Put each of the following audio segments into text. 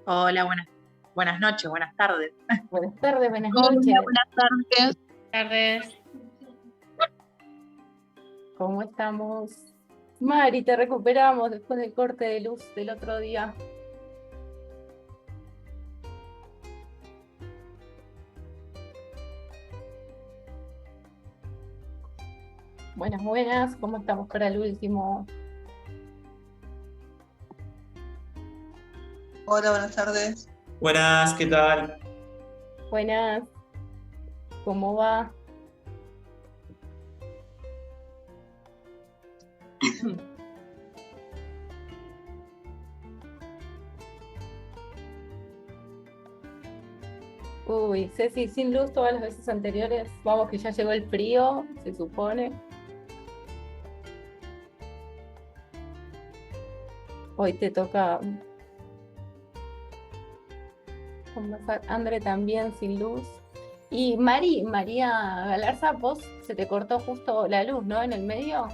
Hola, buenas noches, buenas tardes. Buenas tardes, buenas Hola, noches. buenas tardes. Tardes. ¿Cómo estamos? Mari, te recuperamos después del corte de luz del otro día. Buenas, buenas. ¿Cómo estamos para el último? Hola, buenas tardes. Buenas, ¿qué tal? Buenas. ¿Cómo va? Uy, Ceci, sin luz todas las veces anteriores. Vamos que ya llegó el frío, se supone. Hoy te toca conversar. André también sin luz. Y María Galarza, vos se te cortó justo la luz, ¿no? En el medio.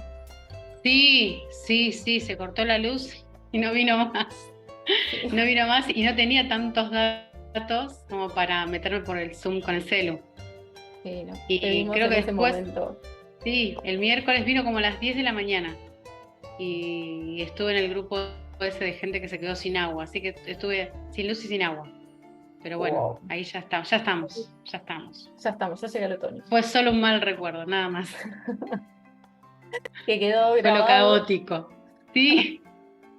Sí, se cortó la luz y no vino más. Sí. No vino más y no tenía tantos datos como para meterme por el Zoom con el celu. Sí, no, Y te vimos creo en que ese después, momento. sí, el miércoles vino como a las 10 de la mañana y estuve en el grupo ese de gente que se quedó sin agua, así que estuve sin luz y sin agua. Pero bueno, Wow. ahí ya estamos. Ya estamos, ya llega el otoño. Fue solo un mal recuerdo, nada más. Que quedó Fue lo grabado. caótico. Sí,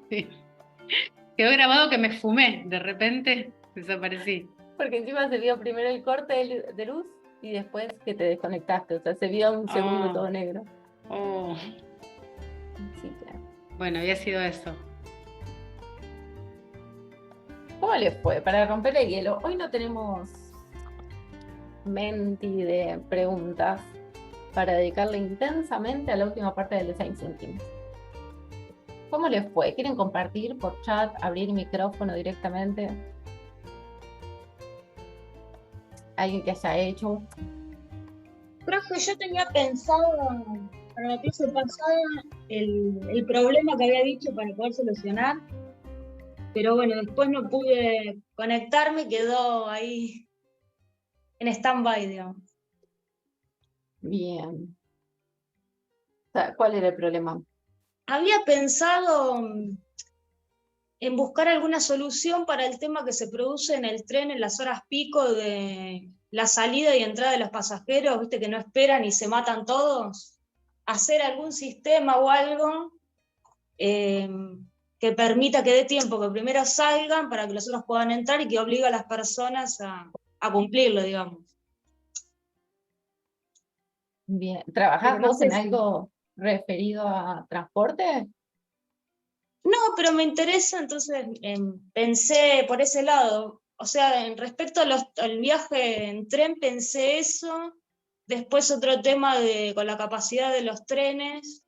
sí. Quedó grabado que me fumé, de repente desaparecí. Porque encima se vio primero el corte de luz y después que te desconectaste. O sea, se vio un segundo Oh. todo negro. Oh, Sí, claro. bueno, había sido eso. ¿Cómo les fue? Para romper el hielo, hoy no tenemos menti de preguntas para dedicarle intensamente a la última parte del design thinking. ¿Cómo les fue? ¿Quieren compartir por chat, abrir micrófono directamente? ¿Alguien que haya hecho? Profe, yo tenía pensado para la clase pasada el problema que había dicho para poder solucionar, pero bueno, después no pude conectarme, quedó ahí en stand-by, digamos. Bien. O sea, ¿cuál era el problema? Había pensado en buscar alguna solución para el tema que se produce en el tren en las horas pico de la salida y entrada de los pasajeros, viste que no esperan y se matan todos. Hacer algún sistema o algo que permita que dé tiempo que primero salgan para que los otros puedan entrar y que obliga a las personas a cumplirlo, digamos. Bien. ¿Trabajás Pero no vos sé en si... algo referido a transporte? No, pero me interesa, entonces pensé por ese lado. O sea, en respecto al viaje en tren, pensé eso. Después otro tema con la capacidad de los trenes.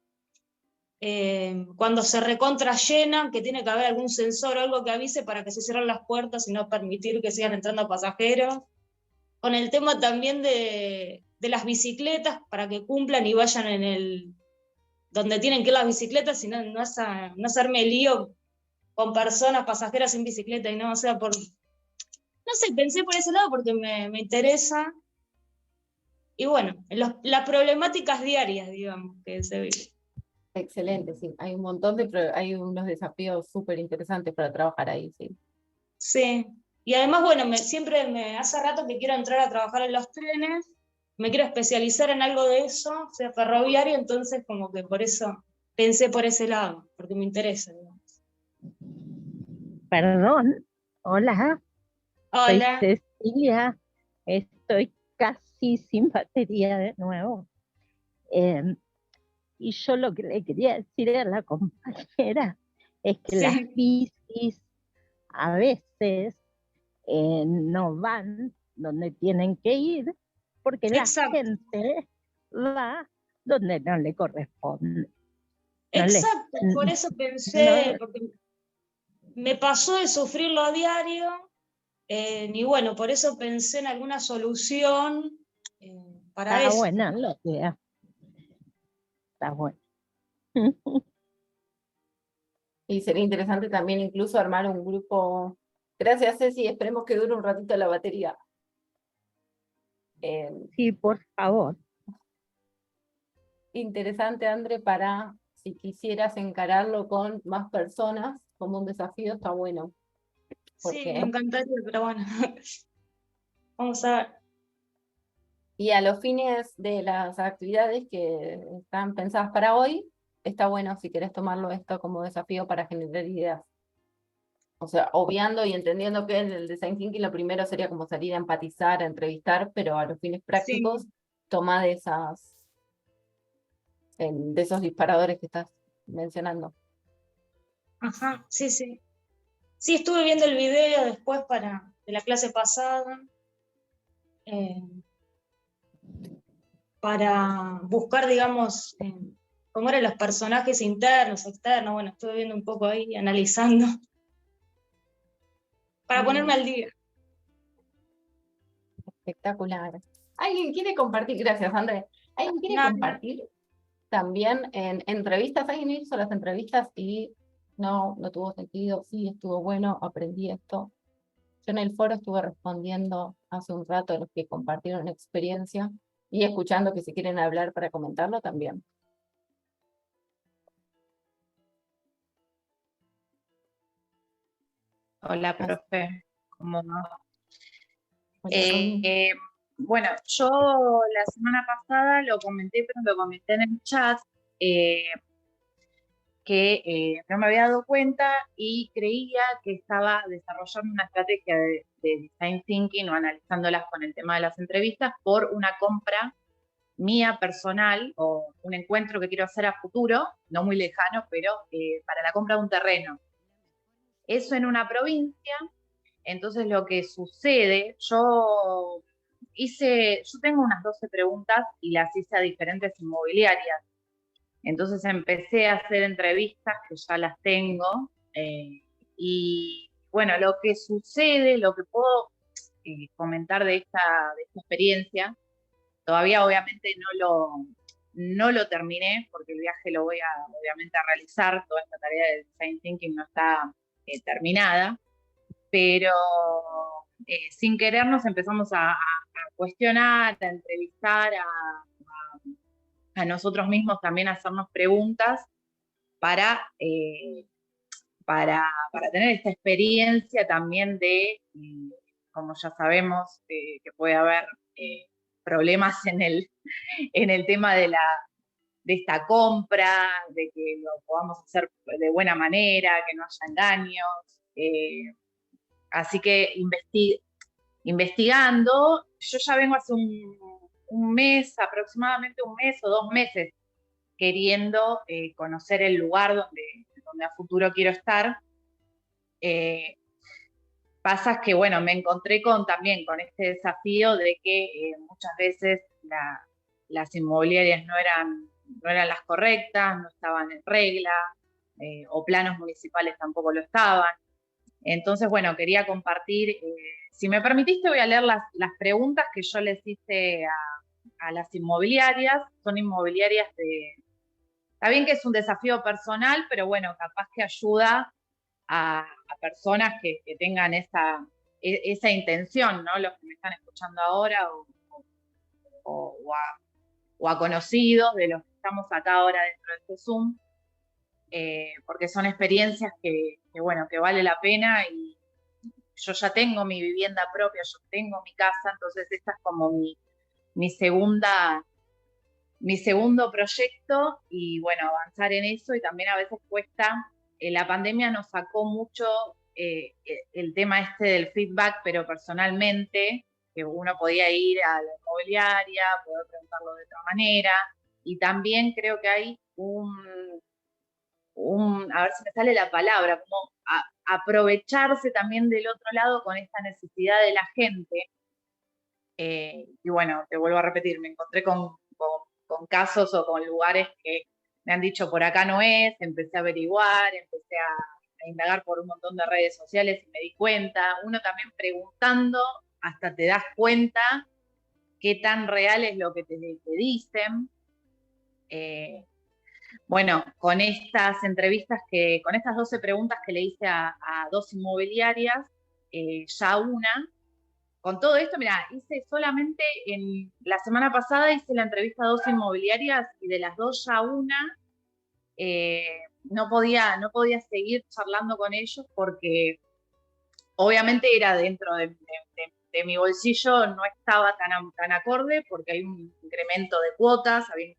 Cuando se recontra llenan, que tiene que haber algún sensor o algo que avise para que se cierren las puertas y no permitir que sigan entrando pasajeros. Con el tema también de las bicicletas, para que cumplan y vayan en el donde tienen que ir las bicicletas, y no hacerme lío con personas, pasajeras sin bicicleta, y no, o sea, no sé, pensé por ese lado porque me interesa. Y bueno, las problemáticas diarias, digamos, que se viven. Excelente, sí. Hay un montón hay unos desafíos súper interesantes para trabajar ahí, sí. Sí, y además, bueno, siempre hace rato que quiero entrar a trabajar en los trenes, me quiero especializar en algo de eso, o sea, ferroviario, entonces como que por eso pensé por ese lado, porque me interesa, digamos. Perdón, hola, soy Hola. Cecilia, estoy casi sin batería de nuevo. Y yo lo que le quería decir a la compañera es que las Sí. bicis a veces no van donde tienen que ir porque la Exacto. gente va donde no le corresponde. Exacto, por eso pensé, porque me pasó de sufrirlo a diario, y bueno, por eso pensé en alguna solución para Está eso. buena la idea. Está bueno. Y sería interesante también incluso armar un grupo Gracias, Ceci. Esperemos que dure un ratito la batería. Sí, por favor. Interesante, André, para si quisieras encararlo con más personas como un desafío, está bueno. Sí, me Porque, encantaría, pero bueno, vamos a ver. y a los fines de las actividades que están pensadas para hoy, está bueno si querés tomarlo esto como desafío para generar ideas. O sea, obviando y entendiendo que en el design thinking lo primero sería como salir a empatizar, a entrevistar, pero a los fines prácticos, Sí, toma de esos disparadores que estás mencionando. ajá, sí, sí. Sí, estuve viendo el video después de la clase pasada, eh, para buscar, digamos, cómo eran los personajes internos, externos. Bueno, estuve viendo un poco ahí, analizando, para ponerme al día. Espectacular. ¿Alguien quiere compartir? Gracias, Andrés. ¿Alguien quiere Nada, compartir también en entrevistas? ¿Alguien hizo las entrevistas y no tuvo sentido? Sí, estuvo bueno, aprendí esto. Yo en el foro estuve respondiendo hace un rato a los que compartieron experiencia y escuchando que si quieren hablar para comentarlo también. Hola, profe. ¿Cómo va? Hola, Romy. Bueno, yo la semana pasada lo comenté, pero lo comenté en el chat, que no me había dado cuenta y creía que estaba desarrollando una estrategia de design thinking o analizándolas con el tema de las entrevistas por una compra mía personal o un encuentro que quiero hacer a futuro, no muy lejano, pero para la compra de un terreno. Eso en una provincia. Entonces lo que sucede, yo tengo unas 12 preguntas y las hice a diferentes inmobiliarias. Entonces empecé a hacer entrevistas que ya las tengo. Y bueno, lo que sucede, lo que puedo comentar de esta experiencia, todavía obviamente no lo terminé porque el viaje lo voy obviamente a realizar, toda esta tarea de design thinking no está terminada, pero sin querer nos empezamos a cuestionar, a entrevistar, a nosotros mismos también hacernos preguntas para, para tener esta experiencia también de, como ya sabemos, que puede haber problemas en el tema de esta compra, de que lo podamos hacer de buena manera, que no haya engaños. Así que investigando, yo ya vengo hace un mes, aproximadamente un mes o 2 meses, queriendo conocer el lugar donde a futuro quiero estar. Pasa que, bueno, me encontré también con este desafío de que muchas veces las inmobiliarias no eran las correctas, no estaban en regla, o planos municipales tampoco lo estaban. Entonces, bueno, quería compartir, si me permitiste voy a leer las preguntas que yo les hice a las inmobiliarias. Son inmobiliarias está bien que es un desafío personal, pero bueno, capaz que ayuda a personas que tengan esa intención, ¿no? Los que me están escuchando ahora o a conocidos de los que estamos acá ahora dentro de este Zoom, porque son experiencias bueno, que vale la pena. Y yo ya tengo mi vivienda propia, yo tengo mi casa, entonces esta es como mi segundo proyecto y bueno, avanzar en eso. Y también a veces cuesta, la pandemia nos sacó mucho el tema este del feedback, pero personalmente, que uno podía ir a la inmobiliaria, poder preguntarlo de otra manera. Y también creo que hay a ver si me sale la palabra, como aprovecharse también del otro lado con esta necesidad de la gente. Y bueno, te vuelvo a repetir, me encontré con casos o con lugares que me han dicho por acá no es, empecé a averiguar, empecé a indagar por un montón de redes sociales y me di cuenta. Uno también preguntando, hasta te das cuenta qué tan real es lo que te dicen. Bueno, con estas entrevistas con estas 12 preguntas que le hice a 2 inmobiliarias, ya una. Con todo esto, mira, hice solamente la semana pasada hice la entrevista a 2 inmobiliarias y de las 2 ya una no podía seguir charlando con ellos porque obviamente era dentro de mi bolsillo, no estaba tan acorde porque hay un incremento de cuotas, había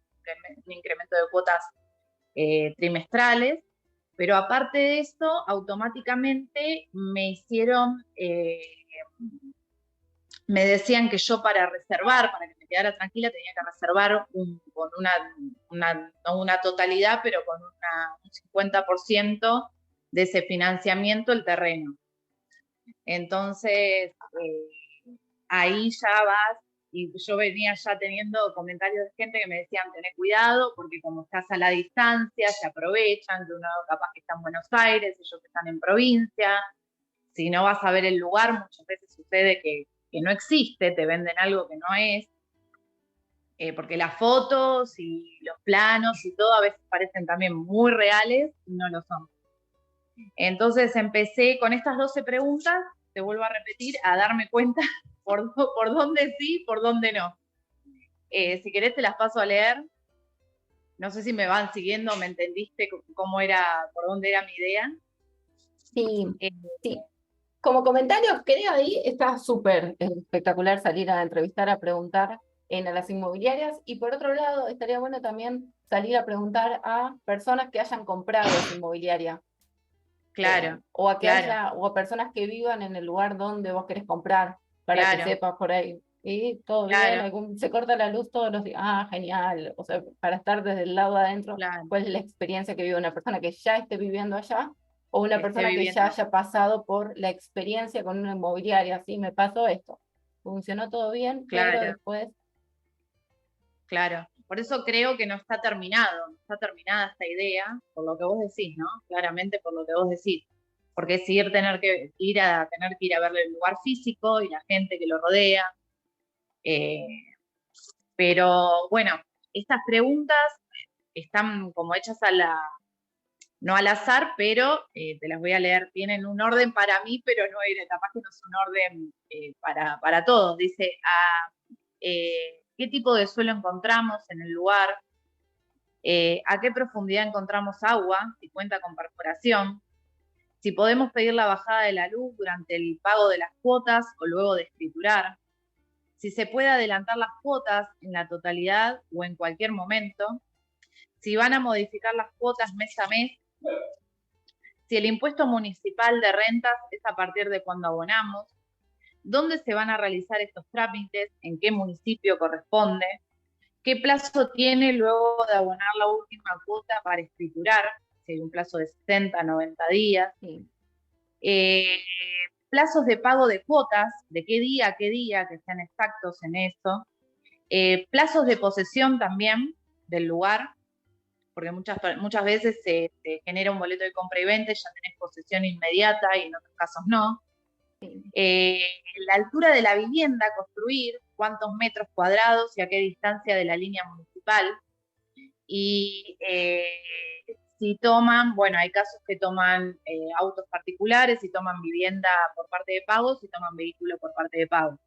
un incremento de cuotas trimestrales, pero aparte de esto, automáticamente me decían que yo para reservar, para que me quedara tranquila, tenía que reservar con no una totalidad, pero con un 50% de ese financiamiento el terreno. Entonces, ahí ya vas, y yo venía ya teniendo comentarios de gente que me decían, tené cuidado, porque como estás a la distancia, se aprovechan, que uno capaz que está en Buenos Aires, ellos que están en provincia, si no vas a ver el lugar, muchas veces sucede que no existe, te venden algo que no es, porque las fotos y los planos y todo a veces parecen también muy reales y no lo son. Entonces empecé con estas 12 preguntas, te vuelvo a repetir, a darme cuenta por dónde sí, por dónde no. Si querés te las paso a leer. No sé si me van siguiendo, ¿me entendiste cómo era, por dónde era mi idea? Sí, sí. Como comentario, creo ahí está súper espectacular salir a entrevistar, a preguntar a las inmobiliarias. Y por otro lado, estaría bueno también salir a preguntar a personas que hayan comprado esa inmobiliaria. Claro. O a claro. o a personas que vivan en el lugar donde vos querés comprar, para que sepas por ahí. Y todo bien, se corta la luz todos los días. Ah, genial. O sea, para estar desde el lado de adentro, ¿cuál es la experiencia que vive una persona que ya esté viviendo allá? O una persona que ya haya pasado por la experiencia con una inmobiliaria. Sí, me pasó esto. Funcionó todo bien, pero después... Claro. Por eso creo que no está terminada esta idea, por lo que vos decís, ¿no? Claramente por lo que vos decís. Porque es tener que ir a ver el lugar físico y la gente que lo rodea. Pero bueno, estas preguntas están como hechas no al azar, pero te las voy a leer. Tienen un orden para mí, pero capaz que no es un orden para todos. Dice, ¿qué tipo de suelo encontramos en el lugar? ¿A qué profundidad encontramos agua? Si cuenta con perforación. Si podemos pedir la bajada de la luz durante el pago de las cuotas o luego de escriturar. Si se puede adelantar las cuotas en la totalidad o en cualquier momento. Si van a modificar las cuotas mes a mes. Si el impuesto municipal de rentas es a partir de cuando abonamos. ¿Dónde se van a realizar estos trámites? ¿En qué municipio corresponde? ¿Qué plazo tiene luego de abonar la última cuota para escriturar? Si hay un plazo de 60, 90 días. Sí. Plazos de pago de cuotas, de qué día a qué día, que sean exactos en eso. Plazos de posesión también del lugar, porque muchas veces se genera un boleto de compra y venta y ya tenés posesión inmediata y en otros casos no. La altura de la vivienda a construir, cuántos metros cuadrados y a qué distancia de la línea municipal. Y si toman, bueno, hay casos que toman autos particulares, si toman vivienda por parte de pago, si toman vehículo por parte de pago.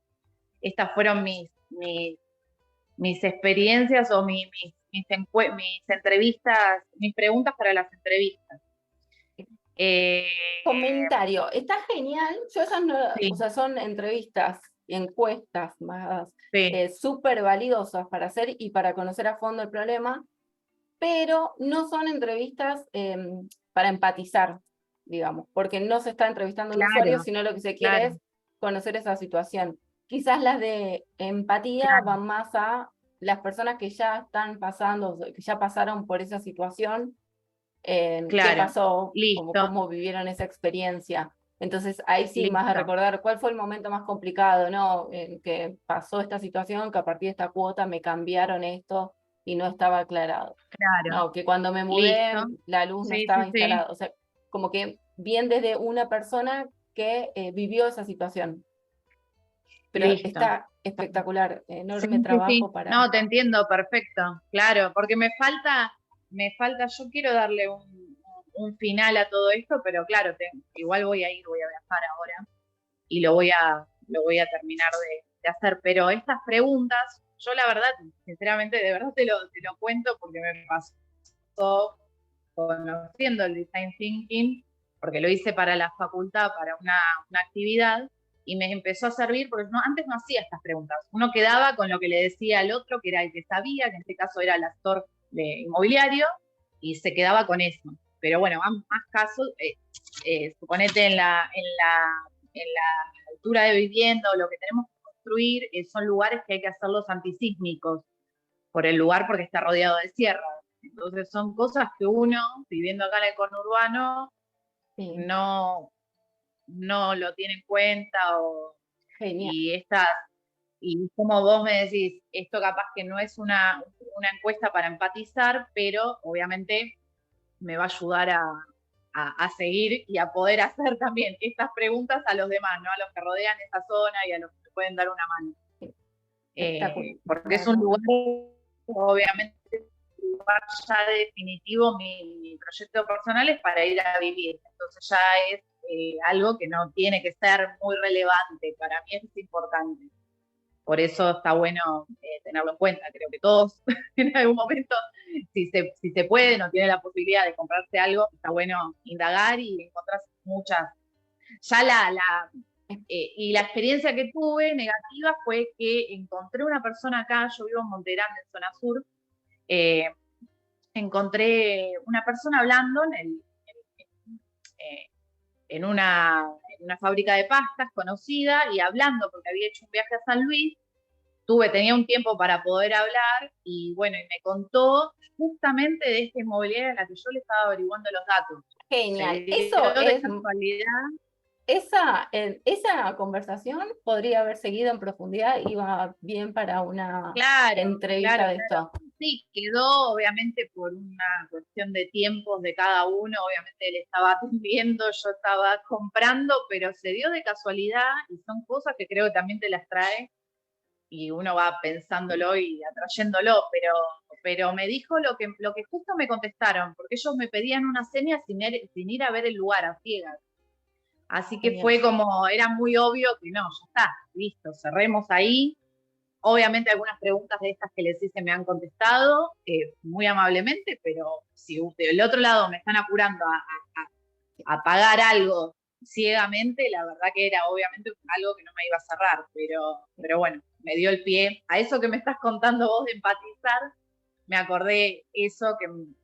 Estas fueron mis experiencias o mis entrevistas, mis preguntas para las entrevistas. Comentario, está genial. Yo esas no, Sí. O sea, son entrevistas, encuestas más Sí. súper valiosas para hacer y para conocer a fondo el problema, pero no son entrevistas para empatizar, digamos, porque no se está entrevistando al usuario, sino lo que se quiere es conocer esa situación. Quizás las de empatía van más a las personas que ya están pasando, que ya pasaron por esa situación. ¿Qué pasó? ¿Cómo vivieron esa experiencia? Entonces ahí sí, más a recordar cuál fue el momento más complicado, ¿no? En que pasó esta situación, que a partir de esta cuota me cambiaron esto y no estaba aclarado. No, que cuando me mudé la luz no estaba instalada. O sea, como que bien desde una persona que vivió esa situación. Pero está espectacular, enorme trabajo para... No, te entiendo, perfecto, claro, porque me falta, yo quiero darle un final a todo esto, pero claro, igual voy a viajar ahora. y lo voy a terminar de hacer. Pero estas preguntas, yo la verdad, sinceramente, de verdad te lo cuento porque me pasó conociendo el Design Thinking, porque lo hice para la facultad, para una actividad, y me empezó a servir, porque antes no hacía estas preguntas. Uno quedaba con lo que le decía al otro, que era el que sabía, que en este caso era el asesor de inmobiliario, y se quedaba con eso. Pero bueno, más casos, suponete en la altura de vivienda o lo que tenemos que construir, son lugares que hay que hacerlos antisísmicos, por el lugar porque está rodeado de sierra. Entonces son cosas que uno, viviendo acá en el conurbano, Sí. no lo tiene en cuenta. Genial. Y como vos me decís, esto capaz que no es una encuesta para empatizar, pero obviamente me va a ayudar a seguir y a poder hacer también estas preguntas a los demás, ¿no? A los que rodean esa zona y a los que pueden dar una mano. Porque es un lugar, obviamente, un lugar ya definitivo, mi proyecto personal es para ir a vivir. Entonces ya es algo que no tiene que ser muy relevante. Para mí es importante. Por eso está bueno tenerlo en cuenta. Creo que todos en algún momento, si se puede, no tiene la posibilidad de comprarse algo, está bueno indagar y encontrar muchas. Ya y la experiencia que tuve negativa fue que encontré una persona acá, yo vivo en Montegrande, en zona sur, encontré una persona hablando en una fábrica de pastas conocida y hablando porque había hecho un viaje a San Luis. Tenía un tiempo para poder hablar y bueno, y me contó justamente de esta inmobiliaria a la que yo le estaba averiguando los datos. Genial. Eso es esa conversación podría haber seguido en profundidad, iba bien para una entrevista de esto. Sí, quedó obviamente por una cuestión de tiempos de cada uno, obviamente él estaba atendiendo, yo estaba comprando, pero se dio de casualidad y son cosas que creo que también te las trae y uno va pensándolo y atrayéndolo, pero me dijo lo que justo me contestaron, porque ellos me pedían una seña sin ir a ver el lugar a ciegas. Así que fue como, era muy obvio que no, ya está, listo, cerremos ahí. Obviamente algunas preguntas de estas que les hice me han contestado, muy amablemente, pero si del otro lado me están apurando a pagar algo ciegamente, la verdad que era obviamente algo que no me iba a cerrar, pero bueno, me dio el pie. A eso que me estás contando vos de empatizar, me acordé eso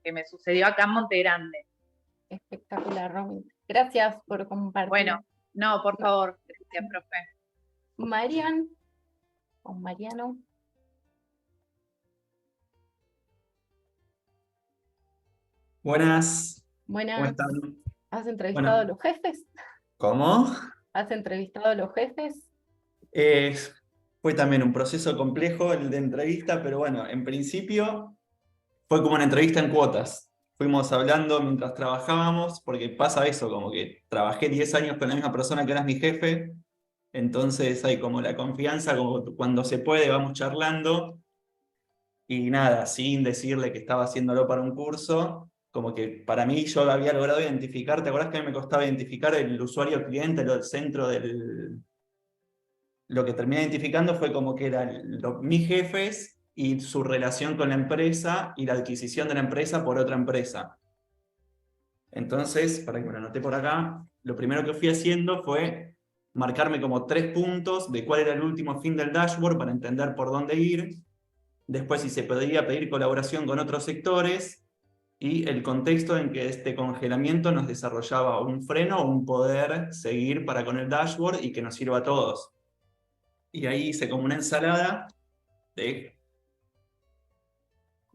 que me sucedió acá en Montegrande. Espectacular, Romy. Gracias por compartir. Bueno, no, por favor, gracias, profe. Marian o Mariano. Buenas. Buenas. ¿Cómo están? ¿Has entrevistado a los jefes? ¿Cómo? ¿Has entrevistado a los jefes? Fue también un proceso complejo el de entrevista, pero bueno, en principio fue como una entrevista en cuotas. Fuimos hablando mientras trabajábamos, porque pasa eso, como que trabajé 10 años con la misma persona que ahora es mi jefe, entonces hay como la confianza, como cuando se puede vamos charlando, y nada, sin decirle que estaba haciéndolo para un curso, como que para mí yo había logrado identificar, ¿te acordás que a mí me costaba identificar el usuario cliente, el centro del... Lo que terminé identificando fue como que eran mis jefes y su relación con la empresa y la adquisición de la empresa por otra empresa. Entonces, para que me lo anoté por acá, lo primero que fui haciendo fue marcarme como 3 puntos de cuál era el último fin del dashboard para entender por dónde ir. Después, si se podía pedir colaboración con otros sectores y el contexto en que este congelamiento nos desarrollaba un freno o un poder seguir para con el dashboard y que nos sirva a todos. Y ahí hice como una ensalada de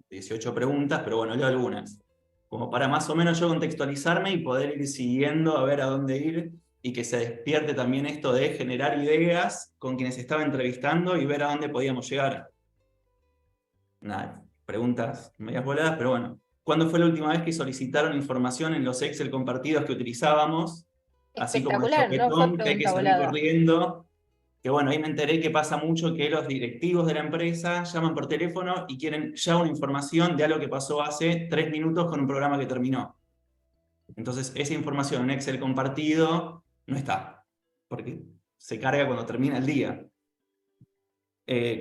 18 preguntas, pero bueno, leo algunas. Como para más o menos yo contextualizarme y poder ir siguiendo a ver a dónde ir y que se despierte también esto de generar ideas con quienes estaba entrevistando y ver a dónde podíamos llegar. Nada, preguntas medias voladas, pero bueno. ¿Cuándo fue la última vez que solicitaron información en los Excel compartidos que utilizábamos? Así como el sopetón, que hay que salir corriendo. Que bueno, ahí me enteré que pasa mucho que los directivos de la empresa llaman por teléfono y quieren ya una información de algo que pasó hace 3 minutos con un programa que terminó. Entonces, esa información en Excel compartido no está. Porque se carga cuando termina el día.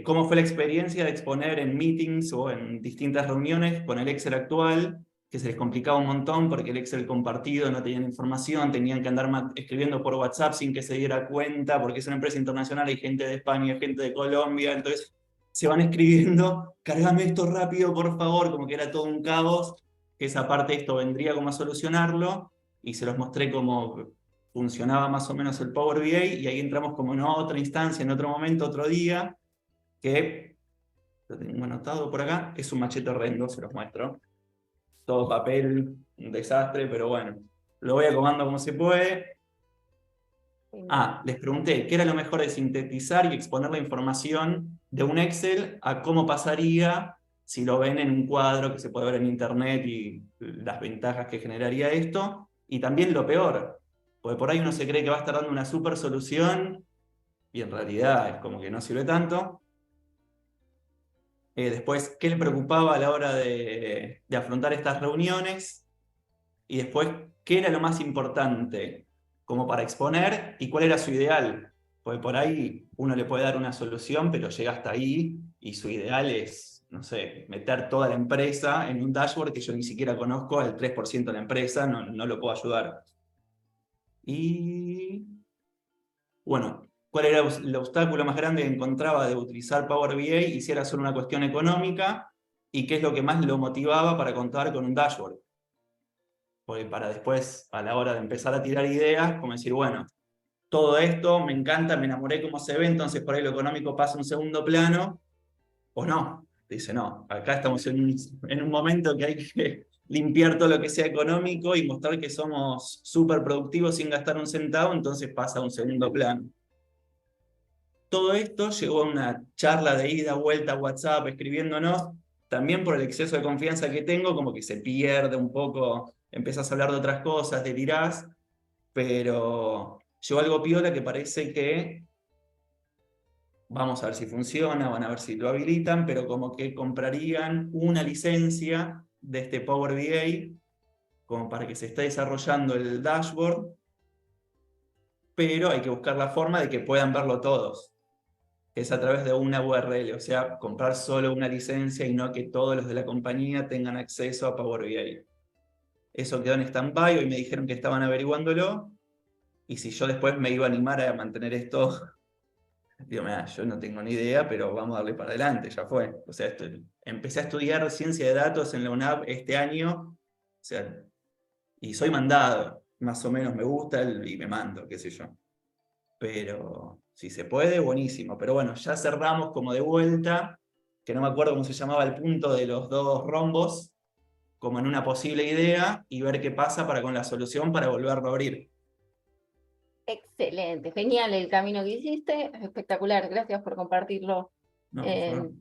¿Cómo fue la experiencia de exponer en meetings o en distintas reuniones con el Excel actual? Que se les complicaba un montón porque el Excel compartido no tenían información, tenían que andar escribiendo por WhatsApp sin que se diera cuenta, porque es una empresa internacional, hay gente de España, gente de Colombia, entonces se van escribiendo, cargame esto rápido, por favor, como que era todo un caos, que esa parte de esto vendría como a solucionarlo, y se los mostré cómo funcionaba más o menos el Power BI, y ahí entramos como en otra instancia, en otro momento, otro día, que lo tengo anotado por acá, es un machete horrendo, se los muestro. Todo papel, un desastre, pero bueno, lo voy acomodando como se puede. Les pregunté, ¿qué era lo mejor de sintetizar y exponer la información de un Excel a cómo pasaría si lo ven en un cuadro que se puede ver en internet y las ventajas que generaría esto? Y también lo peor, porque por ahí uno se cree que va a estar dando una super solución y en realidad es como que no sirve tanto. Después, ¿qué le preocupaba a la hora de afrontar estas reuniones? Y después, ¿qué era lo más importante como para exponer y cuál era su ideal? Porque por ahí uno le puede dar una solución, pero llega hasta ahí y su ideal es, no sé, meter toda la empresa en un dashboard que yo ni siquiera conozco al 3% de la empresa, no lo puedo ayudar. Y bueno, ¿cuál era el obstáculo más grande que encontraba de utilizar Power BI y si era solo una cuestión económica? ¿Y qué es lo que más lo motivaba para contar con un dashboard? Porque para después, a la hora de empezar a tirar ideas, como decir, bueno, todo esto me encanta, me enamoré cómo se ve, entonces por ahí lo económico pasa a un segundo plano, o no. Dice, no, acá estamos en un momento que hay que limpiar todo lo que sea económico y mostrar que somos súper productivos sin gastar un centavo, entonces pasa a un segundo plano. Todo esto llegó a una charla de ida, vuelta, WhatsApp, escribiéndonos, también por el exceso de confianza que tengo, como que se pierde un poco, empezás a hablar de otras cosas, delirás, pero llegó algo piola que parece que vamos a ver si funciona, van a ver si lo habilitan, pero como que comprarían una licencia de este Power BI, como para que se esté desarrollando el dashboard, pero hay que buscar la forma de que puedan verlo todos. Es a través de una URL, o sea, comprar solo una licencia y no que todos los de la compañía tengan acceso a Power BI. Eso quedó en stand-by, hoy me dijeron que estaban averiguándolo, y si yo después me iba a animar a mantener esto, digo, mira, yo no tengo ni idea, pero vamos a darle para adelante, ya fue. O sea, empecé a estudiar ciencia de datos en la UNAV este año, o sea, y soy mandado, más o menos me gusta y me mando, qué sé yo. Pero si se puede, buenísimo. Pero bueno, ya cerramos como de vuelta, que no me acuerdo cómo se llamaba el punto de los dos rombos, como en una posible idea, y ver qué pasa para con la solución para volverlo a abrir. Excelente, genial el camino que hiciste, espectacular, gracias por compartirlo. No, por favor.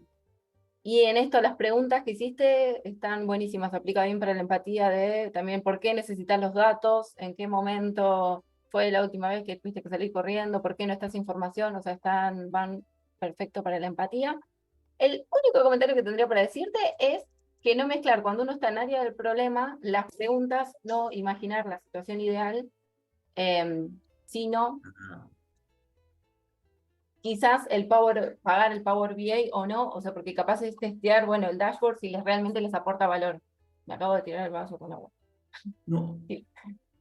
Y en esto las preguntas que hiciste están buenísimas, aplica bien para la empatía de también por qué necesitas los datos, en qué momento fue la última vez que tuviste que salir corriendo, por qué no estás información, o sea, van perfecto para la empatía. El único comentario que tendría para decirte es que no mezclar cuando uno está en área del problema las preguntas, no imaginar la situación ideal, sino quizás pagar el Power BI o no, o sea, porque capaz es testear, bueno, el dashboard si realmente les aporta valor. Me acabo de tirar el vaso con agua. No.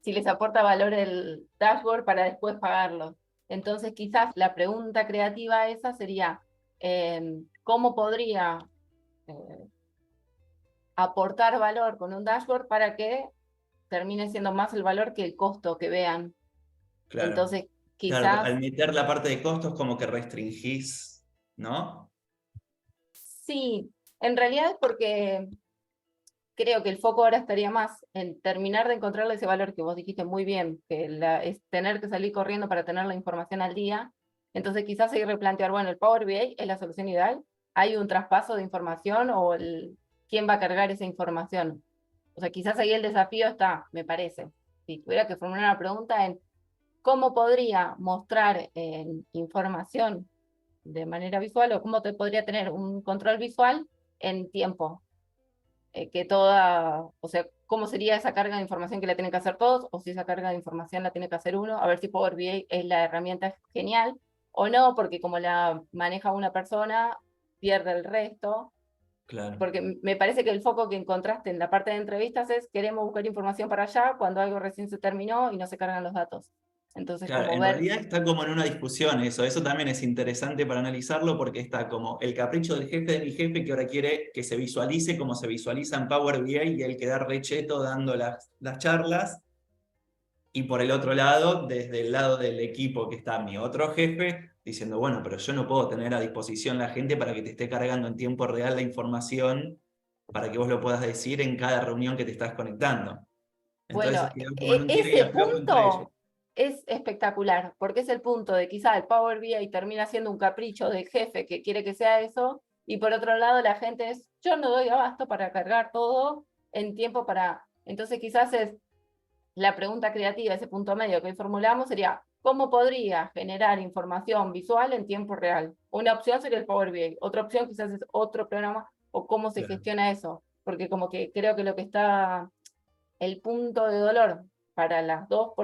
Si les aporta valor el dashboard para después pagarlo. Entonces, quizás la pregunta creativa esa sería, ¿cómo podría aportar valor con un dashboard para que termine siendo más el valor que el costo que vean? Claro. Entonces, quizás... Claro, al meter la parte de costos como que restringís, ¿no? Sí, en realidad es porque creo que el foco ahora estaría más en terminar de encontrarle ese valor que vos dijiste muy bien, que es tener que salir corriendo para tener la información al día. Entonces quizás hay que replantear, bueno, el Power BI es la solución ideal, hay un traspaso de información o quién va a cargar esa información. O sea, quizás ahí el desafío está, me parece. Si tuviera que formular una pregunta en cómo podría mostrar información de manera visual o cómo te podría tener un control visual en tiempo. que toda, o sea, cómo sería esa carga de información que la tienen que hacer todos, o si esa carga de información la tiene que hacer uno, a ver si Power BI es la herramienta genial, o no, porque como la maneja una persona, pierde el resto. Claro. Porque me parece que el foco que encontraste en la parte de entrevistas es queremos buscar información para allá cuando algo recién se terminó y no se cargan los datos. Entonces, Claro, como en ver, realidad está como en una discusión eso también es interesante para analizarlo porque está como el capricho del jefe de mi jefe que ahora quiere que se visualice como se visualiza en Power BI y él queda recheto dando las charlas. Y por el otro lado, desde el lado del equipo que está mi otro jefe, diciendo, bueno, pero yo no puedo tener a disposición la gente para que te esté cargando en tiempo real la información para que vos lo puedas decir en cada reunión que te estás conectando. bueno, Entonces quedó como en un tira y ese aflojo entre ellos. punto es espectacular, porque es el punto de quizá el Power BI termina siendo un capricho del jefe que quiere que sea eso, y por otro lado la gente es, yo no doy abasto para cargar todo en tiempo para... Entonces quizás es la pregunta creativa, ese punto medio que hoy formulamos sería, ¿cómo podría generar información visual en tiempo real? Una opción sería el Power BI, otra opción quizás es otro programa, o cómo se Claro. gestiona eso, porque como que creo que lo que está, el punto de dolor para las dos,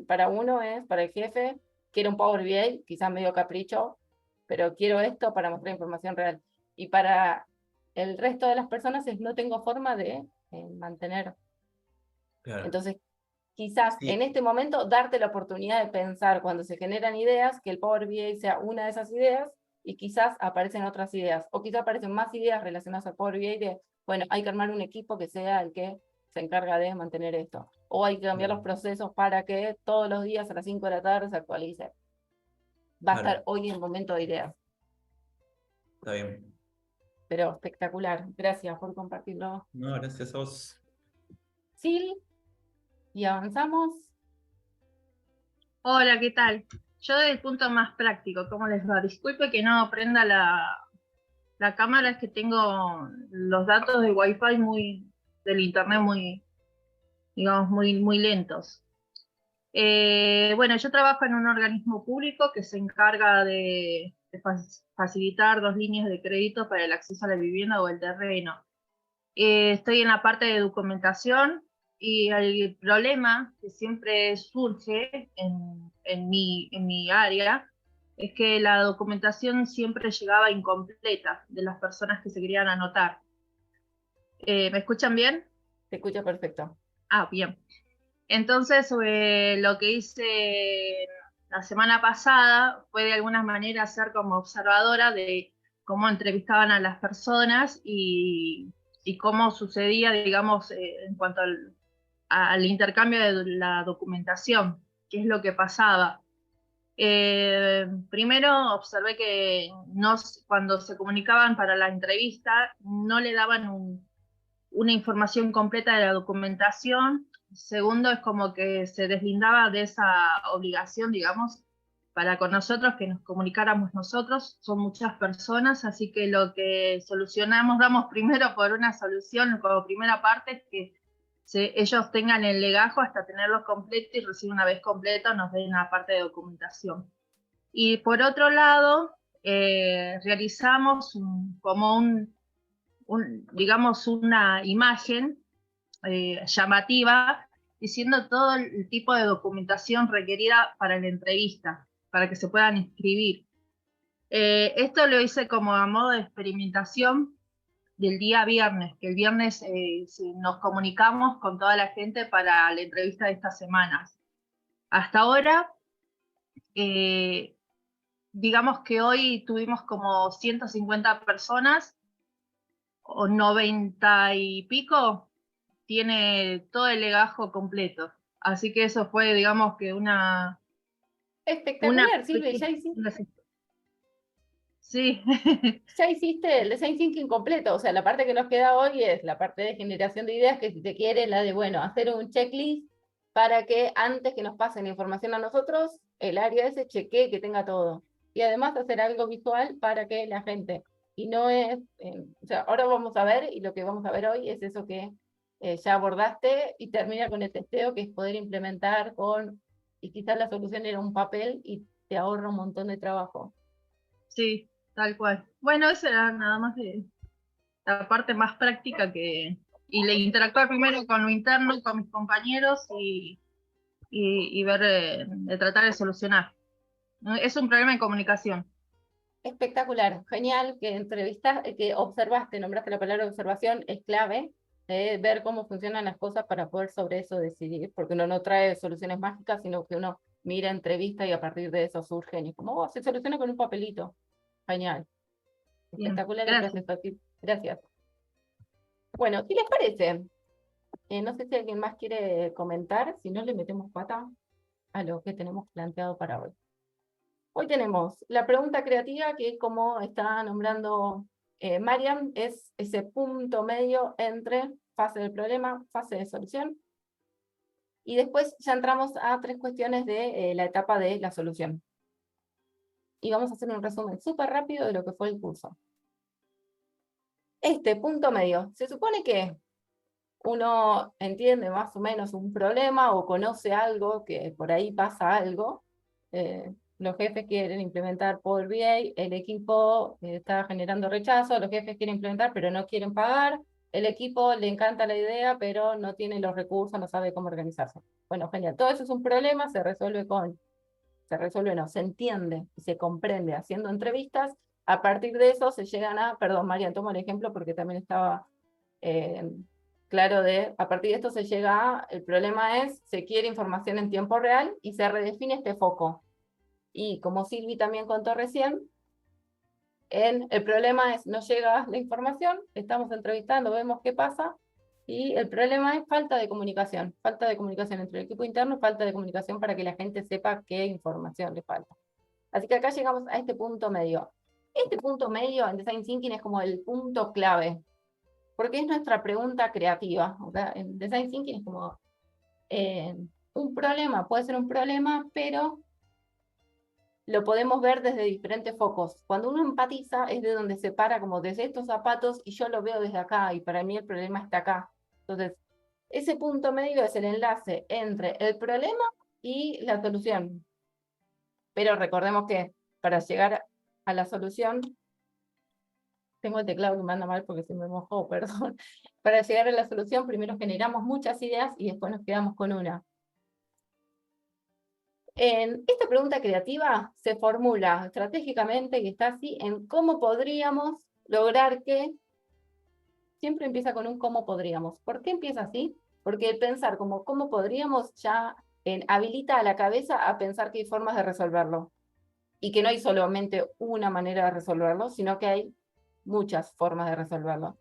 para uno es, para el jefe, quiero un Power BI, quizás medio capricho, pero quiero esto para mostrar información real. Y para el resto de las personas es, no tengo forma de mantener. Claro. Entonces, quizás Sí. en este momento darte la oportunidad de pensar cuando se generan ideas, que el Power BI sea una de esas ideas, y quizás aparecen otras ideas, o quizás aparecen más ideas relacionadas al Power BI de, bueno, hay que armar un equipo que sea el que se encarga de mantener esto, o hay que cambiar los procesos para que todos los días a las 5 de la tarde se actualice. Va a Claro. estar hoy el momento de ideas, Está bien. pero espectacular. Gracias por compartirlo. No, gracias a vos. Sil, y avanzamos. Hola, ¿qué tal? Yo desde el punto más práctico, ¿cómo les va? Disculpe que no prenda la cámara, es que tengo los datos de Wi-Fi del internet digamos, muy lentos. Bueno, yo trabajo en un organismo público que se encarga de facilitar 2 líneas de crédito para el acceso a la vivienda o el terreno. Estoy en la parte de documentación y el problema que siempre surge en mi área es que la documentación siempre llegaba incompleta de las personas que se querían anotar. ¿Me escuchan bien? Te escucho perfecto. Ah, bien. Entonces, lo que hice la semana pasada fue de alguna manera ser como observadora de cómo entrevistaban a las personas y cómo sucedía, digamos, en cuanto al intercambio de la documentación, qué es lo que pasaba. Primero observé que cuando se comunicaban para la entrevista no le daban una información completa de la documentación. Segundo, es como que se deslindaba de esa obligación, digamos, para con nosotros, que nos comunicáramos nosotros. Son muchas personas, así que lo que solucionamos, damos primero por una solución, como primera parte, es que ellos tengan el legajo hasta tenerlo completo y recién una vez completo nos den una parte de documentación. Y por otro lado, realizamos digamos, una imagen llamativa diciendo todo el tipo de documentación requerida para la entrevista, para que se puedan inscribir. Esto lo hice como a modo de experimentación del día viernes, que el viernes nos comunicamos con toda la gente para la entrevista de estas semanas. Hasta ahora, digamos que hoy tuvimos como 150 personas, o 90 y pico, tiene todo el legajo completo. Así que eso fue, digamos que una Espectacular, Silvia, ya hiciste. Sí. Ya hiciste el design thinking completo, o sea, la parte que nos queda hoy es la parte de generación de ideas, que si te quiere la de, bueno, hacer un checklist para que antes que nos pasen información a nosotros, el área ese chequee que tenga todo. Y además hacer algo visual para que la gente, y no es, o sea, ahora vamos a ver, y lo que vamos a ver hoy es eso que ya abordaste, y termina con el testeo, que es poder implementar y quizás la solución era un papel y te ahorra un montón de trabajo. Sí, tal cual. Bueno, eso era nada más de la parte más práctica y interactuar primero con lo interno, con mis compañeros y ver, de tratar de solucionar. Es un problema de comunicación. Espectacular, genial que que observaste, nombraste la palabra observación, es clave, ver cómo funcionan las cosas para poder sobre eso decidir, porque uno no trae soluciones mágicas, sino que uno mira entrevista y a partir de eso surgen, y como, oh, se soluciona con un papelito. Genial. Bien, Espectacular, gracias. gracias, Sofi. Gracias. Bueno, ¿qué les parece? No sé si alguien más quiere comentar, si no le metemos pata a lo que tenemos planteado para hoy. Hoy tenemos la pregunta creativa, que como está nombrando Mariam, es ese punto medio entre fase del problema, fase de solución. Y después ya entramos a 3 cuestiones de la etapa de la solución. Y vamos a hacer un resumen súper rápido de lo que fue el curso. Este punto medio, se supone que uno entiende más o menos un problema o conoce algo, que por ahí pasa algo. Los jefes quieren implementar Power BI, el equipo está generando rechazo, los jefes quieren implementar pero no quieren pagar, el equipo le encanta la idea pero no tiene los recursos, no sabe cómo organizarse. Bueno, genial, todo eso es un problema, se resuelve no, se entiende y se comprende haciendo entrevistas. A partir de eso se llegan a, perdón Marian, tomo el ejemplo porque también estaba claro a partir de esto se llega a, el problema es, se quiere información en tiempo real y se redefine este foco. Y como Silvi también contó recién, el problema es, no llega la información, estamos entrevistando, vemos qué pasa, y el problema es falta de comunicación entre el equipo interno, falta de comunicación para que la gente sepa qué información le falta. Así que acá llegamos a este punto medio. Este punto medio en Design Thinking es como el punto clave, porque es nuestra pregunta creativa. O sea, en Design Thinking es como un problema, puede ser un problema, pero lo podemos ver desde diferentes focos. Cuando uno empatiza es de donde se para como desde estos zapatos y yo lo veo desde acá y para mí el problema está acá. Entonces, ese punto medio es el enlace entre el problema y la solución. Pero recordemos que para llegar a la solución, tengo el teclado que me anda mal porque se me mojó, perdón. Para llegar a la solución primero generamos muchas ideas y después nos quedamos con una. En esta pregunta creativa se formula estratégicamente, y está así, en cómo podríamos lograr que, siempre empieza con un cómo podríamos. ¿Por qué empieza así? Porque el pensar como cómo podríamos ya habilita a la cabeza a pensar que hay formas de resolverlo. Y que no hay solamente una manera de resolverlo, sino que hay muchas formas de resolverlo.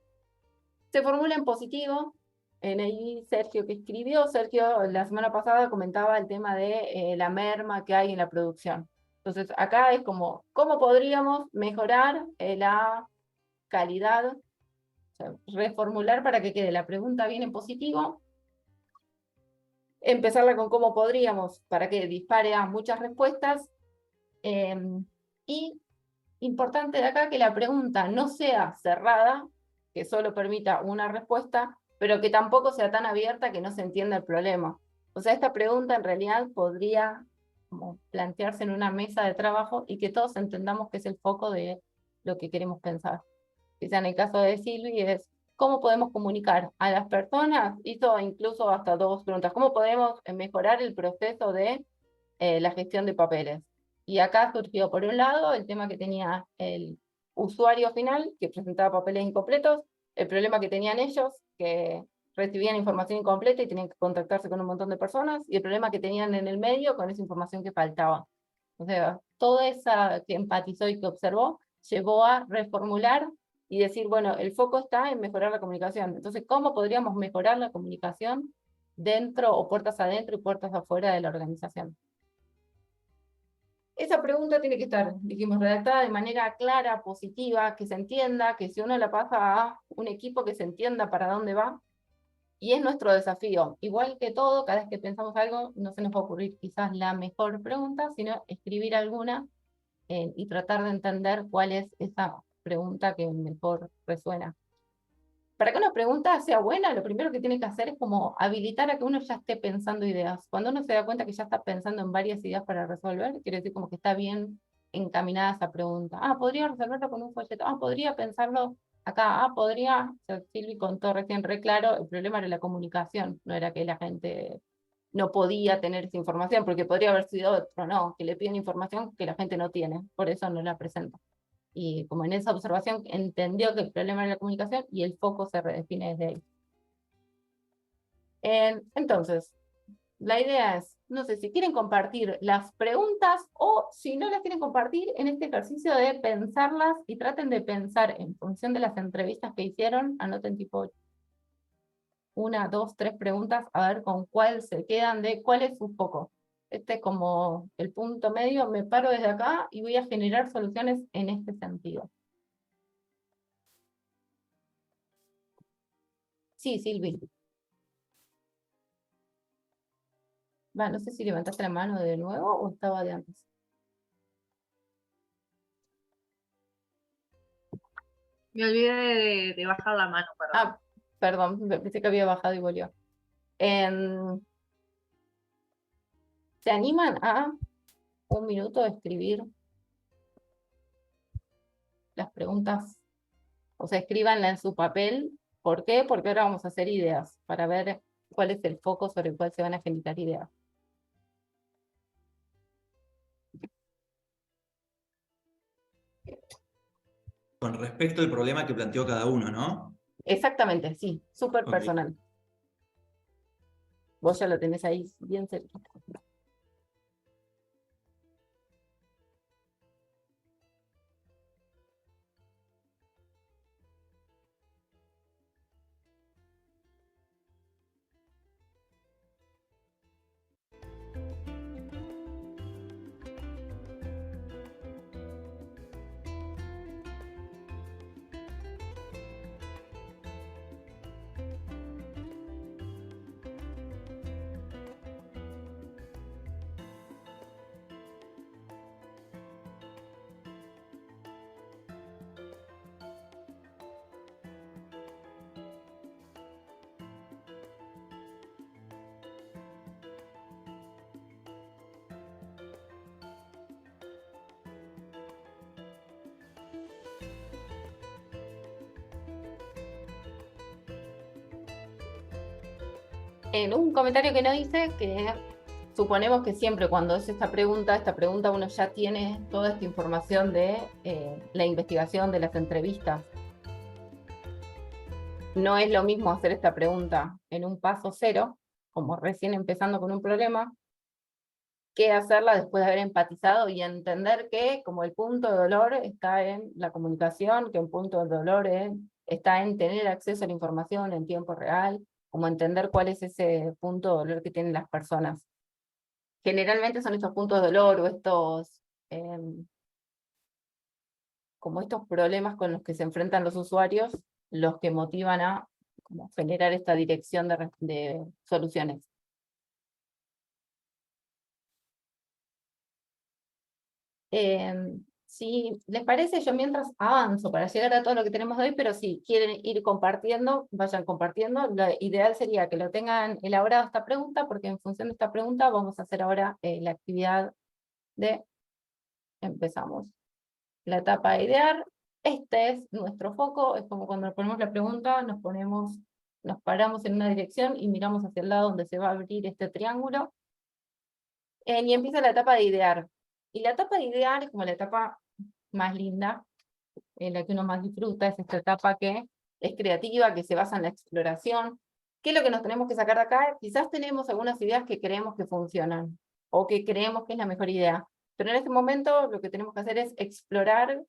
Se formula en positivo. En ahí Sergio que escribió, Sergio la semana pasada comentaba el tema de la merma que hay en la producción. Entonces acá es como, ¿cómo podríamos mejorar la calidad? O sea, reformular para que quede la pregunta bien en positivo. Empezarla con cómo podríamos, para que dispare a muchas respuestas. Y importante de acá que la pregunta no sea cerrada, que solo permita una respuesta, pero que tampoco sea tan abierta que no se entienda el problema. O sea, esta pregunta en realidad podría como plantearse en una mesa de trabajo y que todos entendamos que es el foco de lo que queremos pensar. Quizá en el caso de Silvi es, ¿cómo podemos comunicar a las personas? Hizo incluso hasta 2 preguntas. ¿Cómo podemos mejorar el proceso de la gestión de papeles? Y acá surgió, por un lado, el tema que tenía el usuario final, que presentaba papeles incompletos, el problema que tenían ellos, que recibían información incompleta y tenían que contactarse con un montón de personas, y el problema que tenían en el medio con esa información que faltaba. O sea, toda esa que empatizó y que observó, llevó a reformular y decir, bueno, el foco está en mejorar la comunicación. Entonces, ¿cómo podríamos mejorar la comunicación dentro o puertas adentro y puertas afuera de la organización? Esa pregunta tiene que estar, dijimos, redactada de manera clara, positiva, que se entienda, que si uno la pasa a un equipo que se entienda para dónde va. Y es nuestro desafío. Igual que todo, cada vez que pensamos algo, no se nos va a ocurrir quizás la mejor pregunta, sino escribir alguna y tratar de entender cuál es esa pregunta que mejor resuena. Para que una pregunta sea buena, lo primero que tiene que hacer es como habilitar a que uno ya esté pensando ideas. Cuando uno se da cuenta que ya está pensando en varias ideas para resolver, quiere decir como que está bien encaminada esa pregunta. Ah, podría resolverlo con un folleto. Ah, podría pensarlo acá podría, o sea, Silvi contó recién re claro, el problema era la comunicación, no era que la gente no podía tener esa información, porque podría haber sido otro, no, que le piden información que la gente no tiene, por eso no la presenta. Y como en esa observación entendió que el problema era la comunicación y el foco se redefine desde ahí. Entonces, la idea es, no sé si quieren compartir las preguntas o si no las quieren compartir en este ejercicio de pensarlas y traten de pensar en función de las entrevistas que hicieron, anoten tipo 1, 2, 3 preguntas, a ver con cuál se quedan de cuál es su foco. Este es como el punto medio, me paro desde acá y voy a generar soluciones en este sentido. Sí, Silvi. Va, no sé si levantaste la mano de nuevo o estaba de antes. Me olvidé de bajar la mano, perdón. Ah, perdón, pensé que había bajado y volvió. ¿Se animan a un minuto de escribir las preguntas? O sea, escríbanla en su papel. ¿Por qué? Porque ahora vamos a hacer ideas para ver cuál es el foco sobre el cual se van a generar ideas. Con respecto al problema que planteó cada uno, ¿no? Exactamente, sí, súper Ok. personal. Vos ya lo tenés ahí bien cerquita. En un comentario que no hice, que suponemos que siempre cuando es esta pregunta uno ya tiene toda esta información de la investigación, de las entrevistas. No es lo mismo hacer esta pregunta en un paso cero, como recién empezando con un problema, que hacerla después de haber empatizado y entender que como el punto de dolor está en la comunicación, que el punto de dolor está en tener acceso a la información en tiempo real, como entender cuál es ese punto de dolor que tienen las personas. Generalmente son estos puntos de dolor o estos, como estos problemas con los que se enfrentan los usuarios, los que motivan a como generar esta dirección de soluciones. Si les parece, yo mientras avanzo para llegar a todo lo que tenemos hoy, pero si quieren ir compartiendo, vayan compartiendo. Lo ideal sería que lo tengan elaborado esta pregunta, porque en función de esta pregunta vamos a hacer ahora la actividad de, empezamos, la etapa de idear. Este es nuestro foco, es como cuando nos ponemos la pregunta, nos paramos en una dirección y miramos hacia el lado donde se va a abrir este triángulo. Y empieza la etapa de idear. Y la etapa de idear es como la etapa más linda, en la que uno más disfruta, es esta etapa que es creativa, que se basa en la exploración. ¿Qué es lo que nos tenemos que sacar de acá? Quizás tenemos algunas ideas que creemos que funcionan, o que creemos que es la mejor idea, pero en este momento lo que tenemos que hacer es explorar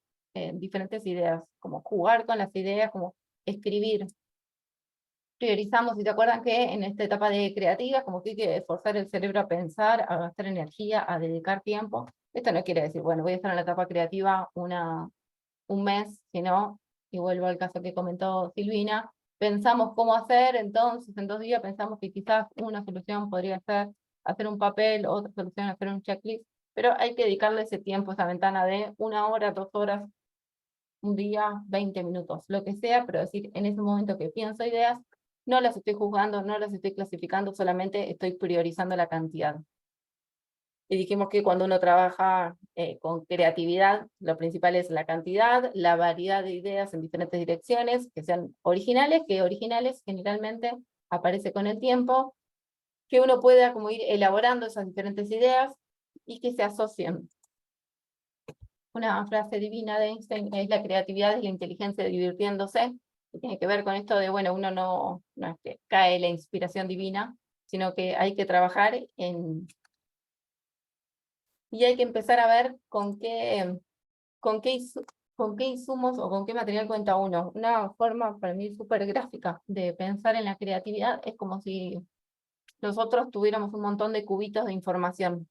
diferentes ideas, como jugar con las ideas, como escribir. Priorizamos, si te acuerdan que en esta etapa de creativa, como que hay que esforzar el cerebro a pensar, a gastar energía, a dedicar tiempo. Esto no quiere decir, bueno, voy a estar en la etapa creativa un mes, sino, y vuelvo al caso que comentó Silvina, pensamos cómo hacer, entonces en 2 días pensamos que quizás una solución podría ser hacer un papel, otra solución hacer un checklist, pero hay que dedicarle ese tiempo, esa ventana de 1 hora, 2 horas, un día, 20 minutos, lo que sea, pero decir, en ese momento que pienso ideas, no las estoy juzgando, no las estoy clasificando, solamente estoy priorizando la cantidad. Y dijimos que cuando uno trabaja con creatividad, lo principal es la cantidad, la variedad de ideas en diferentes direcciones, que sean originales, que originales generalmente aparece con el tiempo, que uno pueda como ir elaborando esas diferentes ideas y que se asocien. Una frase divina de Einstein es: la creatividad es la inteligencia divirtiéndose, que tiene que ver con esto de, bueno, uno no es que cae la inspiración divina, sino que hay que trabajar y hay que empezar a ver con qué insumos o con qué material cuenta uno. Una forma para mí súper gráfica de pensar en la creatividad es como si nosotros tuviéramos un montón de cubitos de información.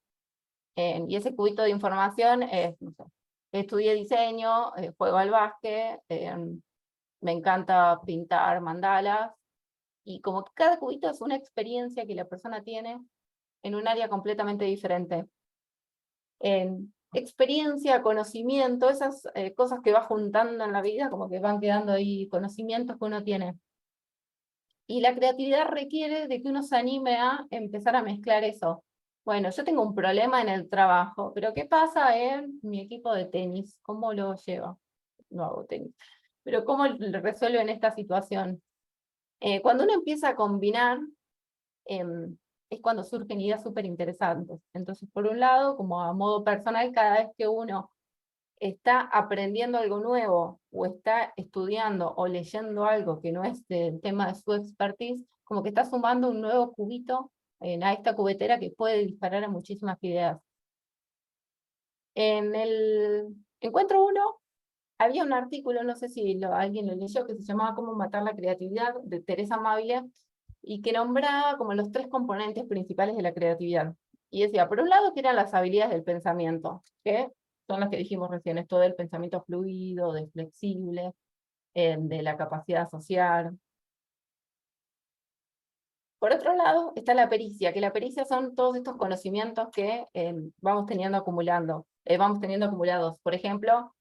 Y ese cubito de información es, no sé, estudié diseño, juego al básquet, me encanta pintar mandalas, y como que cada cubito es una experiencia que la persona tiene en un área completamente diferente. Experiencia, conocimiento, esas cosas que va juntando en la vida, como que van quedando ahí conocimientos que uno tiene. Y la creatividad requiere de que uno se anime a empezar a mezclar eso. Bueno, yo tengo un problema en el trabajo, pero ¿qué pasa en mi equipo de tenis? ¿Cómo lo llevo? No hago tenis. Pero ¿cómo lo resuelvo en esta situación? Cuando uno empieza a combinar, es cuando surgen ideas súper interesantes. Entonces, por un lado, como a modo personal, cada vez que uno está aprendiendo algo nuevo, o está estudiando o leyendo algo que no es del tema de su expertise, como que está sumando un nuevo cubito a esta cubetera que puede disparar a muchísimas ideas. En el encuentro 1 había un artículo, no sé si alguien lo leyó, que se llamaba Cómo matar la creatividad, de Teresa Amabile, y que nombraba como los 3 componentes principales de la creatividad. Y decía, por un lado, que eran las habilidades del pensamiento, que son las que dijimos recién, esto del pensamiento fluido, de flexible, de la capacidad de asociar. Por otro lado, está la pericia, que la pericia son todos estos conocimientos que vamos teniendo acumulados. Por ejemplo,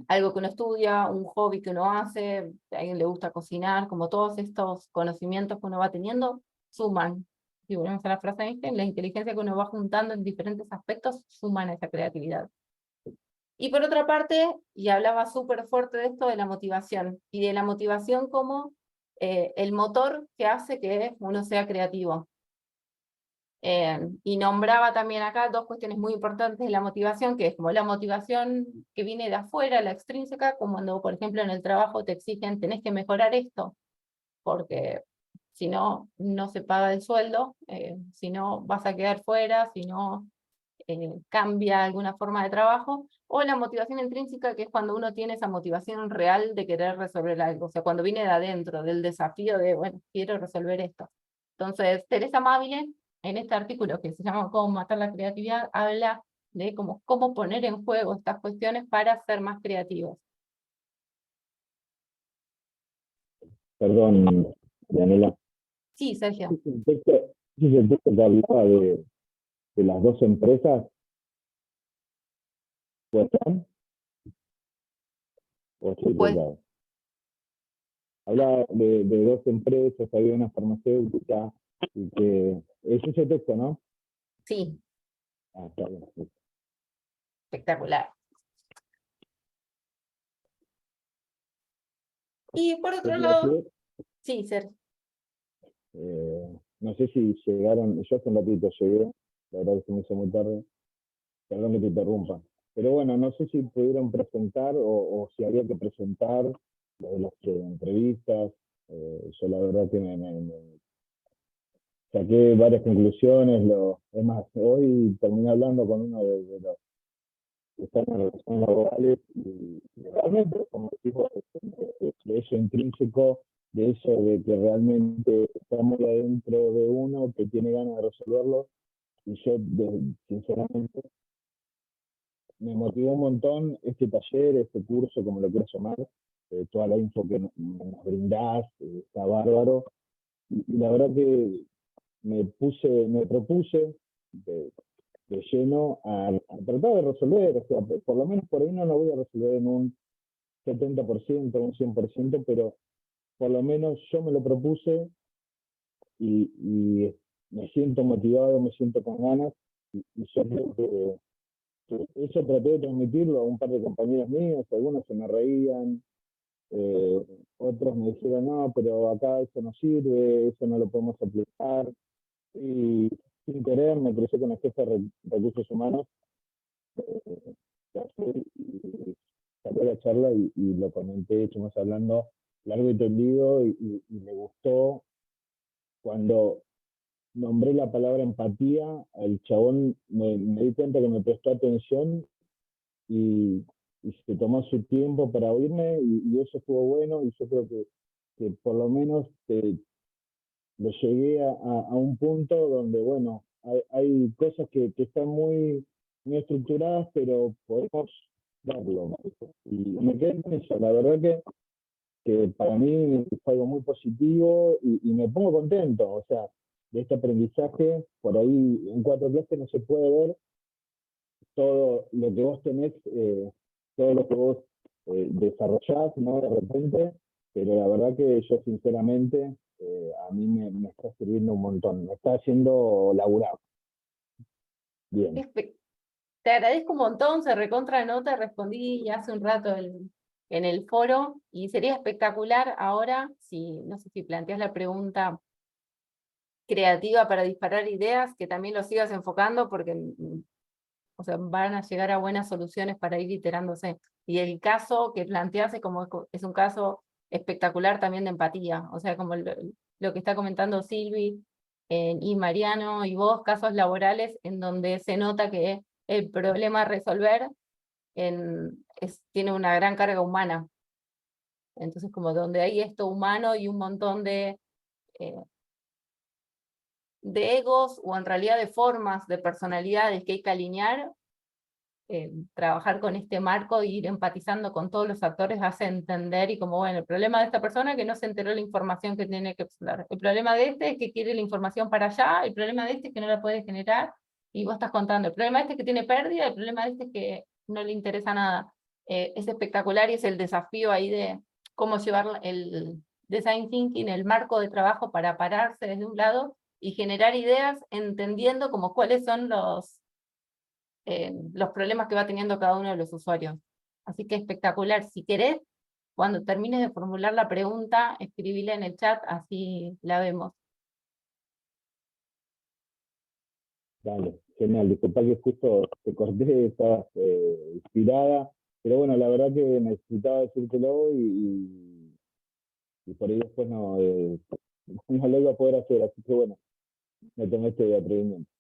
algo que uno estudia, un hobby que uno hace, a alguien le gusta cocinar, como todos estos conocimientos que uno va teniendo, suman. Si volvemos a la frase de Einstein, la inteligencia que uno va juntando en diferentes aspectos suman a esa creatividad. Y por otra parte, y hablaba súper fuerte de esto, de la motivación, y de la motivación como el motor que hace que uno sea creativo. Y nombraba también acá 2 cuestiones muy importantes de la motivación, que es como la motivación que viene de afuera, la extrínseca, como cuando, por ejemplo, en el trabajo te exigen, tenés que mejorar esto, porque si no, no se paga el sueldo, si no vas a quedar fuera, si no cambia alguna forma de trabajo, o la motivación intrínseca, que es cuando uno tiene esa motivación real de querer resolver algo, o sea, cuando viene de adentro, del desafío de, bueno, quiero resolver esto. Entonces, Teresa Amabile, en este artículo que se llama Cómo matar la creatividad, habla de cómo poner en juego estas cuestiones para ser más creativos. Perdón, Daniela. Sí, Sergio. Ese es el texto que hablaba de las 2 empresas. ¿Cuestan? ¿O estoy Pues, equivocado? Hablaba de 2 empresas, había una farmacéutica, y que es ese texto, ¿no? sí, Ah, está bien. Sí. espectacular. Y por otro lado, sí, Sergio. No sé si llegaron, yo hace un ratito llegué, la verdad que se me hizo muy tarde, perdón que te interrumpa. Pero bueno, no sé si pudieron presentar o si había que presentar lo de las entrevistas. Yo la verdad que me saqué varias conclusiones. Es más, hoy terminé hablando con uno de los que están en relaciones laborales y realmente, como digo, de eso intrínseco, de eso de que realmente está muy adentro de uno, que tiene ganas de resolverlo. Y yo, sinceramente, me motivó un montón este taller, este curso, como lo quieras llamar, toda la info que nos brindás, está bárbaro. Y la verdad que me propuse de lleno a tratar de resolver, o sea, por lo menos por ahí no lo voy a resolver en un 70%, un 100%, pero por lo menos yo me lo propuse y me siento motivado, me siento con ganas, y yo creo que eso traté de transmitirlo a un par de compañeros míos, algunos se me reían, otros me dijeron, no, pero acá eso no sirve, eso no lo podemos aplicar, y sin querer me crucé con el jefe de recursos humanos, y salió la charla y lo comenté, estuvimos hablando largo y tendido, y me gustó cuando nombré la palabra empatía, el chabón me di cuenta que me prestó atención y, y se tomó su tiempo para oírme y eso estuvo bueno y yo creo que por lo menos lo llegué a un punto donde, bueno, hay cosas que están muy estructuradas, pero podemos darlo, ¿no? Y me quedé con eso, la verdad que para mí fue algo muy positivo y me pongo contento, o sea, de este aprendizaje, por ahí en 4 clases no se puede ver todo lo que vos tenés, todo lo que vos desarrollás, ¿no? De repente, pero la verdad que yo sinceramente a mí me está sirviendo un montón, me está haciendo laburar. Bien. Te agradezco un montón, se recontra no te respondí hace un rato en el foro, y sería espectacular ahora, si no sé si planteas la pregunta creativa para disparar ideas, que también lo sigas enfocando, porque o sea, van a llegar a buenas soluciones para ir iterándose. Y el caso que planteas es un caso espectacular también de empatía, o sea, como lo que está comentando Silvi y Mariano y vos, casos laborales en donde se nota que el problema a resolver tiene una gran carga humana. Entonces, como donde hay esto humano y un montón eh, de egos, o en realidad de formas, de personalidades que hay que alinear, trabajar con este marco e ir empatizando con todos los actores hace entender, y como, bueno, el problema de esta persona es que no se enteró la información que tiene que dar, el problema de este es que quiere la información para allá, el problema de este es que no la puede generar, y vos estás contando, el problema de este es que tiene pérdida, el problema de este es que no le interesa nada. Es espectacular y es el desafío ahí de cómo llevar el design thinking, el marco de trabajo para pararse desde un lado y generar ideas entendiendo como cuáles son los problemas que va teniendo cada uno de los usuarios. Así que espectacular. Si querés, cuando termines de formular la pregunta, escribíla en el chat, así la vemos. Dale, genial, disculpa que justo te corté, estabas inspirada, pero bueno, la verdad que necesitaba decírtelo y por ahí después no lo iba a poder hacer, así que bueno, me tomé este atrevimiento.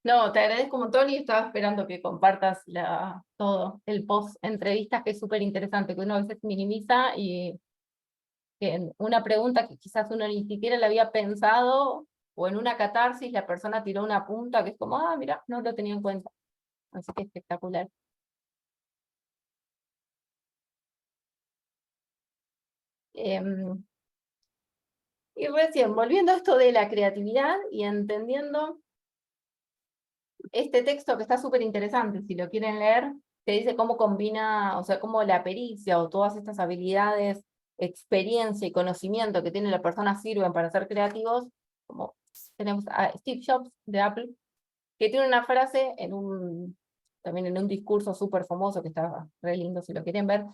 No, te agradezco un montón y estaba esperando que compartas todo el post entrevistas, que es súper interesante, que uno a veces minimiza y que en una pregunta que quizás uno ni siquiera la había pensado, o en una catarsis la persona tiró una punta que es como, ah, mira, no lo tenía en cuenta. Así que espectacular. Y recién, volviendo a esto de la creatividad y entendiendo este texto que está súper interesante, si lo quieren leer, te dice cómo combina, o sea, cómo la pericia o todas estas habilidades, experiencia y conocimiento que tiene la persona sirven para ser creativos. Como tenemos a Steve Jobs de Apple, que tiene una frase también en un discurso súper famoso, que está re lindo si lo quieren ver,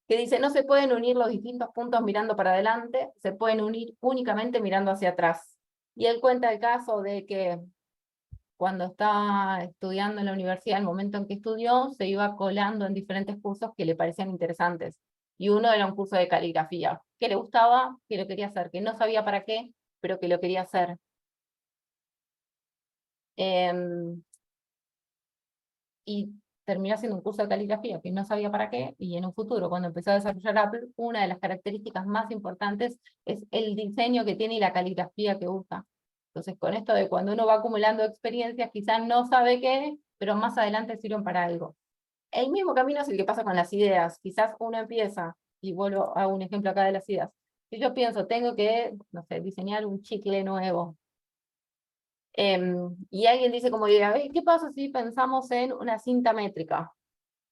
que dice: no se pueden unir los distintos puntos mirando para adelante, se pueden unir únicamente mirando hacia atrás. Y él cuenta el caso de que cuando estaba estudiando en la universidad, el momento en que estudió, se iba colando en diferentes cursos que le parecían interesantes. Y uno era un curso de caligrafía, que le gustaba, que lo quería hacer, que no sabía para qué, pero que lo quería hacer. Y terminó haciendo un curso de caligrafía que no sabía para qué, y en un futuro, cuando empezó a desarrollar Apple, una de las características más importantes es el diseño que tiene y la caligrafía que usa. Entonces, con esto de cuando uno va acumulando experiencias, quizás no sabe qué, pero más adelante sirven para algo. El mismo camino es el que pasa con las ideas. Quizás uno empieza, y vuelvo a un ejemplo acá de las ideas. Si yo pienso, tengo que, no sé, diseñar un chicle nuevo, y alguien dice como idea, ¿qué pasa si pensamos en una cinta métrica?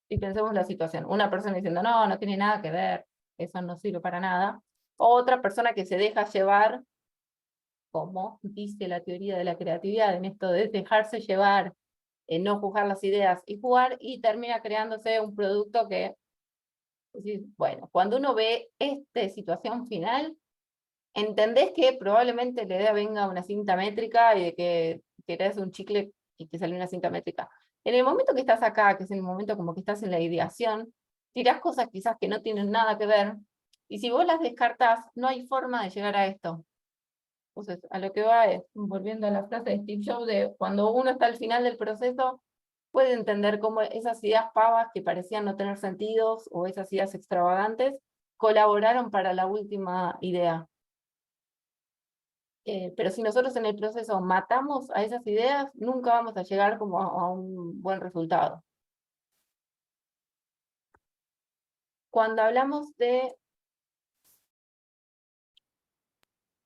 Y pensemos la situación. Una persona diciendo, no, no tiene nada que ver, eso no sirve para nada. Otra persona que se deja llevar, como dice la teoría de la creatividad, en esto de dejarse llevar no juzgar las ideas y jugar, y termina creándose un producto que, bueno, cuando uno ve esta situación final, entendés que probablemente la idea venga una cinta métrica y de que querés un chicle y que sale una cinta métrica. En el momento que estás acá, que es el momento como que estás en la ideación, tirás cosas quizás que no tienen nada que ver, y si vos las descartás, no hay forma de llegar a esto. Entonces, a lo que va es, volviendo a la frase de Steve Jobs, de cuando uno está al final del proceso, puede entender cómo esas ideas pavas que parecían no tener sentidos, o esas ideas extravagantes, colaboraron para la última idea. Pero si nosotros en el proceso matamos a esas ideas, nunca vamos a llegar como a un buen resultado. Cuando hablamos de...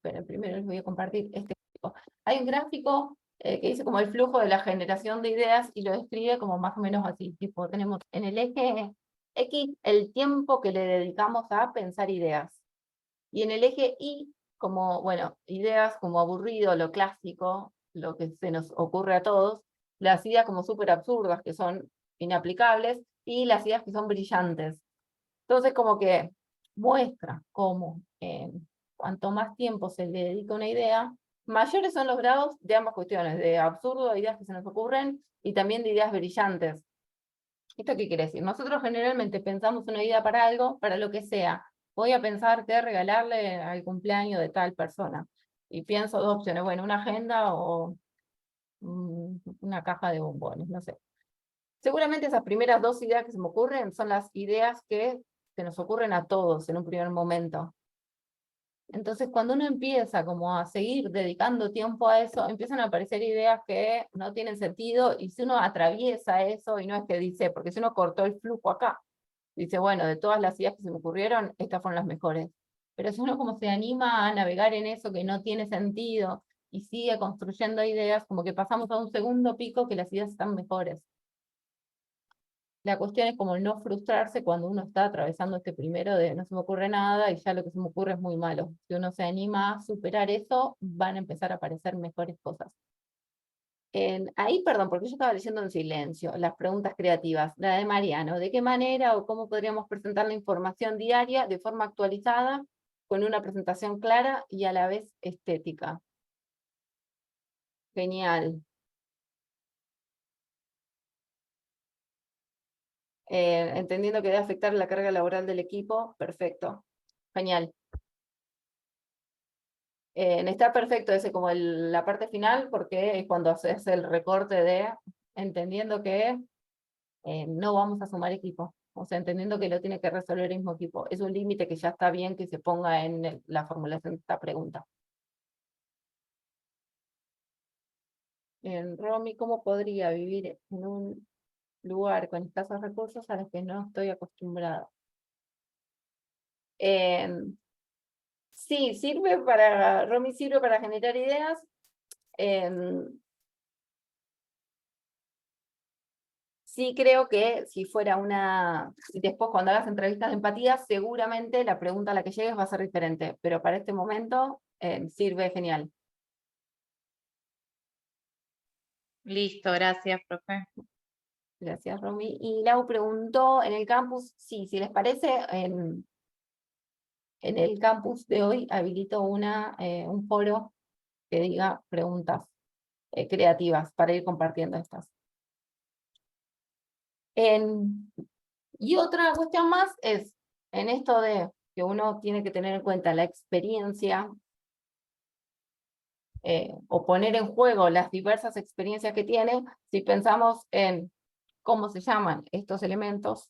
Pero primero les voy a compartir este gráfico. Hay un gráfico que dice como el flujo de la generación de ideas y lo describe como más o menos así. Tipo, tenemos en el eje X el tiempo que le dedicamos a pensar ideas. Y en el eje Y, como, bueno, ideas como aburrido, lo clásico, lo que se nos ocurre a todos, las ideas como súper absurdas, que son inaplicables, y las ideas que son brillantes. Entonces, como que muestra cómo cuanto más tiempo se le dedica a una idea, mayores son los grados de ambas cuestiones, de absurdo, de ideas que se nos ocurren, y también de ideas brillantes. ¿Esto qué quiere decir? Nosotros generalmente pensamos una idea para algo, para lo que sea. Voy a pensar qué regalarle al cumpleaños de tal persona. Y pienso dos opciones, bueno, una agenda o una caja de bombones, no sé. Seguramente esas primeras dos ideas que se me ocurren son las ideas que se nos ocurren a todos en un primer momento. Entonces, cuando uno empieza como a seguir dedicando tiempo a eso, empiezan a aparecer ideas que no tienen sentido, y si uno atraviesa eso, y no es que dice, porque si uno cortó el flujo acá, dice, bueno, de todas las ideas que se me ocurrieron, estas fueron las mejores. Pero si uno como se anima a navegar en eso que no tiene sentido, y sigue construyendo ideas, como que pasamos a un segundo pico que las ideas están mejores. La cuestión es como no frustrarse cuando uno está atravesando este primero de no se me ocurre nada y ya lo que se me ocurre es muy malo. Si uno se anima a superar eso, van a empezar a aparecer mejores cosas. Ahí, perdón, porque yo estaba leyendo en silencio las preguntas creativas. La de Mariano, ¿de qué manera o cómo podríamos presentar la información diaria de forma actualizada, con una presentación clara y a la vez estética? Genial. Entendiendo que debe afectar la carga laboral del equipo, perfecto. Genial. Está perfecto ese como la parte final, porque es cuando haces el recorte de entendiendo que no vamos a sumar equipo, o sea, entendiendo que lo tiene que resolver el mismo equipo. Es un límite que ya está bien que se ponga en la formulación de esta pregunta. Romy, ¿cómo podría vivir en un lugar con escasos recursos a los que no estoy acostumbrada? Sí, Romy sirve para generar ideas. Sí creo que si fuera después cuando hagas entrevistas de empatía, seguramente la pregunta a la que llegues va a ser diferente, pero para este momento sirve genial. Listo, gracias, profe. Gracias, Romy. Y Lau preguntó en el campus, sí, si les parece, en el campus de hoy habilito un foro que diga preguntas creativas para ir compartiendo estas. Y otra cuestión más es, en esto de que uno tiene que tener en cuenta la experiencia, o poner en juego las diversas experiencias que tiene, si pensamos en cómo se llaman estos elementos,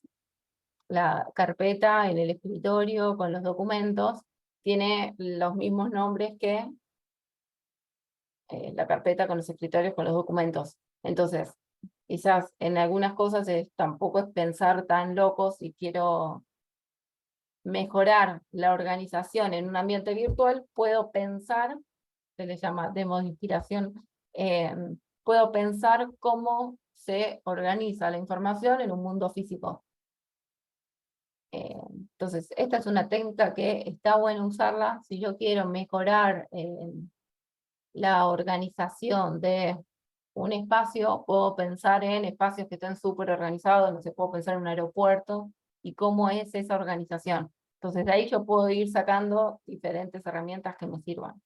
la carpeta en el escritorio con los documentos, tiene los mismos nombres que la carpeta con los escritorios con los documentos. Entonces, quizás en algunas cosas tampoco es pensar tan loco si quiero mejorar la organización en un ambiente virtual, puedo pensar, se le llama demo de inspiración, puedo pensar cómo se organiza la información en un mundo físico. Entonces, esta es una técnica que está bueno usarla si yo quiero mejorar la organización de un espacio, puedo pensar en espacios que estén súper organizados, no sé, puedo pensar en un aeropuerto y cómo es esa organización. Entonces de ahí yo puedo ir sacando diferentes herramientas que me sirvan.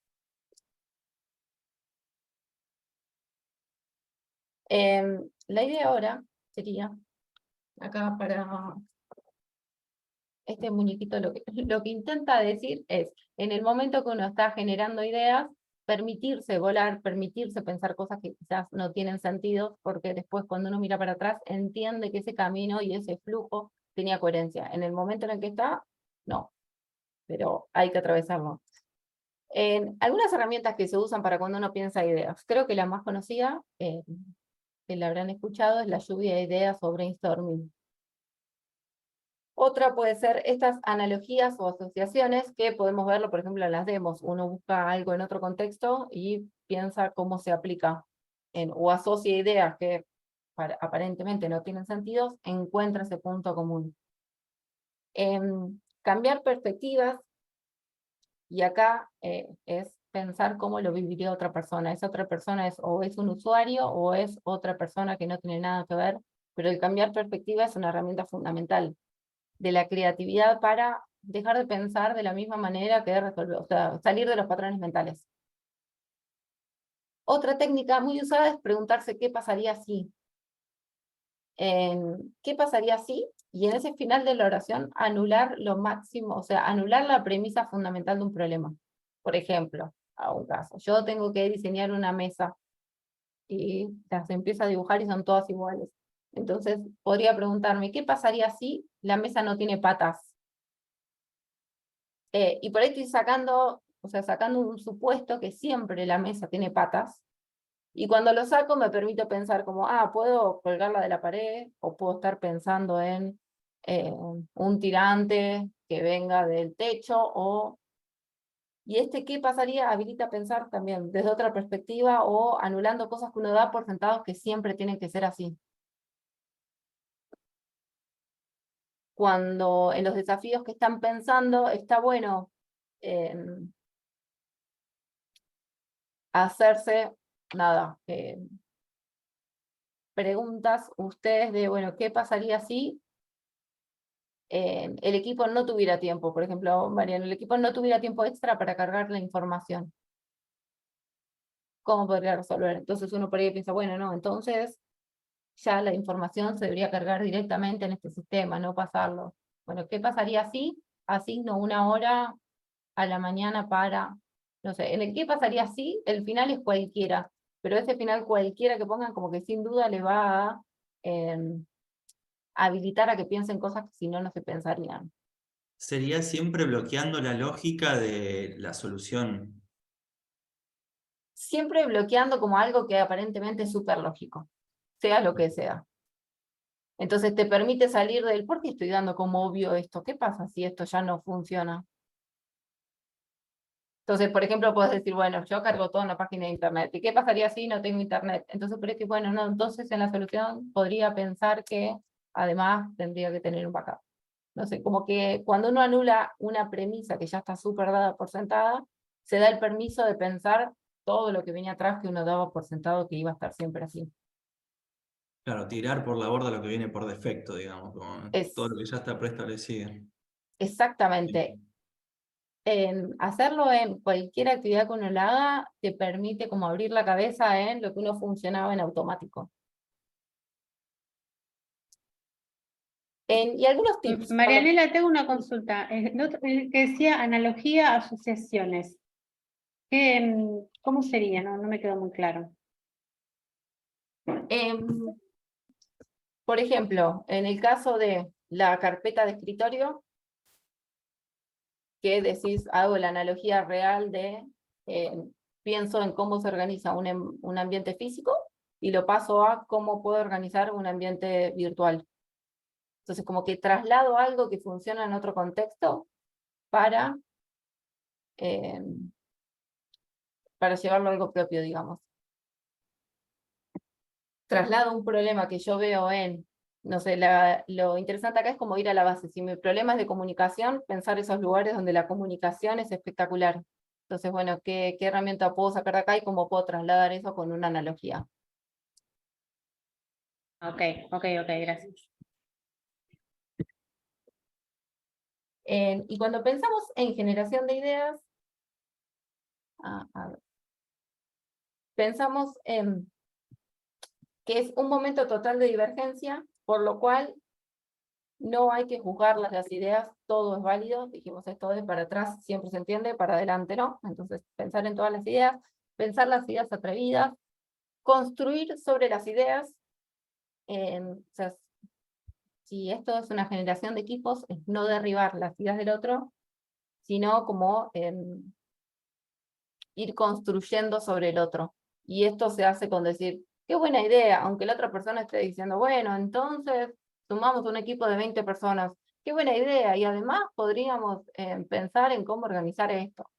La idea ahora sería, acá para este muñequito lo que intenta decir es, en el momento que uno está generando ideas, permitirse volar, permitirse pensar cosas que quizás no tienen sentido, porque después cuando uno mira para atrás entiende que ese camino y ese flujo tenía coherencia. En el momento en el que está, no, pero hay que atravesarlo. Algunas herramientas que se usan para cuando uno piensa ideas, creo que la más conocida, que la habrán escuchado, es la lluvia de ideas o brainstorming. Otra puede ser estas analogías o asociaciones que podemos verlo, por ejemplo, en las demos. Uno busca algo en otro contexto y piensa cómo se aplica, o asocia ideas que aparentemente no tienen sentido, encuentra ese punto común. Cambiar perspectivas, y acá es pensar cómo lo viviría otra persona. Esa otra persona o es un usuario o es otra persona que no tiene nada que ver, pero el cambiar perspectiva es una herramienta fundamental de la creatividad para dejar de pensar de la misma manera que resolver, o sea, salir de los patrones mentales. Otra técnica muy usada es preguntarse qué pasaría si. ¿Qué pasaría si? Y en ese final de la oración anular lo máximo, o sea, anular la premisa fundamental de un problema. Por ejemplo, a un caso, yo tengo que diseñar una mesa y las empiezo a dibujar y son todas iguales. Entonces podría preguntarme, ¿qué pasaría si la mesa no tiene patas? Y por ahí estoy sacando, o sea, sacando un supuesto que siempre la mesa tiene patas, y cuando lo saco me permito pensar como, puedo colgarla de la pared, o puedo estar pensando en un tirante que venga del techo, y ¿qué pasaría? Habilita pensar también desde otra perspectiva, o anulando cosas que uno da por sentados que siempre tienen que ser así. Cuando en los desafíos que están pensando, está bueno hacerse, nada, preguntas ustedes de, bueno, ¿qué pasaría si el equipo no tuviera tiempo? Por ejemplo, Mariano, el equipo no tuviera tiempo extra para cargar la información. ¿Cómo podría resolver? Entonces uno por ahí piensa, bueno, no, entonces ya la información se debería cargar directamente en este sistema, no pasarlo. Bueno, ¿qué pasaría si asigno una hora a la mañana para, no sé, en el qué pasaría si el final es cualquiera, pero ese final cualquiera que pongan como que sin duda le va a habilitar a que piensen cosas que si no, no se pensarían. Sería siempre bloqueando la lógica de la solución. Siempre bloqueando como algo que aparentemente es súper lógico, sea lo que sea. Entonces te permite salir del, ¿por qué estoy dando como obvio esto? ¿Qué pasa si esto ya no funciona? Entonces, por ejemplo, puedes decir, bueno, yo cargo toda una página de internet. ¿Y qué pasaría si no tengo internet? Entonces, por eso, bueno, no, entonces en la solución podría pensar que además tendría que tener un backup. No sé, como que cuando uno anula una premisa que ya está súper dada por sentada, se da el permiso de pensar todo lo que venía atrás que uno daba por sentado que iba a estar siempre así. Claro, tirar por la borda lo que viene por defecto, digamos, como Es todo lo que ya está preestablecido. exactamente. Hacerlo en cualquier actividad que uno la haga te permite como abrir la cabeza en lo que uno funcionaba en automático. Y algunos tips. Marianela, tengo una consulta. Que decía analogía, asociaciones. ¿Cómo sería? No me quedó muy claro. Por ejemplo, en el caso de la carpeta de escritorio, que decís, hago la analogía real de, pienso en cómo se organiza un ambiente físico y lo paso a cómo puedo organizar un ambiente virtual. Entonces, como que traslado algo que funciona en otro contexto para llevarlo a algo propio, digamos. Traslado un problema que yo veo no sé, lo interesante acá es como ir a la base. Si mi problema es de comunicación, pensar esos lugares donde la comunicación es espectacular. Entonces, bueno, ¿qué herramienta puedo sacar de acá y cómo puedo trasladar eso con una analogía? Ok, gracias. Y cuando pensamos en generación de ideas, a ver, pensamos en que es un momento total de divergencia, por lo cual no hay que juzgar las ideas, todo es válido, dijimos esto de para atrás siempre se entiende, para adelante no, entonces pensar en todas las ideas, pensar las ideas atrevidas, construir sobre las ideas, o sea, si esto es una generación de equipos, es no derribar las ideas del otro, sino como ir construyendo sobre el otro. Y esto se hace con decir, qué buena idea, aunque la otra persona esté diciendo, bueno, entonces sumamos un equipo de 20 personas, qué buena idea, y además podríamos pensar en cómo organizar esto.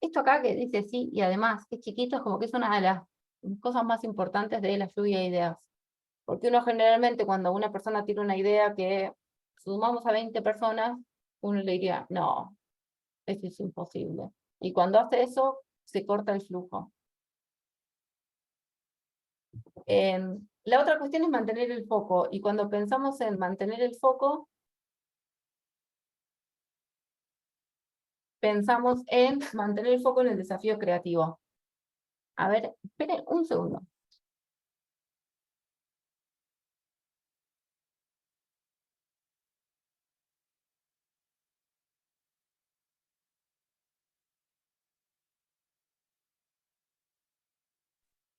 Esto acá que dice sí, y además, que es chiquito, es como que es una de las cosas más importantes de la lluvia de ideas. Porque uno generalmente cuando una persona tiene una idea que sumamos a 20 personas, uno le diría, no, eso es imposible. Y cuando hace eso, se corta el flujo. La otra cuestión es mantener el foco. Y cuando pensamos en mantener el foco, pensamos en mantener el foco en el desafío creativo. A ver, esperen un segundo.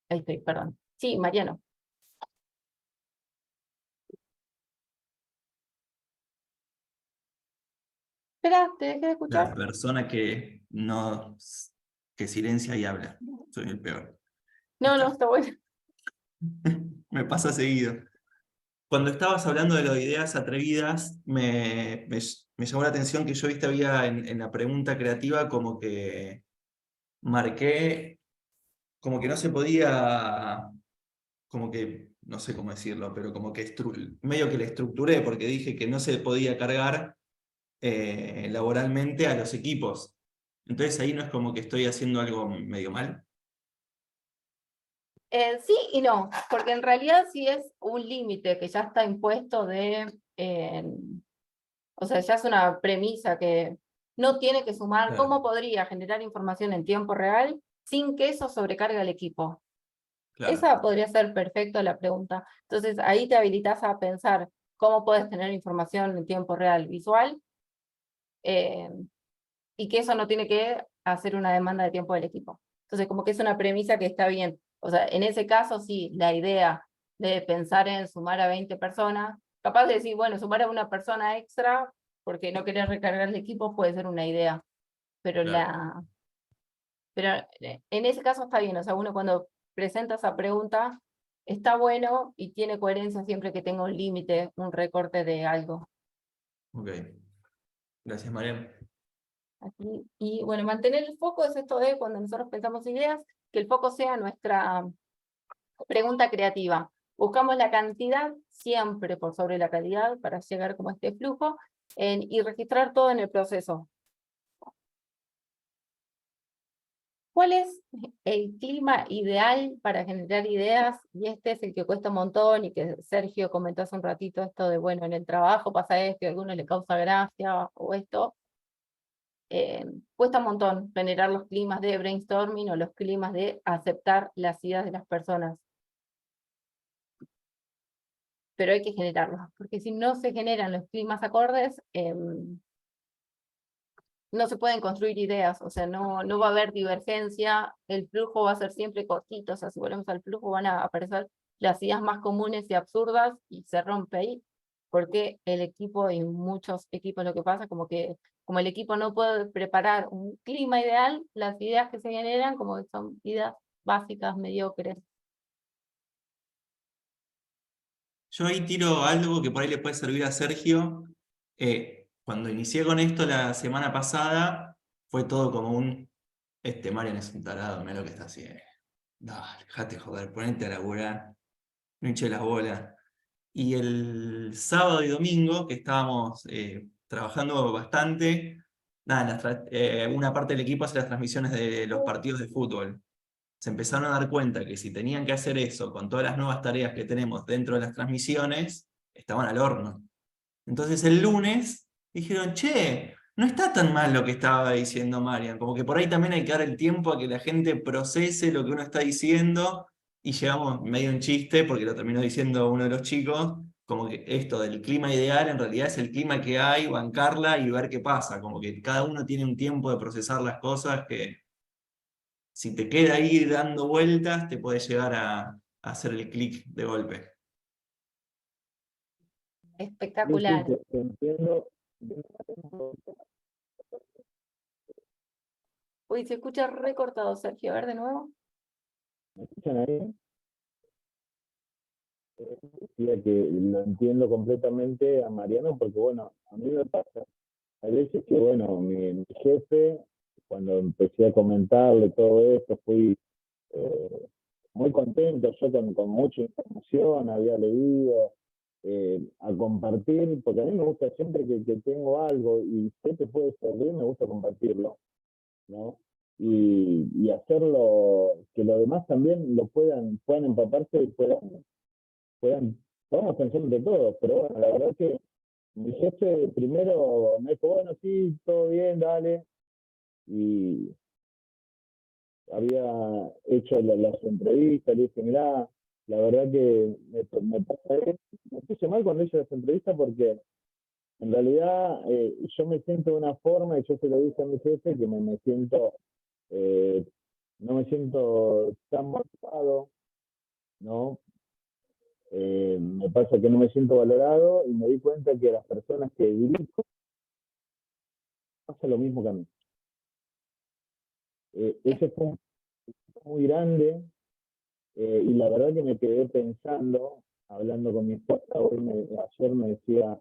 Ahí estoy, perdón. Sí, Mariano. Espera, te dejé de escuchar. La persona que no, que silencia y habla. Soy el peor. No, está bueno. Me pasa seguido. Cuando estabas hablando de las ideas atrevidas, me llamó la atención que yo viste había en la pregunta creativa como que marqué, como que no se podía, como que, no sé cómo decirlo, pero como que medio que le estructuré porque dije que no se podía cargar laboralmente a los equipos. Entonces ahí no es como que estoy haciendo algo medio mal. Sí y no, porque en realidad sí es un límite que ya está impuesto o sea, ya es una premisa que no tiene que sumar. Claro. ¿Cómo podría generar información en tiempo real sin que eso sobrecargue al equipo? Claro. Esa podría ser perfecta la pregunta. Entonces ahí te habilitas a pensar cómo puedes tener información en tiempo real visual y que eso no tiene que hacer una demanda de tiempo del equipo. Entonces como que es una premisa que está bien. O sea, en ese caso sí, la idea de pensar en sumar a 20 personas, capaz de decir, bueno, sumar a una persona extra porque no querés recargar el equipo puede ser una idea, pero Claro. pero en ese caso está bien, o sea, uno cuando presenta esa pregunta está bueno y tiene coherencia siempre que tenga un límite, un recorte de algo. Ok. Gracias, Mariano. Aquí. Y bueno, mantener el foco es esto de cuando nosotros pensamos ideas, que el foco sea nuestra pregunta creativa. Buscamos la cantidad siempre por sobre la calidad para llegar como a este flujo y registrar todo en el proceso. ¿Cuál es el clima ideal para generar ideas? Y este es el que cuesta un montón y que Sergio comentó hace un ratito esto de, bueno, en el trabajo pasa esto y a algunos le causa gracia o esto. Cuesta un montón generar los climas de brainstorming o los climas de aceptar las ideas de las personas. Pero hay que generarlos, porque si no se generan los climas acordes, no se pueden construir ideas, o sea, no va a haber divergencia, el flujo va a ser siempre cortito, o sea, si volvemos al flujo van a aparecer las ideas más comunes y absurdas y se rompe ahí, porque el equipo y muchos equipos lo que pasa como que como el equipo no puede preparar un clima ideal, las ideas que se generan como que son ideas básicas, mediocres. Yo ahí tiro algo que por ahí le puede servir a Sergio. Cuando inicié con esto la semana pasada, fue todo como este Marian es un tarado, mira lo que está haciendo. Dale, dejate joder, ponete a laburar, no hinche las bolas. Y el sábado y domingo, que estábamos trabajando bastante, nada, una parte del equipo hace las transmisiones de los partidos de fútbol. se empezaron a dar cuenta que si tenían que hacer eso con todas las nuevas tareas que tenemos dentro de las transmisiones, estaban al horno. Entonces el lunes dijeron, che, no está tan mal lo que estaba diciendo Marian, como que por ahí también hay que dar el tiempo a que la gente procese lo que uno está diciendo, y llegamos medio en chiste, porque lo terminó diciendo uno de los chicos, como que esto del clima ideal en realidad es el clima que hay, bancarla y ver qué pasa, como que cada uno tiene un tiempo de procesar las cosas que si te queda ahí dando vueltas, te puede llegar a hacer el clic de golpe. Espectacular. Te entiendo. Uy, se escucha recortado, Sergio. A ver de nuevo. ¿Me escuchan ahí? Decía que lo entiendo completamente a Mariano, porque bueno, a mí me pasa. Hay veces que, bueno, mi jefe, cuando empecé a comentarle todo esto, fui muy contento, yo con mucha información, había leído, a compartir, porque a mí me gusta siempre que tengo algo y sé que puede servir, me gusta compartirlo, ¿no? Y hacerlo, que los demás también lo puedan empaparse y puedan, vamos pensando de todo, pero bueno, la verdad es que mi jefe primero me dijo, bueno, sí, todo bien, dale, y había hecho las entrevistas, le dije, mirá, la verdad que me pasa esto, me puse mal cuando hice las entrevistas porque en realidad yo me siento de una forma, y yo se lo dije a mi jefe, que me siento, eh, no me siento tan motivado, ¿no? Me pasa que no me siento valorado y me di cuenta que las personas que dirijo pasa lo mismo que a mí. Ese fue un muy grande, y la verdad que me quedé pensando, hablando con mi esposa, ayer me decía,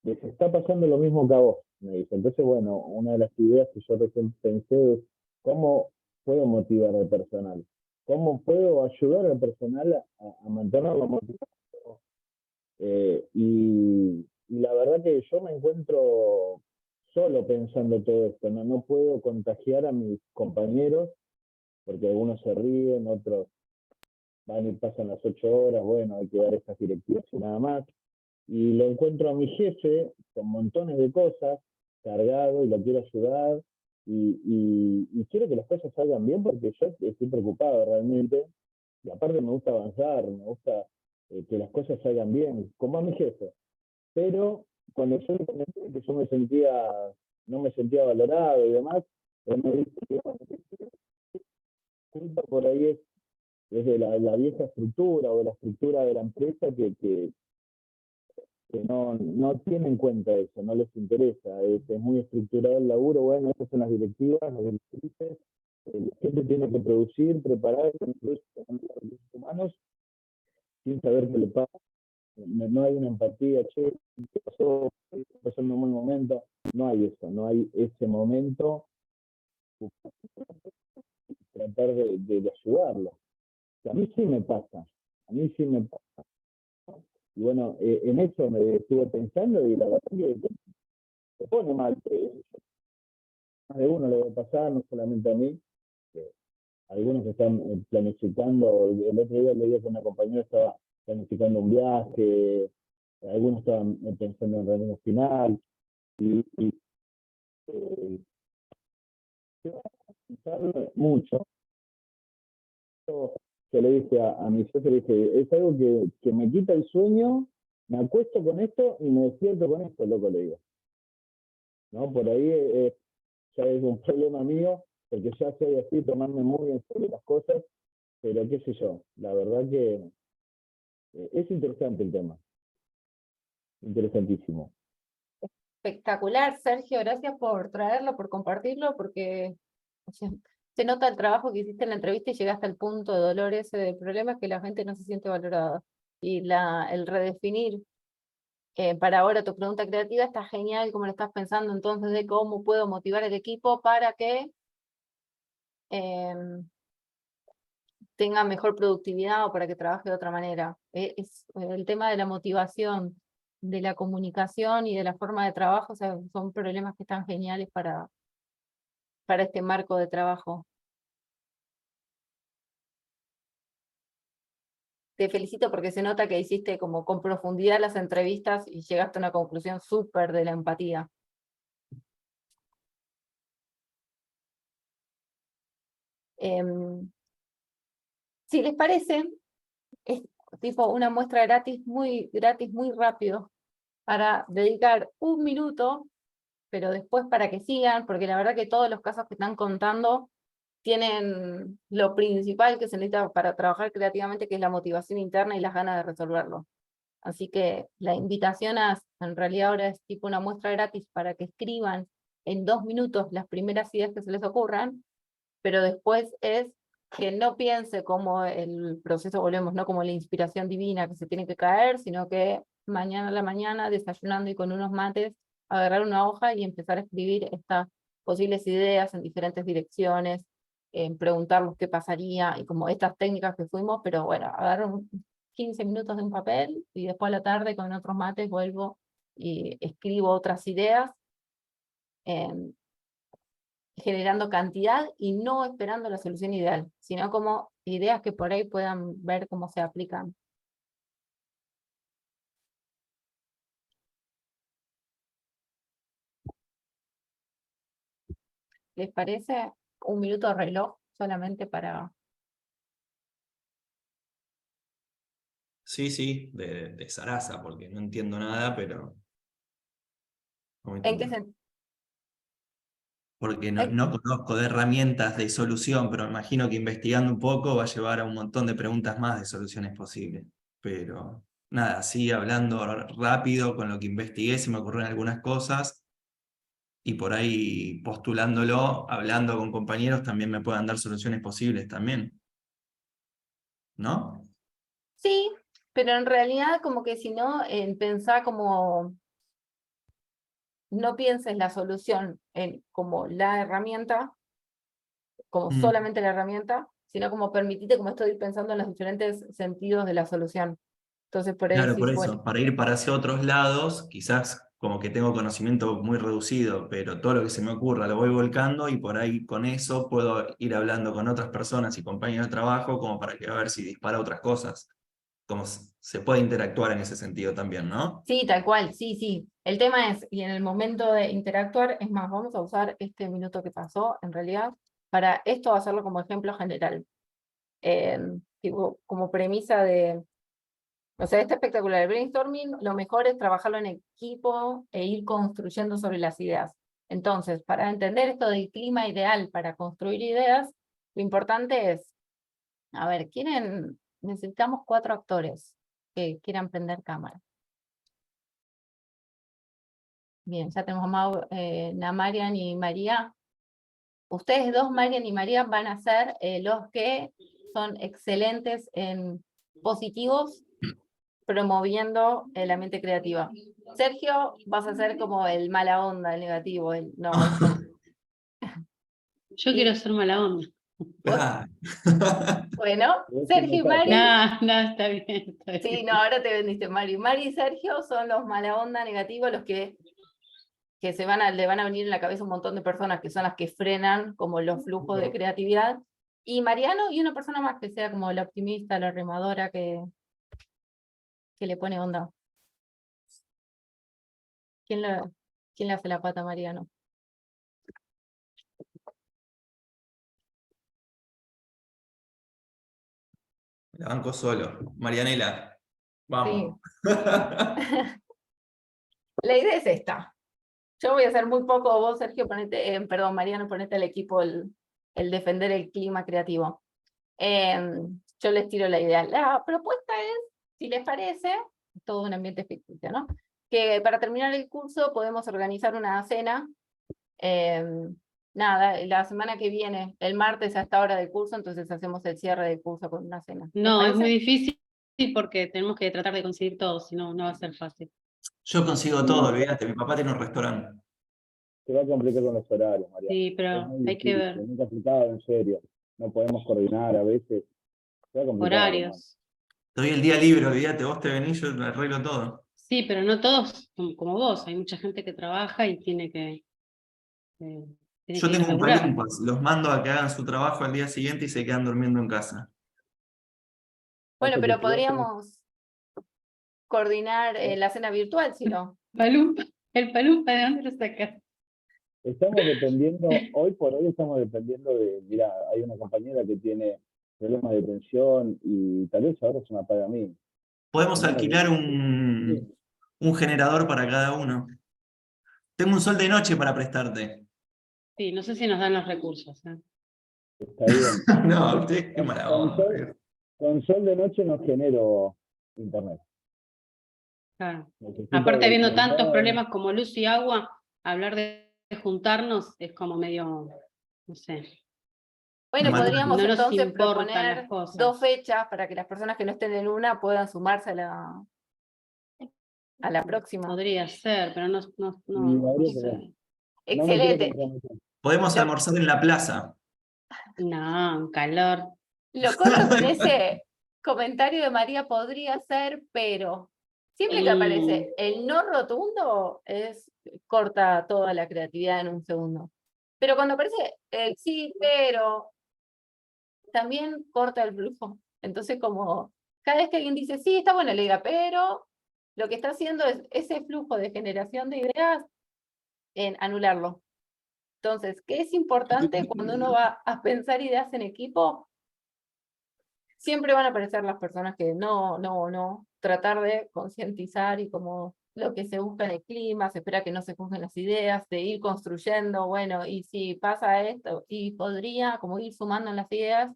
les está pasando lo mismo que a vos, me dice. Entonces, bueno, una de las ideas que yo recién pensé es, ¿cómo puedo motivar al personal? ¿Cómo puedo ayudar al personal a mantenerlo motivado? Y la verdad que yo me encuentro solo pensando todo esto, no puedo contagiar a mis compañeros, porque algunos se ríen, otros van y pasan las 8 horas, bueno, hay que dar estas directivas y nada más. Y lo encuentro a mi jefe con montones de cosas, cargado, y lo quiero ayudar, y quiero que las cosas salgan bien, porque yo estoy preocupado realmente, y aparte me gusta avanzar, me gusta que las cosas salgan bien, como a mi jefe. Pero cuando yo le comenté que yo no me sentía valorado y demás, él me dice que por ahí es de la vieja estructura, o de la estructura de la empresa, que no tiene en cuenta eso, no les interesa, es muy estructurado el laburo, bueno, estas son las directivas, las directrices, la gente tiene que producir, preparar, incluso los recursos humanos, sin saber qué le pasa. No hay una empatía, che, ¿qué pasó? ¿Está pasando un buen momento? No hay eso, no hay ese momento, tratar de ayudarlo. A mí sí me pasa, a mí sí me pasa. Y bueno, en eso me estuve pensando, y la verdad que se pone mal. Más de uno le va a pasar, no solamente a mí. Algunos que están planificando, el otro día leía que una compañera estaba planificando un viaje, algunos estaban pensando en reunión final, y mucho. Yo le dije a mi jefe, le dije, es algo que me quita el sueño, me acuesto con esto y me despierto con esto, loco, le digo. ¿No? Por ahí ya es un problema mío, porque ya soy así, tomarme muy en serio las cosas, pero qué sé yo, la verdad que es interesante el tema, interesantísimo. Espectacular, Sergio. Gracias por traerlo, por compartirlo, porque o sea, se nota el trabajo que hiciste en la entrevista y llegaste al punto de dolor ese del problema, es que la gente no se siente valorada. Y el redefinir para ahora tu pregunta creativa está genial, como lo estás pensando entonces de cómo puedo motivar al equipo para que tenga mejor productividad o para que trabaje de otra manera. Es el tema de la motivación, de la comunicación y de la forma de trabajo, o sea, son problemas que están geniales para este marco de trabajo. te felicito porque se nota que hiciste como con profundidad las entrevistas y llegaste a una conclusión súper de la empatía. Si les parece, es tipo una muestra gratis, muy rápido, para dedicar 1 minuto, pero después para que sigan, porque la verdad que todos los casos que están contando tienen lo principal que se necesita para trabajar creativamente, que es la motivación interna y las ganas de resolverlo. Así que la invitación en realidad ahora es tipo una muestra gratis para que escriban en 2 minutos las primeras ideas que se les ocurran, pero después es que no piense como el proceso, volvemos, no como la inspiración divina que se tiene que caer, sino que mañana a la mañana, desayunando y con unos mates, agarrar una hoja y empezar a escribir estas posibles ideas en diferentes direcciones, preguntarlos qué pasaría, y como estas técnicas que fuimos, pero bueno, agarrar 15 minutos de un papel, y después a la tarde con otros mates vuelvo y escribo otras ideas, generando cantidad y no esperando la solución ideal, sino como ideas que por ahí puedan ver cómo se aplican. ¿Les parece? 1 minuto de reloj solamente para... Sí, de Sarasa, porque no entiendo nada, pero... ¿En qué sentido? Porque no conozco de herramientas de solución, pero imagino que investigando un poco va a llevar a un montón de preguntas más de soluciones posibles. Pero nada, sí, hablando rápido con lo que investigué, se me ocurrieron algunas cosas, y por ahí postulándolo, hablando con compañeros, también me puedan dar soluciones posibles también. ¿No? Sí, pero en realidad como que si no, pensá como... No pienses la solución como la herramienta, como solamente la herramienta, sino como permitite, como estoy pensando en los diferentes sentidos de la solución. Entonces por ahí Claro, por decís, bueno, eso, para ir para hacia otros lados, quizás como que tengo conocimiento muy reducido, pero todo lo que se me ocurra lo voy volcando, y por ahí con eso puedo ir hablando con otras personas y compañeros de trabajo como para que a ver si dispara otras cosas. Como se puede interactuar en ese sentido también, ¿no? sí, tal cual, sí, sí. El tema es, y en el momento de interactuar, es más, vamos a usar este minuto que pasó, en realidad, para esto hacerlo como ejemplo general. Tipo, como premisa de, o sea, está espectacular. El brainstorming, lo mejor es trabajarlo en equipo e ir construyendo sobre las ideas. Entonces, para entender esto del clima ideal para construir ideas, lo importante es, a ver, necesitamos 4 actores que quieran prender cámara. Bien, ya tenemos a Marian y María. Ustedes dos, Marian y María, van a ser los que son excelentes en positivos, promoviendo la mente creativa. Sergio, vas a ser como el mala onda, el negativo, no, eso no. Yo quiero ser mala onda. Ah. Bueno, Sergio y Mari. No, está bien, está bien. Sí, no, ahora te vendiste, Mari. Mari y Sergio son los mala onda negativos, los que le van a venir en la cabeza un montón de personas que son las que frenan como los flujos de creatividad. Y Mariano y una persona más que sea como la optimista, la remadora que le pone onda. ¿Quién le hace la pata a Mariano? La banco solo. Marianela, vamos. Sí. La idea es esta. Yo voy a hacer muy poco, vos, Sergio, perdón, Mariano, ponete al equipo el defender el clima creativo. Yo les tiro la idea. La propuesta es, si les parece, todo un ambiente ficticio, ¿no? Que para terminar el curso podemos organizar una cena. Nada, la semana que viene, el martes a esta hora del curso, entonces hacemos el cierre del curso con una cena. No, es muy difícil porque tenemos que tratar de conseguir todo, si no, no va a ser fácil. Yo consigo todo, olvídate, mi papá tiene un restaurante. Se va a complicar con los horarios, María. Sí, pero hay que ver. Nunca aplicado, en serio. No podemos coordinar a veces. Se va a complicar. Horarios. Doy el día libre, olvídate, vos te venís, yo arreglo todo. Sí, pero no todos como vos. Hay mucha gente que trabaja y tiene que Yo tengo un palumpas, los mando a que hagan su trabajo al día siguiente y se quedan durmiendo en casa. Bueno, Hace pero que si vos tenés- podríamos coordinar la cena virtual, si no. Palumpa, el palumpa, ¿de dónde lo sacas? Estamos dependiendo, hoy por hoy estamos dependiendo de, mira, hay una compañera que tiene problemas de tensión y tal vez ahora se me apaga a mí. Podemos Semana que alquilar viene, un generador para cada uno. Tengo un sol de noche para prestarte. Sí, no sé si nos dan los recursos. está bien. No, usted qué mala onda. Con sol de noche no genero internet. Claro. Necesito Aparte, habiendo del tantos modem. problemas como luz y agua, hablar de juntarnos es como medio, no sé, Bueno, Matar. podríamos no nos entonces importan las proponer cosas. 2 fechas para que las personas que no estén en una puedan sumarse a la próxima. Podría ser, pero no, Y no habría que ver. sé. No me quiero Excelente. comprometer. Podemos Lo, almorzar en la plaza. No, un calor. lo corto con ese comentario de María podría ser, pero siempre que aparece el no rotundo corta toda la creatividad en un segundo. Pero cuando aparece el sí, pero también corta el flujo. Entonces, como cada vez que alguien dice, sí, está bueno, le diga, pero lo que está haciendo es ese flujo de generación de ideas en anularlo. Entonces, ¿qué es importante cuando uno va a pensar ideas en equipo? Siempre van a aparecer las personas que no, tratar de concientizar y como lo que se busca en el clima, se espera que no se juzguen las ideas, de ir construyendo, bueno, y si pasa esto, y podría como ir sumando en las ideas,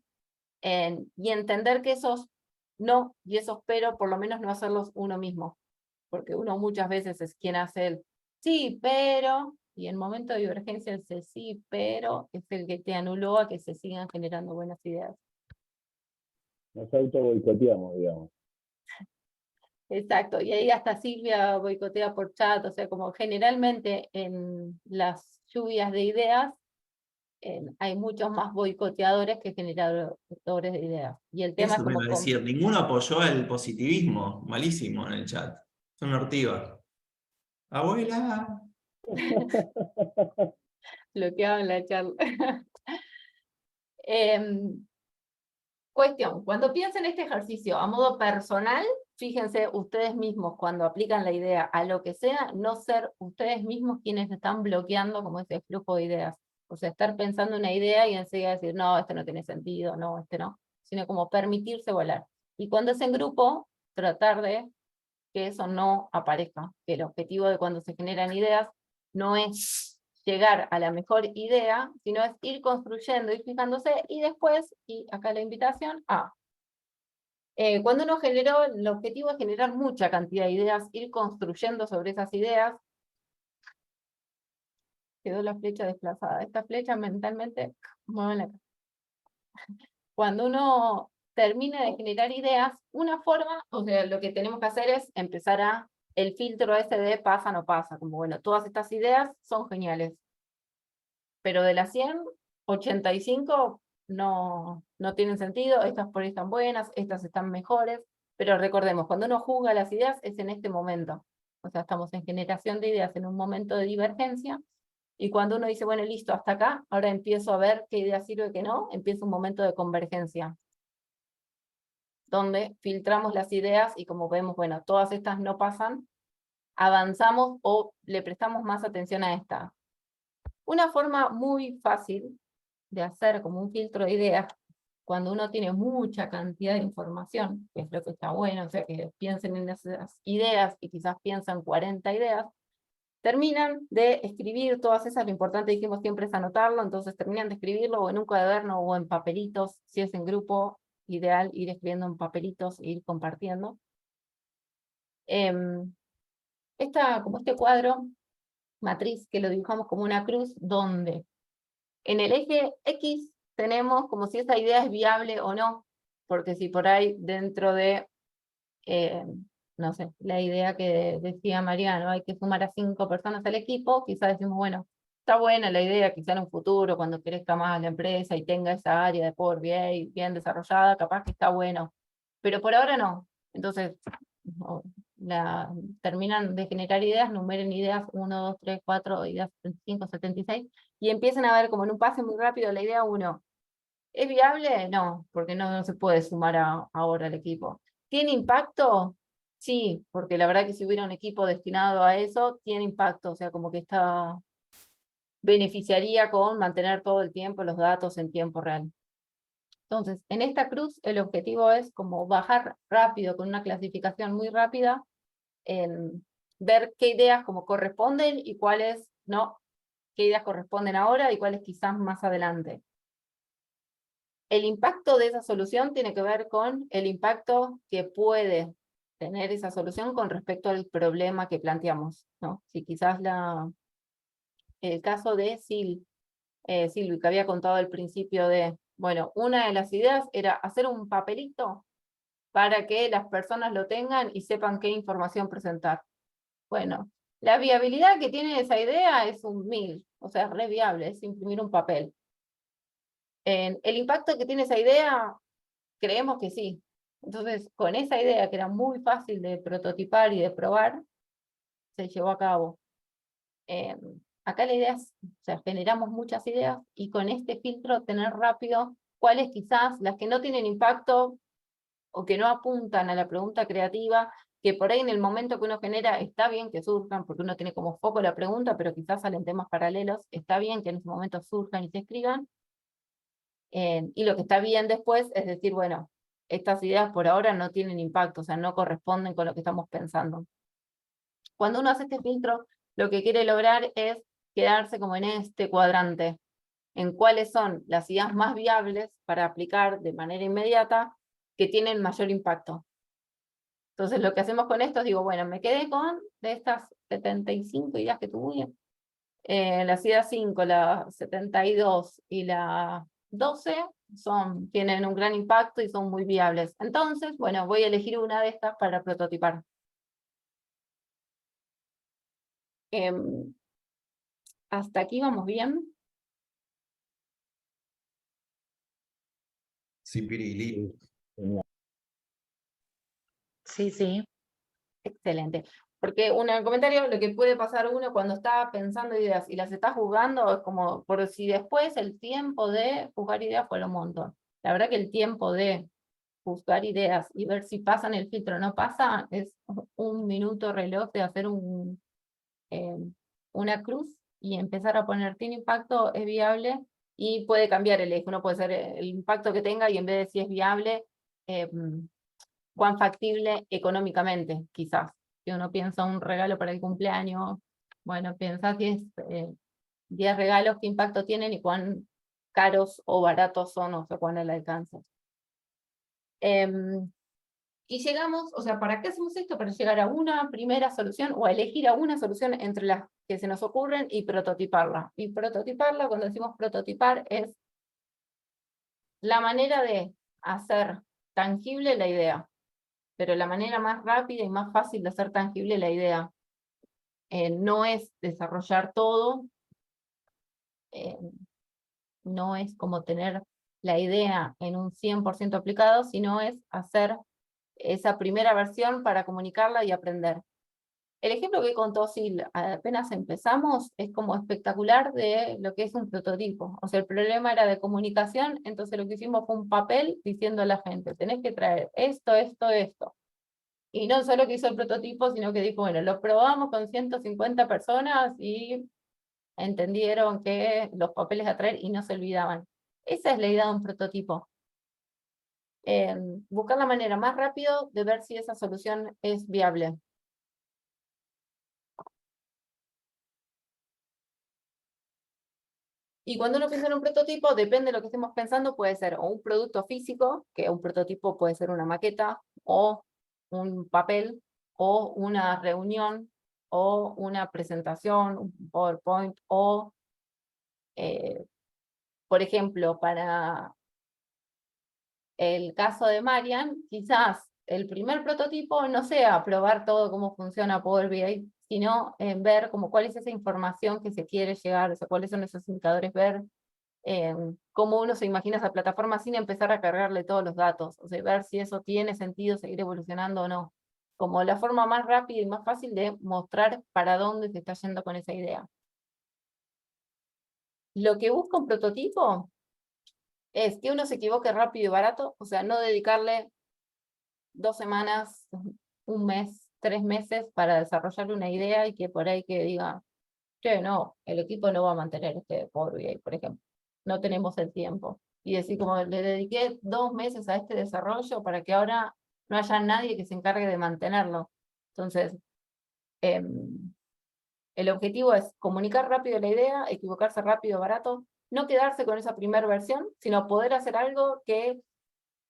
y entender que esos no y esos pero, por lo menos no hacerlos uno mismo, porque uno muchas veces es quien hace el sí, pero, y en momento de divergencia ese sí, pero es el que te anuló a que se sigan generando buenas ideas. Nos auto boicoteamos, digamos. Exacto, y ahí hasta Silvia boicotea por chat, o sea, como generalmente en las lluvias de ideas hay muchos más boicoteadores que generadores de ideas. Y el tema es Eso me como iba a decir. Ninguno apoyó el positivismo. Malísimo en el chat. Son ortiva. Abuela. bloqueado en la charla. Cuestión, cuando piensen este ejercicio a modo personal, fíjense ustedes mismos cuando aplican la idea a lo que sea, no ser ustedes mismos quienes están bloqueando como ese flujo de ideas. O sea, estar pensando una idea y enseguida decir, no, esto no tiene sentido, no, este no. Sino como permitirse volar. Y cuando es en grupo, tratar de que eso no aparezca. Que el objetivo de cuando se generan ideas no es llegar a la mejor idea, sino es ir construyendo, ir fijándose, y después, y acá la invitación, cuando uno generó, el objetivo es generar mucha cantidad de ideas, ir construyendo sobre esas ideas. Quedó la flecha desplazada. Esta flecha mentalmente mueve la cara. Cuando uno termina de generar ideas, una forma, o sea, lo que tenemos que hacer es empezar el filtro ese de pasa, no pasa, como bueno, todas estas ideas son geniales, pero de las 100, 85 no tienen sentido, estas por ahí están buenas, estas están mejores, pero recordemos, cuando uno juzga las ideas es en este momento, o sea, estamos en generación de ideas en un momento de divergencia, y cuando uno dice, bueno, listo, hasta acá, ahora empiezo a ver qué idea sirve y qué no, empieza un momento de convergencia, donde filtramos las ideas y como vemos, bueno, todas estas no pasan, avanzamos o le prestamos más atención a esta. Una forma muy fácil de hacer como un filtro de ideas, cuando uno tiene mucha cantidad de información, que es lo que está bueno, o sea, que piensen en esas ideas y quizás piensan 40 ideas, terminan de escribir todas esas, lo importante dijimos siempre es anotarlo, entonces terminan de escribirlo o en un cuaderno o en papelitos, si es en grupo, ideal ir escribiendo en papelitos e ir compartiendo. Como este cuadro, matriz, que lo dibujamos como una cruz, donde en el eje X tenemos como si esa idea es viable o no, porque si por ahí dentro de, no sé, la idea que decía Mariano, hay que sumar a 5 personas al equipo, quizás decimos, bueno, está buena la idea, quizá en un futuro, cuando crezca más la empresa y tenga esa área de Power BI bien desarrollada, capaz que está bueno, pero por ahora no. Entonces, terminan de generar ideas, numeren ideas 1, 2, 3, 4, ideas 75, 76, y empiezan a ver como en un pase muy rápido la idea 1. ¿Es viable? No, porque no se puede sumar ahora al equipo. ¿Tiene impacto? Sí, porque la verdad que si hubiera un equipo destinado a eso, tiene impacto, o sea, como que beneficiaría con mantener todo el tiempo los datos en tiempo real. Entonces, en esta cruz el objetivo es como bajar rápido, con una clasificación muy rápida, en ver qué ideas como corresponden y cuáles no, qué ideas corresponden ahora y cuáles quizás más adelante. El impacto de esa solución tiene que ver con el impacto que puede tener esa solución con respecto al problema que planteamos, ¿no? Si quizás el caso de Silvi, que había contado al principio de, bueno, una de las ideas era hacer un papelito para que las personas lo tengan y sepan qué información presentar. Bueno, la viabilidad que tiene esa idea es un 1000, o sea, es re viable, es imprimir un papel. El impacto que tiene esa idea, creemos que sí. Entonces, con esa idea que era muy fácil de prototipar y de probar, se llevó a cabo. Acá la idea es, o sea, generamos muchas ideas y con este filtro tener rápido cuáles quizás las que no tienen impacto o que no apuntan a la pregunta creativa, que por ahí en el momento que uno genera está bien que surjan, porque uno tiene como foco la pregunta, pero quizás salen temas paralelos, está bien que en ese momento surjan y se escriban, y lo que está bien después es decir, bueno, estas ideas por ahora no tienen impacto, o sea, no corresponden con lo que estamos pensando. Cuando uno hace este filtro, lo que quiere lograr es quedarse como en este cuadrante, en cuáles son las ideas más viables para aplicar de manera inmediata que tienen mayor impacto. Entonces lo que hacemos con esto es, digo, bueno, me quedé con de estas 75 ideas que tuve, las ideas 5, la 72 y la 12 tienen un gran impacto y son muy viables. Entonces, bueno, voy a elegir una de estas para prototipar. ¿Hasta aquí vamos bien? Sí, Pirili. Sí, sí. Excelente. Porque un comentario, lo que puede pasar uno cuando está pensando ideas y las está juzgando, es como, por si después el tiempo de juzgar ideas fue un montón. La verdad que el tiempo de juzgar ideas y ver si pasan el filtro o no pasa, es un minuto reloj de hacer una cruz y empezar a poner, tiene impacto, es viable, y puede cambiar el eje. Uno puede ser el impacto que tenga y en vez de si es viable, cuán factible económicamente, quizás. Si uno piensa un regalo para el cumpleaños, bueno, piensa si es 10 regalos, qué impacto tienen y cuán caros o baratos son, o sea, cuán al alcance. Y llegamos, o sea, ¿para qué hacemos esto? Para llegar a una primera solución o a elegir a una solución entre las que se nos ocurren y prototiparla. Y prototiparla, cuando decimos prototipar, es la manera de hacer tangible la idea, pero la manera más rápida y más fácil de hacer tangible la idea no es desarrollar todo, no es como tener la idea en un 100% aplicado, sino es hacer esa primera versión para comunicarla y aprender. El ejemplo que contó Sil, apenas empezamos, es como espectacular de lo que es un prototipo. O sea, el problema era de comunicación, entonces lo que hicimos fue un papel diciendo a la gente, tenés que traer esto, esto, esto. Y no solo que hizo el prototipo, sino que dijo, bueno, lo probamos con 150 personas y entendieron que los papeles a traer y no se olvidaban. Esa es la idea de un prototipo. Buscar la manera más rápida de ver si esa solución es viable. Y cuando uno piensa en un prototipo, depende de lo que estemos pensando, puede ser o un producto físico, que un prototipo puede ser una maqueta, o un papel, o una reunión, o una presentación, un PowerPoint, o, por ejemplo, para el caso de Marian, quizás el primer prototipo no sea probar todo cómo funciona Power BI, sino en ver como cuál es esa información que se quiere llegar, o sea, cuáles son esos indicadores, ver cómo uno se imagina esa plataforma sin empezar a cargarle todos los datos, o sea, ver si eso tiene sentido seguir evolucionando o no, como la forma más rápida y más fácil de mostrar para dónde se está yendo con esa idea. Lo que busca un prototipo es que uno se equivoque rápido y barato, o sea, no dedicarle 2 semanas, un mes, 3 meses para desarrollar una idea y que por ahí que diga, che, no, el equipo no va a mantener este Power BI, por ejemplo. No tenemos el tiempo. Y decir, como le dediqué 2 meses a este desarrollo para que ahora no haya nadie que se encargue de mantenerlo. Entonces, el objetivo es comunicar rápido la idea, equivocarse rápido, barato, no quedarse con esa primera versión, sino poder hacer algo que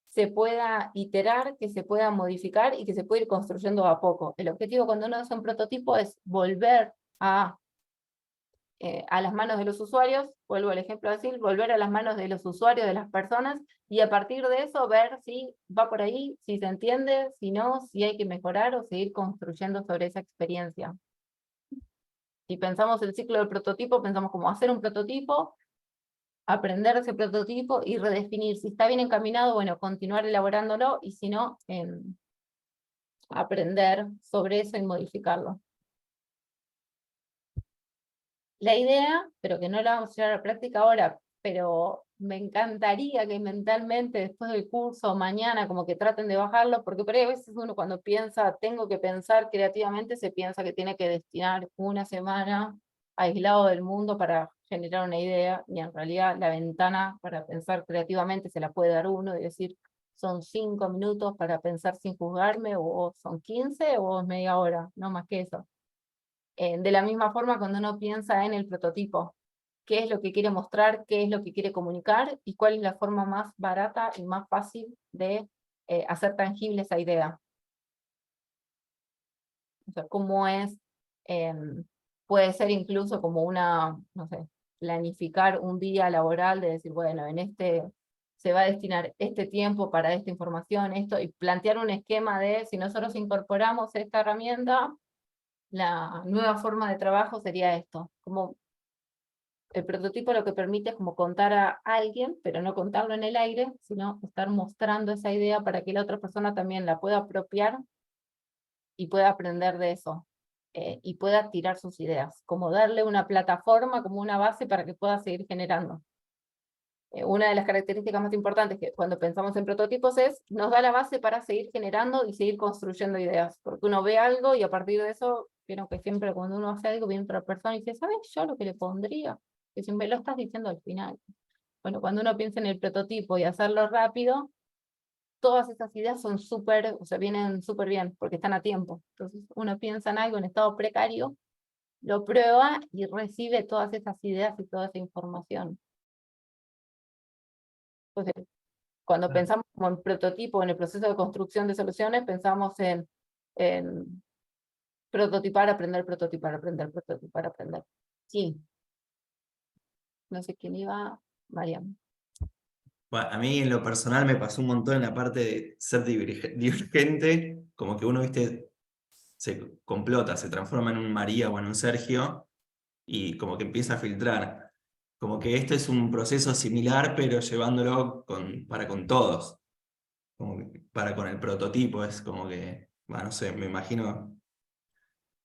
se pueda iterar, que se pueda modificar y que se pueda ir construyendo a poco. El objetivo cuando uno hace un prototipo es volver a las manos de los usuarios, vuelvo al ejemplo así, volver a las manos de los usuarios, de las personas, y a partir de eso ver si va por ahí, si se entiende, si no, si hay que mejorar o seguir construyendo sobre esa experiencia. Si pensamos el ciclo del prototipo, pensamos como hacer un prototipo, aprender ese prototipo y redefinir. Si está bien encaminado, bueno, continuar elaborándolo, y si no, aprender sobre eso y modificarlo. La idea, pero que no la vamos a llevar a la práctica ahora, pero me encantaría que mentalmente después del curso, mañana, como que traten de bajarlo, porque por ahí a veces uno cuando piensa, tengo que pensar creativamente, se piensa que tiene que destinar una semana aislado del mundo para generar una idea, y en realidad la ventana para pensar creativamente se la puede dar uno y decir, son 5 minutos para pensar sin juzgarme, o son 15, o es media hora, no más que eso. De la misma forma, cuando uno piensa en el prototipo, qué es lo que quiere mostrar, qué es lo que quiere comunicar y cuál es la forma más barata y más fácil de hacer tangible esa idea. O sea, cómo es, puede ser incluso como una, no sé, planificar un día laboral de decir, bueno, en este se va a destinar este tiempo para esta información, esto, y plantear un esquema de si nosotros incorporamos esta herramienta, la nueva forma de trabajo sería esto. Como el prototipo lo que permite es como contar a alguien, pero no contarlo en el aire, sino estar mostrando esa idea para que la otra persona también la pueda apropiar y pueda aprender de eso, y pueda tirar sus ideas, como darle una plataforma, como una base para que pueda seguir generando. Una de las características más importantes que cuando pensamos en prototipos es, nos da la base para seguir generando y seguir construyendo ideas, porque uno ve algo y a partir de eso, vieron que siempre cuando uno hace algo viene otra persona y dice, ¿sabes yo lo que le pondría? Que siempre lo estás diciendo al final. Bueno, cuando uno piensa en el prototipo y hacerlo rápido, todas esas ideas son súper, o sea, vienen súper bien, porque están a tiempo. Entonces uno piensa en algo en estado precario, lo prueba y recibe todas esas ideas y toda esa información. Entonces, cuando pensamos como en prototipo, en el proceso de construcción de soluciones, pensamos en prototipar, aprender, prototipar, aprender, prototipar, aprender. Sí. No sé quién iba, Mariam. Bueno, a mí en lo personal me pasó un montón en la parte de ser divergente, como que uno, viste, se complota, se transforma en un María o en un Sergio y como que empieza a filtrar. Como que esto es un proceso similar, pero llevándolo para con todos, como para con el prototipo, es como que, bueno, no sé, me imagino,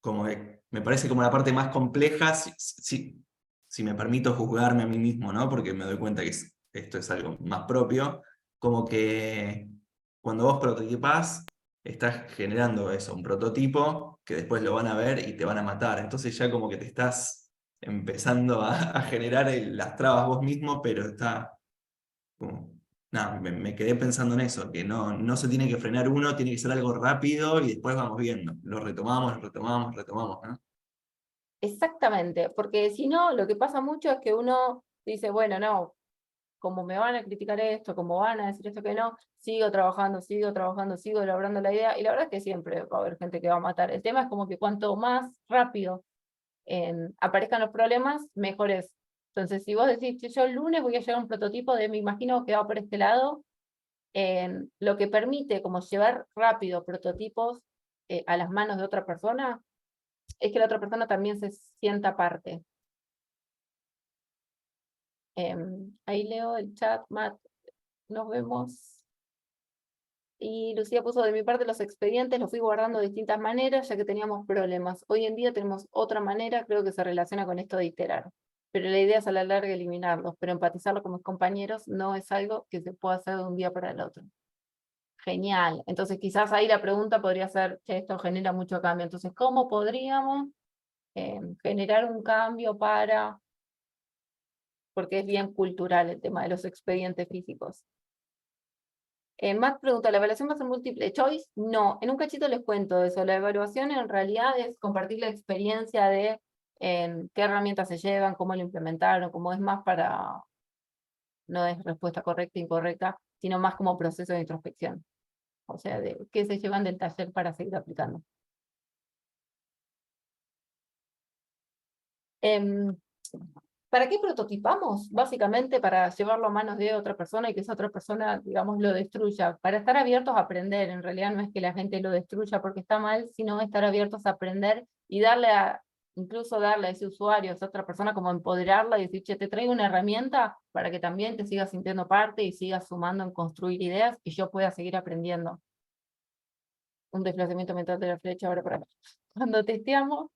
como que me parece como la parte más compleja, si me permito juzgarme a mí mismo, ¿no? Porque me doy cuenta que esto es algo más propio, como que cuando vos prototipás, estás generando eso, un prototipo que después lo van a ver y te van a matar. Entonces ya como que te estás empezando a generar las trabas vos mismo, pero está como, nada, me quedé pensando en eso, que no se tiene que frenar uno, tiene que ser algo rápido y después vamos viendo. Lo retomamos, ¿no? Exactamente, porque si no, lo que pasa mucho es que uno dice, bueno, no, como me van a criticar esto, como van a decir esto que no, sigo trabajando, sigo elaborando la idea, y la verdad es que siempre va a haber gente que va a matar. El tema es como que cuanto más rápido aparezcan los problemas, mejor es. Entonces, si vos decís, "Che, yo el lunes voy a llevar un prototipo de, me imagino que va por este lado", lo que permite como llevar rápido prototipos a las manos de otra persona, es que la otra persona también se sienta parte. Ahí leo el chat, Matt, nos vemos. Y Lucía puso, de mi parte, los expedientes los fui guardando de distintas maneras, ya que teníamos problemas. Hoy en día tenemos otra manera, creo que se relaciona con esto de iterar. pero la idea es a la larga eliminarlos, pero empatizarlo con mis compañeros no es algo que se pueda hacer de un día para el otro. Genial. Entonces quizás ahí la pregunta podría ser, che, esto genera mucho cambio. Entonces, ¿cómo podríamos generar un cambio para...? Porque es bien cultural el tema de los expedientes físicos. Matt pregunta, ¿la evaluación va a ser múltiple choice? No, en un cachito les cuento eso. La evaluación en realidad es compartir la experiencia de qué herramientas se llevan, cómo lo implementaron, cómo es más para... No es respuesta correcta, incorrecta, sino más como proceso de introspección. O sea, de qué se llevan del taller para seguir aplicando. ¿Para qué prototipamos? Básicamente para llevarlo a manos de otra persona y que esa otra persona, digamos, lo destruya. Para estar abiertos a aprender. En realidad no es que la gente lo destruya porque está mal, sino estar abiertos a aprender y incluso darle a ese usuario, a esa otra persona, como empoderarla y decir, che, te traigo una herramienta para que también te sigas sintiendo parte y sigas sumando en construir ideas y yo pueda seguir aprendiendo. Un desplazamiento mental de la flecha ahora para cuando testeamos.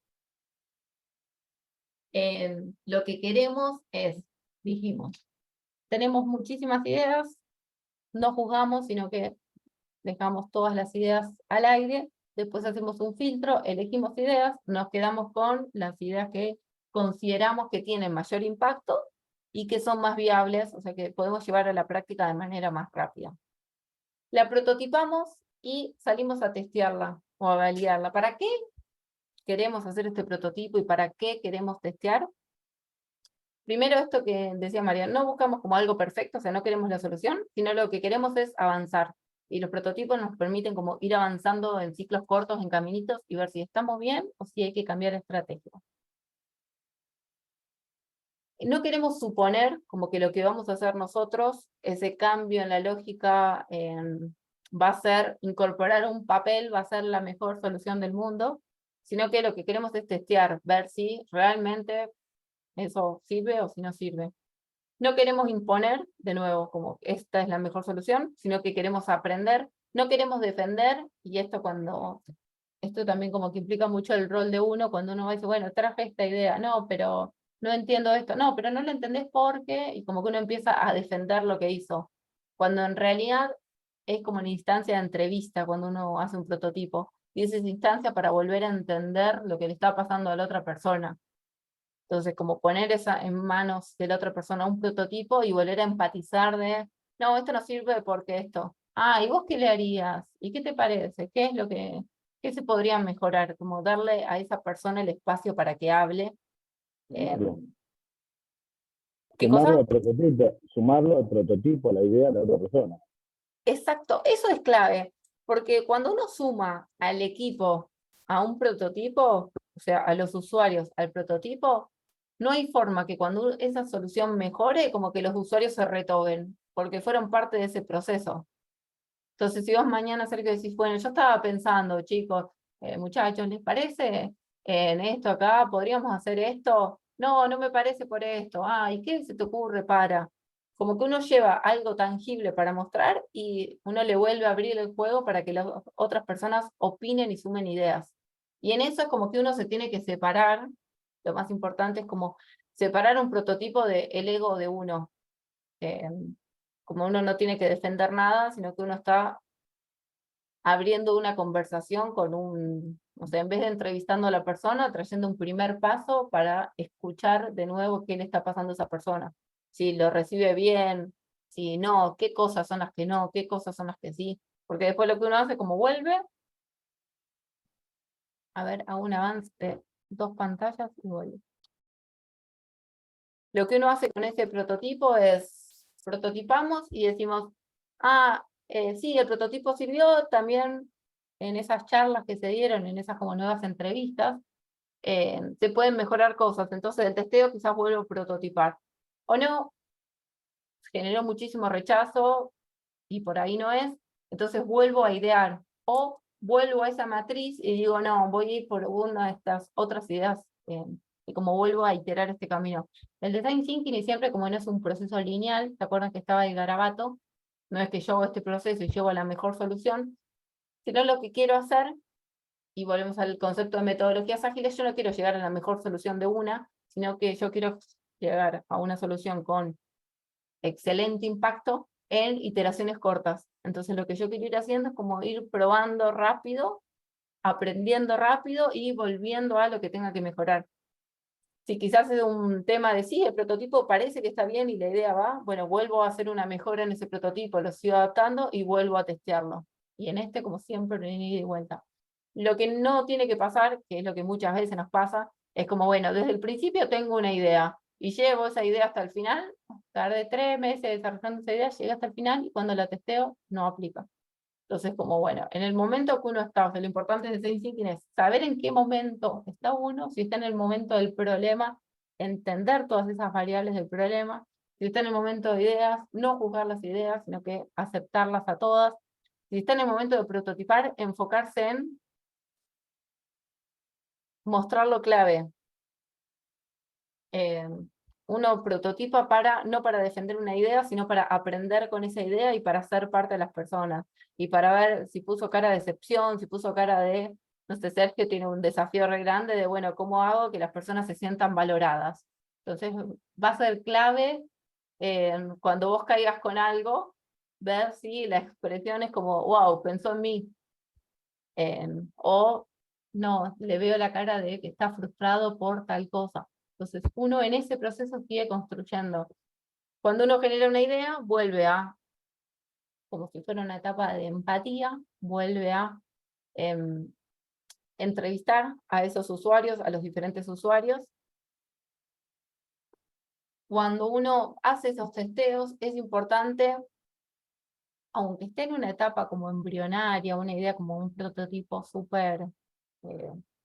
Lo que queremos es, dijimos, tenemos muchísimas ideas, no juzgamos, sino que dejamos todas las ideas al aire, después hacemos un filtro, elegimos ideas, nos quedamos con las ideas que consideramos que tienen mayor impacto y que son más viables, o sea que podemos llevar a la práctica de manera más rápida. La prototipamos y salimos a testearla o a validarla. ¿Para qué queremos hacer este prototipo y para qué queremos testear? Primero esto que decía María, no buscamos como algo perfecto, o sea, no queremos la solución, sino lo que queremos es avanzar. Y los prototipos nos permiten como ir avanzando en ciclos cortos, en caminitos, y ver si estamos bien o si hay que cambiar estrategia. No queremos suponer como que lo que vamos a hacer nosotros, ese cambio en la lógica, va a ser incorporar un papel, va a ser la mejor solución del mundo, sino que lo que queremos es testear, ver si realmente eso sirve o si no sirve. No queremos imponer, de nuevo, como esta es la mejor solución, sino que queremos aprender, no queremos defender, y esto también como que implica mucho el rol de uno, cuando uno dice, bueno, traje esta idea, no, pero no entiendo esto, no, pero no lo entendés porque, y como que uno empieza a defender lo que hizo, cuando en realidad es como una instancia de entrevista cuando uno hace un prototipo, y esa es instancia para volver a entender lo que le está pasando a la otra persona. Entonces, como poner en manos de la otra persona un prototipo y volver a empatizar de, no, esto no sirve porque esto. Ah, ¿y vos qué le harías? ¿Y qué te parece? ¿Qué se podría mejorar? Como darle a esa persona el espacio para que hable. ¿Qué cosa? Sumarlo al prototipo, a la idea de la otra persona. Exacto, eso es clave, porque cuando uno suma al equipo a un prototipo, o sea, a los usuarios al prototipo, no hay forma que cuando esa solución mejore, como que los usuarios se retoben, porque fueron parte de ese proceso. Entonces, si vos mañana Sergio decís, bueno, yo estaba pensando, chicos, muchachos, ¿les parece en esto acá? ¿Podríamos hacer esto? No, no me parece por esto. Ah, ¿y qué se te ocurre para? Como que uno lleva algo tangible para mostrar y uno le vuelve a abrir el juego para que las otras personas opinen y sumen ideas. Y en eso es como que uno se tiene que separar, lo más importante es como separar un prototipo del ego de uno. Como uno no tiene que defender nada, sino que uno está abriendo una conversación con o sea, en vez de entrevistando a la persona, trayendo un primer paso para escuchar de nuevo qué le está pasando a esa persona. Si lo recibe bien, si no, qué cosas son las que no, qué cosas son las que sí. Porque después lo que uno hace, como vuelve, a ver, hago un avance de 2 pantallas y vuelve. Lo que uno hace con este prototipo es, prototipamos y decimos, sí, el prototipo sirvió, también en esas charlas que se dieron, en esas como nuevas entrevistas, se pueden mejorar cosas, entonces el testeo quizás vuelvo a prototipar. O no, generó muchísimo rechazo y por ahí no es, entonces vuelvo a idear. O vuelvo a esa matriz y digo, no, voy a ir por una de estas otras ideas, y como vuelvo a iterar este camino. El design thinking y siempre como no es un proceso lineal, ¿se acuerdan que estaba el garabato? No es que yo hago este proceso y llego a la mejor solución, sino lo que quiero hacer, y volvemos al concepto de metodologías ágiles, yo no quiero llegar a la mejor solución de una, sino que yo quiero llegar a una solución con excelente impacto en iteraciones cortas. Entonces lo que yo quiero ir haciendo es como ir probando rápido, aprendiendo rápido y volviendo a lo que tenga que mejorar. Si quizás es un tema de sí, el prototipo parece que está bien y la idea va, bueno, vuelvo a hacer una mejora en ese prototipo, lo sigo adaptando y vuelvo a testearlo. Y en este, como siempre, en ida y vuelta. Lo que no tiene que pasar, que es lo que muchas veces nos pasa, es como, bueno, desde el principio tengo una idea y llevo esa idea hasta el final, tardé 3 meses desarrollando esa idea, llegué hasta el final y cuando la testeo no aplica. Entonces, como bueno, en el momento que uno está, o sea, lo importante de design thinking es saber en qué momento está uno, si está en el momento del problema, entender todas esas variables del problema, si está en el momento de ideas, no juzgar las ideas, sino que aceptarlas a todas, si está en el momento de prototipar, enfocarse en mostrar lo clave. Uno prototipa no para defender una idea, sino para aprender con esa idea y para ser parte de las personas. Y para ver si puso cara de decepción, si puso cara de, no sé, Sergio tiene un desafío re grande de, bueno, ¿cómo hago que las personas se sientan valoradas? Entonces va a ser clave cuando vos caigas con algo, ver si la expresión es como, wow, pensó en mí. O no, le veo la cara de que está frustrado por tal cosa. Entonces, uno en ese proceso sigue construyendo. Cuando uno genera una idea, vuelve a, como si fuera una etapa de empatía, vuelve a entrevistar a esos usuarios, a los diferentes usuarios. Cuando uno hace esos testeos, es importante, aunque esté en una etapa como embrionaria, una idea como un prototipo súper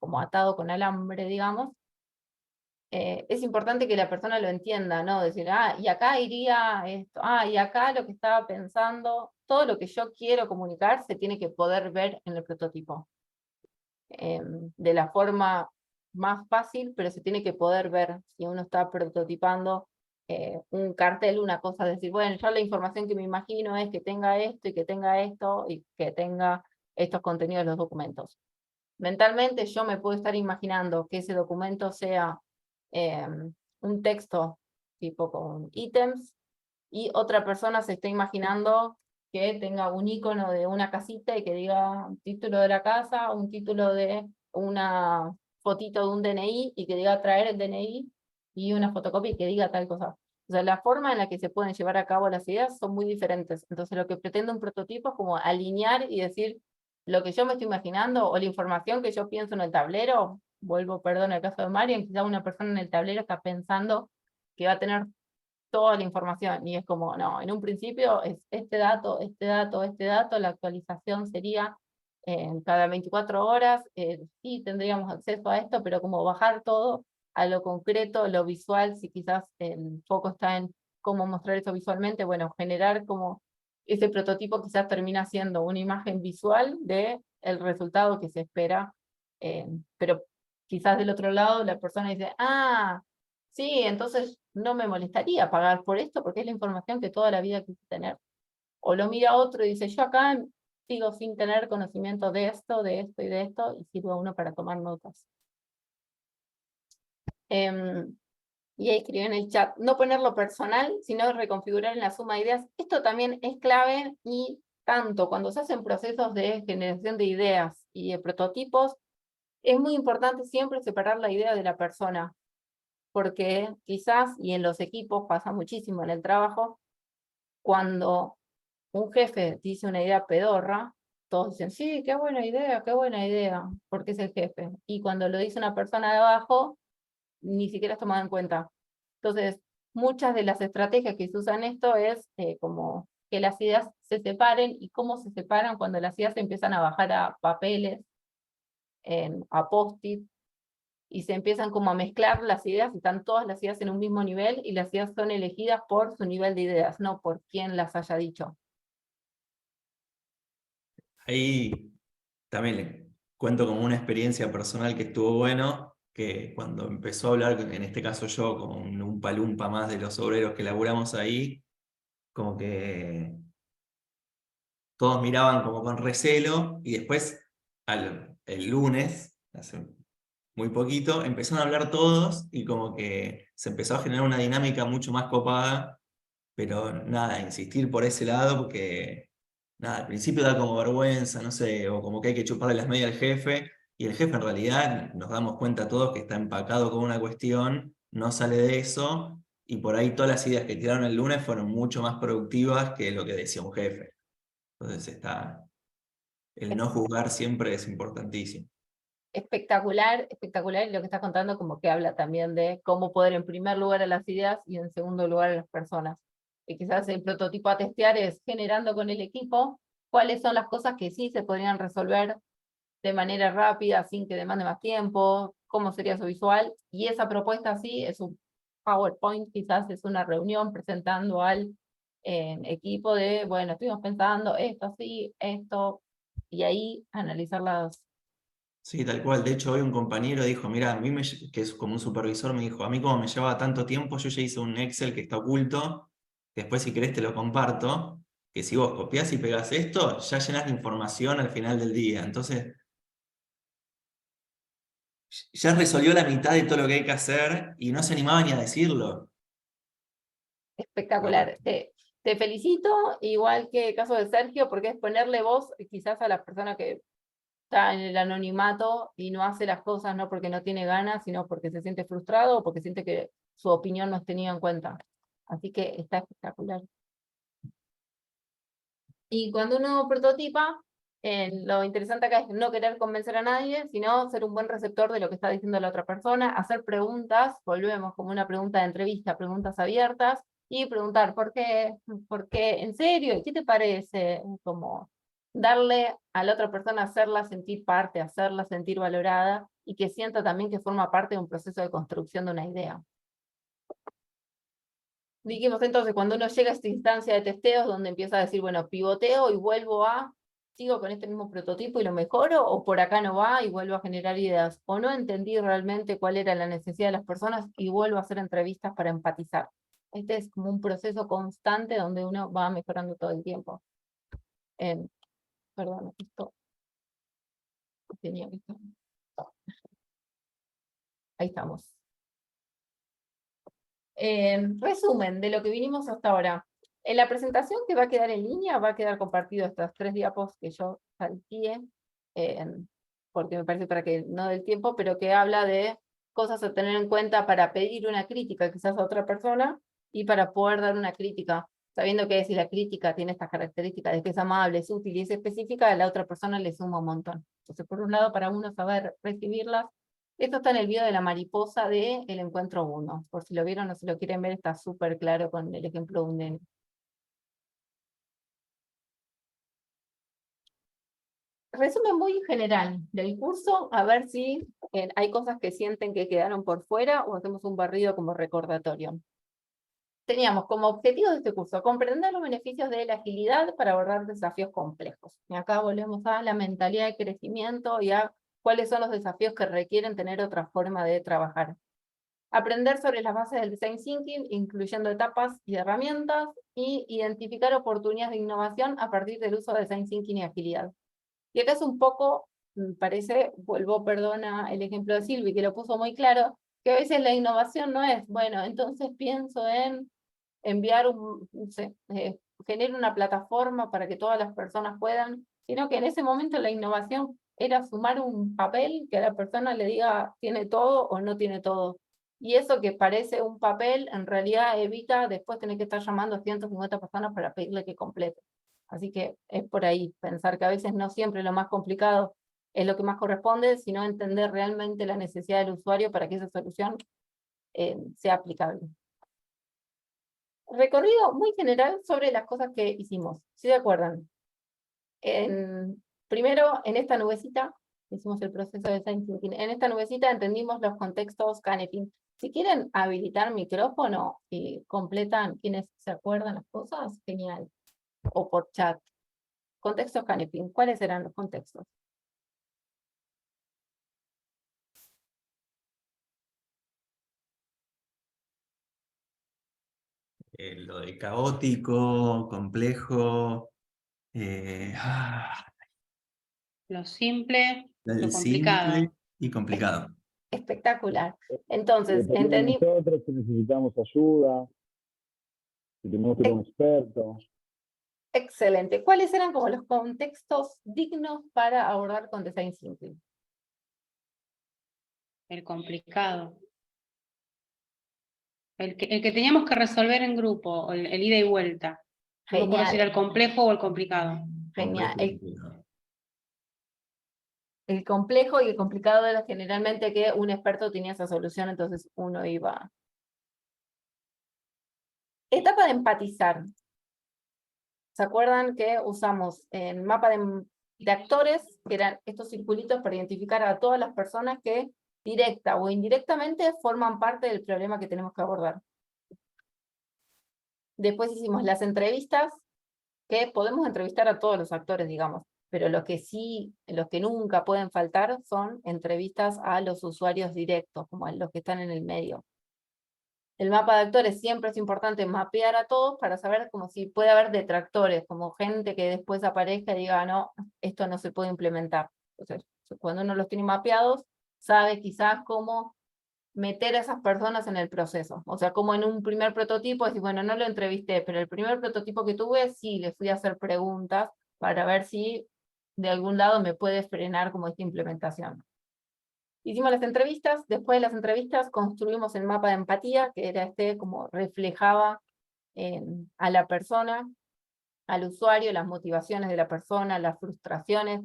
como atado con alambre, digamos, es importante que la persona lo entienda, ¿no? Decir, y acá iría esto, y acá lo que estaba pensando, todo lo que yo quiero comunicar se tiene que poder ver en el prototipo. De la forma más fácil, pero se tiene que poder ver si uno está prototipando un cartel, una cosa, decir, bueno, yo la información que me imagino es que tenga esto y que tenga esto y que tenga estos contenidos de los documentos. Mentalmente yo me puedo estar imaginando que ese documento sea un texto tipo con ítems y otra persona se está imaginando que tenga un icono de una casita y que diga un título de la casa, un título de una fotito de un DNI y que diga traer el DNI y una fotocopia y que diga tal cosa. O sea, la forma en la que se pueden llevar a cabo las ideas son muy diferentes. Entonces lo que pretende un prototipo es como alinear y decir lo que yo me estoy imaginando o la información que yo pienso en el tablero, vuelvo, perdón, al caso de Marian, quizá una persona en el tablero está pensando que va a tener toda la información y es como, no, en un principio es este dato, este dato, este dato, la actualización sería cada 24 horas, sí tendríamos acceso a esto, pero como bajar todo a lo concreto, lo visual, si quizás el foco está en cómo mostrar eso visualmente, bueno, generar como ese prototipo quizás termina siendo una imagen visual de el resultado que se espera, pero quizás del otro lado la persona dice, sí, entonces no me molestaría pagar por esto porque es la información que toda la vida quise tener. O lo mira otro y dice, yo acá sigo sin tener conocimiento de esto y de esto, y sirve a uno para tomar notas. Y ahí escribió en el chat, no ponerlo personal, sino reconfigurar en la suma de ideas. Esto también es clave y tanto cuando se hacen procesos de generación de ideas y de prototipos, es muy importante siempre separar la idea de la persona, porque quizás, y en los equipos pasa muchísimo en el trabajo, cuando un jefe dice una idea pedorra, todos dicen, sí, qué buena idea, porque es el jefe. Y cuando lo dice una persona de abajo, ni siquiera es tomado en cuenta. Entonces, muchas de las estrategias que se usan esto es como que las ideas se separen y cómo se separan cuando las ideas se empiezan a bajar a papeles, a post-it, y se empiezan como a mezclar las ideas y están todas las ideas en un mismo nivel y las ideas son elegidas por su nivel de ideas, no por quién las haya dicho. Ahí también le cuento como una experiencia personal que estuvo bueno, que cuando empezó a hablar, en este caso yo, con un palumpa más de los obreros que laburamos ahí, como que todos miraban como con recelo y después el lunes, hace muy poquito, empezaron a hablar todos y como que se empezó a generar una dinámica mucho más copada, pero nada, insistir por ese lado porque nada, al principio da como vergüenza, no sé, o como que hay que chuparle las medias al jefe, y el jefe en realidad nos damos cuenta todos que está empacado con una cuestión, no sale de eso, y por ahí todas las ideas que tiraron el lunes fueron mucho más productivas que lo que decía un jefe. Entonces el no juzgar siempre es importantísimo. Espectacular, espectacular, y lo que estás contando como que habla también de cómo poder en primer lugar a las ideas y en segundo lugar a las personas. Y quizás el prototipo a testear es generando con el equipo cuáles son las cosas que sí se podrían resolver de manera rápida, sin que demande más tiempo, cómo sería su visual, y esa propuesta sí es un PowerPoint, quizás es una reunión presentando al equipo de, bueno, estuvimos pensando esto, sí, esto, y ahí analizar las. Sí, tal cual. De hecho, hoy un compañero dijo, mira, que es como un supervisor, me dijo, a mí como me llevaba tanto tiempo, yo ya hice un Excel que está oculto, que después si querés te lo comparto, que si vos copiás y pegás esto, ya llenas de información al final del día. Entonces, ya resolvió la mitad de todo lo que hay que hacer y no se animaba ni a decirlo. Espectacular. Te felicito, igual que el caso de Sergio, porque es ponerle voz quizás a la persona que está en el anonimato y no hace las cosas no porque no tiene ganas, sino porque se siente frustrado o porque siente que su opinión no es tenida en cuenta. Así que está espectacular. Y cuando uno prototipa, lo interesante acá es no querer convencer a nadie, sino ser un buen receptor de lo que está diciendo la otra persona, hacer preguntas, volvemos como una pregunta de entrevista, preguntas abiertas, y preguntar, ¿por qué? ¿En serio? ¿Qué te parece? Como darle a la otra persona, hacerla sentir parte, hacerla sentir valorada, y que sienta también que forma parte de un proceso de construcción de una idea. Dijimos entonces, cuando uno llega a esta instancia de testeos donde empieza a decir, bueno, pivoteo y sigo con este mismo prototipo y lo mejoro, o por acá no va y vuelvo a generar ideas, o no entendí realmente cuál era la necesidad de las personas y vuelvo a hacer entrevistas para empatizar. Este es como un proceso constante donde uno va mejorando todo el tiempo. Perdón, esto tenía que estar. Ahí estamos. Resumen de lo que vinimos hasta ahora. En la presentación que va a quedar en línea, va a quedar compartido estas 3 diapos que yo salteé, porque me parece para que no dé el tiempo, pero que habla de cosas a tener en cuenta para pedir una crítica quizás a otra persona y para poder dar una crítica, sabiendo que si la crítica tiene estas características de que es amable, es útil y es específica, a la otra persona le suma un montón. Entonces, por un lado, para uno saber recibirlas. Esto está en el video de la mariposa de El Encuentro 1. Por si lo vieron o si lo quieren ver, está súper claro con el ejemplo de un nene. Resumen muy general del curso, a ver si hay cosas que sienten que quedaron por fuera o hacemos un barrido como recordatorio. Teníamos como objetivo de este curso comprender los beneficios de la agilidad para abordar desafíos complejos. Y acá volvemos a la mentalidad de crecimiento y a cuáles son los desafíos que requieren tener otra forma de trabajar. Aprender sobre las bases del design thinking, incluyendo etapas y herramientas, y identificar oportunidades de innovación a partir del uso de design thinking y agilidad. Y acá es un poco, me parece, perdona el ejemplo de Silvi, que lo puso muy claro, que a veces la innovación no es, bueno, entonces pienso en enviar no sé, genero una plataforma para que todas las personas puedan, sino que en ese momento la innovación era sumar un papel que a la persona le diga tiene todo o no tiene todo. Y eso que parece un papel, en realidad evita después tener que estar llamando a 150 personas para pedirle que complete. Así que es por ahí, pensar que a veces no siempre lo más complicado es lo que más corresponde, sino entender realmente la necesidad del usuario para que esa solución sea aplicable. Recorrido muy general sobre las cosas que hicimos, ¿sí se acuerdan? Primero, en esta nubecita, hicimos el proceso de design thinking, en esta nubecita entendimos los contextos Canepin. Si quieren habilitar micrófono y completan quienes se acuerdan las cosas, genial. O por chat. Contextos Canepin, ¿cuáles eran los contextos? Lo de caótico, complejo, Lo simple, lo lo del complicado. simple y complicado. Espectacular. Entonces, Depende de entendí. nosotros si necesitamos ayuda, si tenemos que ir a un experto. Excelente. ¿Cuáles eran como los contextos dignos para abordar con Design Thinking? El complicado. El que teníamos que resolver en grupo, el ida y vuelta. No me acuerdo si era Genial, el complejo o el complicado. genial. El complejo y el complicado era generalmente que un experto tenía esa solución, entonces uno iba. Etapa de empatizar. ¿Se acuerdan que usamos el mapa de actores, que eran estos circulitos para identificar a todas las personas que directa o indirectamente forman parte del problema que tenemos que abordar? Después hicimos las entrevistas, que podemos entrevistar a todos los actores, digamos, pero los que nunca pueden faltar son entrevistas a los usuarios directos, como a los que están en el medio. El mapa de actores siempre es importante mapear a todos para saber como si puede haber detractores, como gente que después aparezca y diga, no, esto no se puede implementar. Entonces, cuando uno los tiene mapeados, sabe quizás cómo meter a esas personas en el proceso. O sea, como en un primer prototipo, decir, bueno, no lo entrevisté, pero el primer prototipo que tuve, sí, le fui a hacer preguntas para ver si de algún lado me puede frenar como esta implementación. Hicimos las entrevistas, después de las entrevistas construimos el mapa de empatía, que era como reflejaba a la persona, al usuario, las motivaciones de la persona, las frustraciones,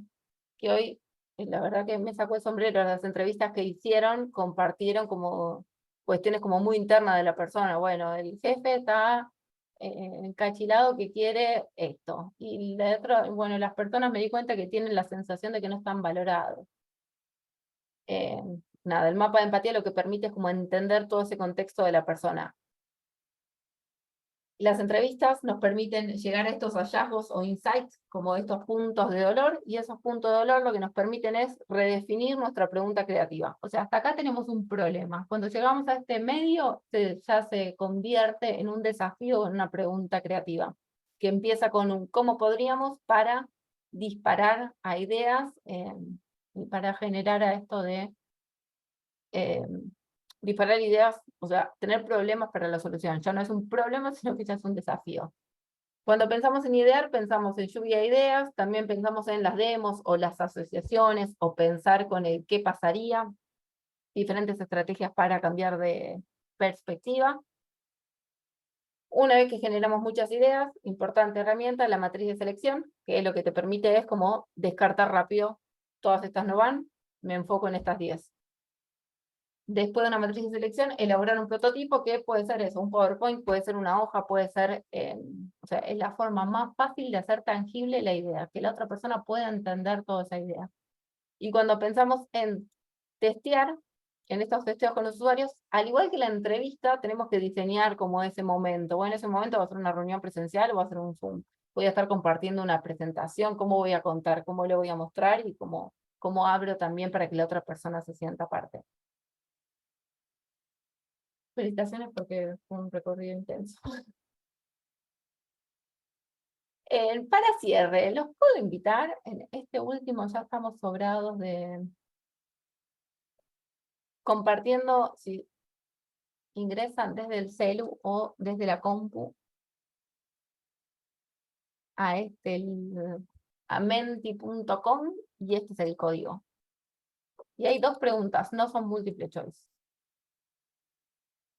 que hoy, la verdad que me sacó el sombrero, las entrevistas que hicieron, compartieron como cuestiones como muy internas de la persona. Bueno, el jefe está encachilado que quiere esto, y bueno, las personas me di cuenta que tienen la sensación de que no están valorados. Nada, el mapa de empatía lo que permite es como entender todo ese contexto de la persona. Las entrevistas nos permiten llegar a estos hallazgos o insights, como estos puntos de dolor, y esos puntos de dolor lo que nos permiten es redefinir nuestra pregunta creativa. O sea, hasta acá tenemos un problema. Cuando llegamos a este medio, ya se convierte en un desafío o en una pregunta creativa, que empieza con un cómo podríamos para disparar a ideas y para generar a esto de disparar ideas, o sea, tener problemas para la solución. Ya no es un problema, sino que ya es un desafío. Cuando pensamos en idear, pensamos en lluvia de ideas, también pensamos en las demos o las asociaciones, o pensar con el qué pasaría, diferentes estrategias para cambiar de perspectiva. Una vez que generamos muchas ideas, importante herramienta, la matriz de selección, que lo que te permite es como descartar rápido, todas estas no van, me enfoco en estas 10. Después de una matriz de selección, elaborar un prototipo que puede ser eso, un PowerPoint, puede ser una hoja, puede ser, o sea, es la forma más fácil de hacer tangible la idea, que la otra persona pueda entender toda esa idea. Y cuando pensamos en testear, en estos testeos con los usuarios, al igual que la entrevista, tenemos que diseñar como ese momento. Bueno, ese momento va a ser una reunión presencial o va a ser un Zoom. Voy a estar compartiendo una presentación, cómo voy a contar, cómo le voy a mostrar y cómo abro también para que la otra persona se sienta parte. Felicitaciones porque fue un recorrido intenso. Para cierre, los puedo invitar, en este último ya estamos sobrados de compartiendo, si ingresan desde el celu o desde la compu a a menti.com, y este es el código. Y hay dos preguntas, no son múltiple choice.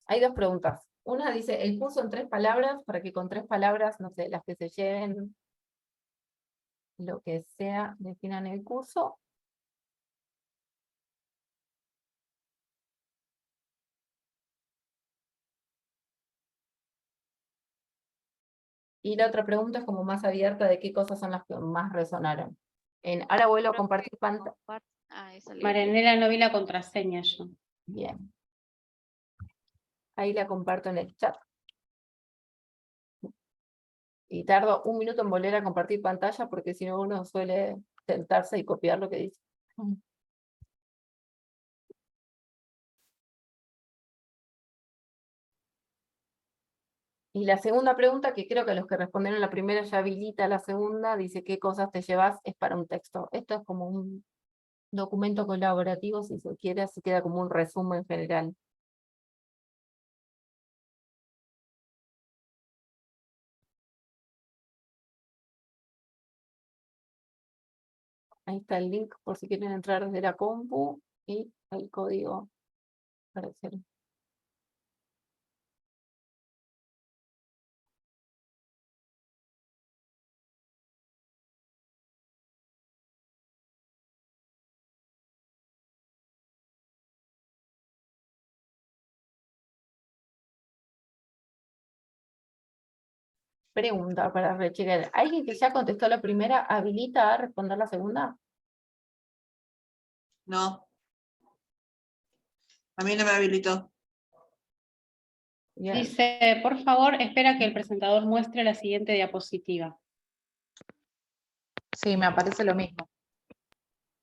Hay dos preguntas. Una dice, el curso en 3 palabras, para que con 3 palabras, no sé, las que se lleven, lo que sea, definan el curso. Y la otra pregunta es como más abierta de qué cosas son las que más resonaron. Ahora vuelvo a compartir pantalla. Marianela, no vi la contraseña yo. Bien. Ahí la comparto en el chat. Y tardo 1 minuto en volver a compartir pantalla porque si no uno suele sentarse y copiar lo que dice. Y la segunda pregunta, que creo que los que respondieron la primera ya habilita la segunda, dice ¿qué cosas te llevas? Es para un texto. Esto es como documento colaborativo, si se quiere, así queda como un resumen general. Ahí está el link por si quieren entrar desde la compu y el código para hacer. Pregunta para rechequear. ¿Alguien que ya contestó la primera habilita a responder la segunda? No. A mí no me habilitó. Bien, Dice, por favor, espera que el presentador muestre la siguiente diapositiva. Sí, me aparece lo mismo.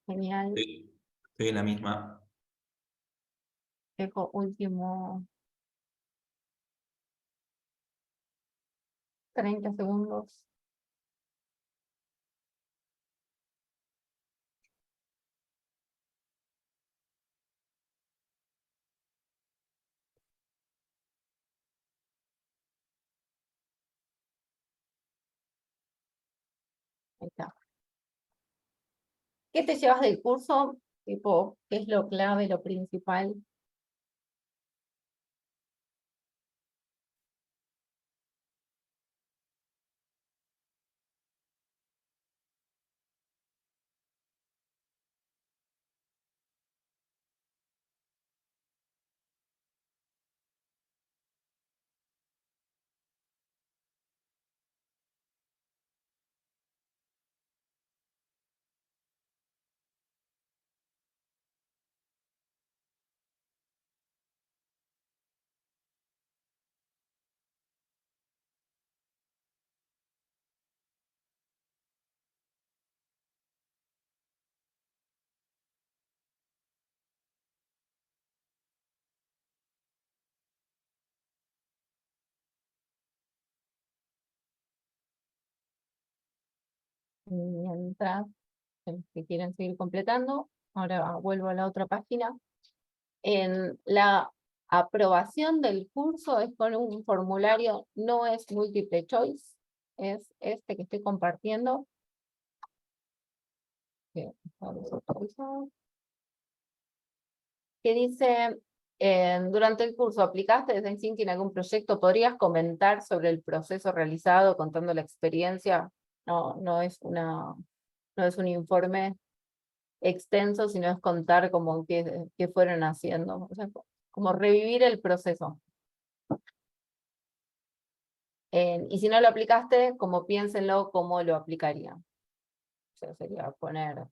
genial. Sí, estoy en la misma. Dejo último 30 segundos. Ahí está. ¿Qué te llevas del curso? Tipo, ¿qué es lo clave, lo principal? Mientras que quieren seguir completando, ahora vuelvo a la otra página. En la aprobación del curso es con un formulario, no es múltiple choice, es este que estoy compartiendo. Que vamos a actualizar. Que dice, durante el curso, ¿aplicaste Design Thinking en algún proyecto? ¿Podrías comentar sobre el proceso realizado contando la experiencia? No es un informe extenso, sino es contar como qué fueron haciendo. O sea, como revivir el proceso. Y si no lo aplicaste, como piénsenlo, ¿cómo lo aplicarían? O sea, sería poner,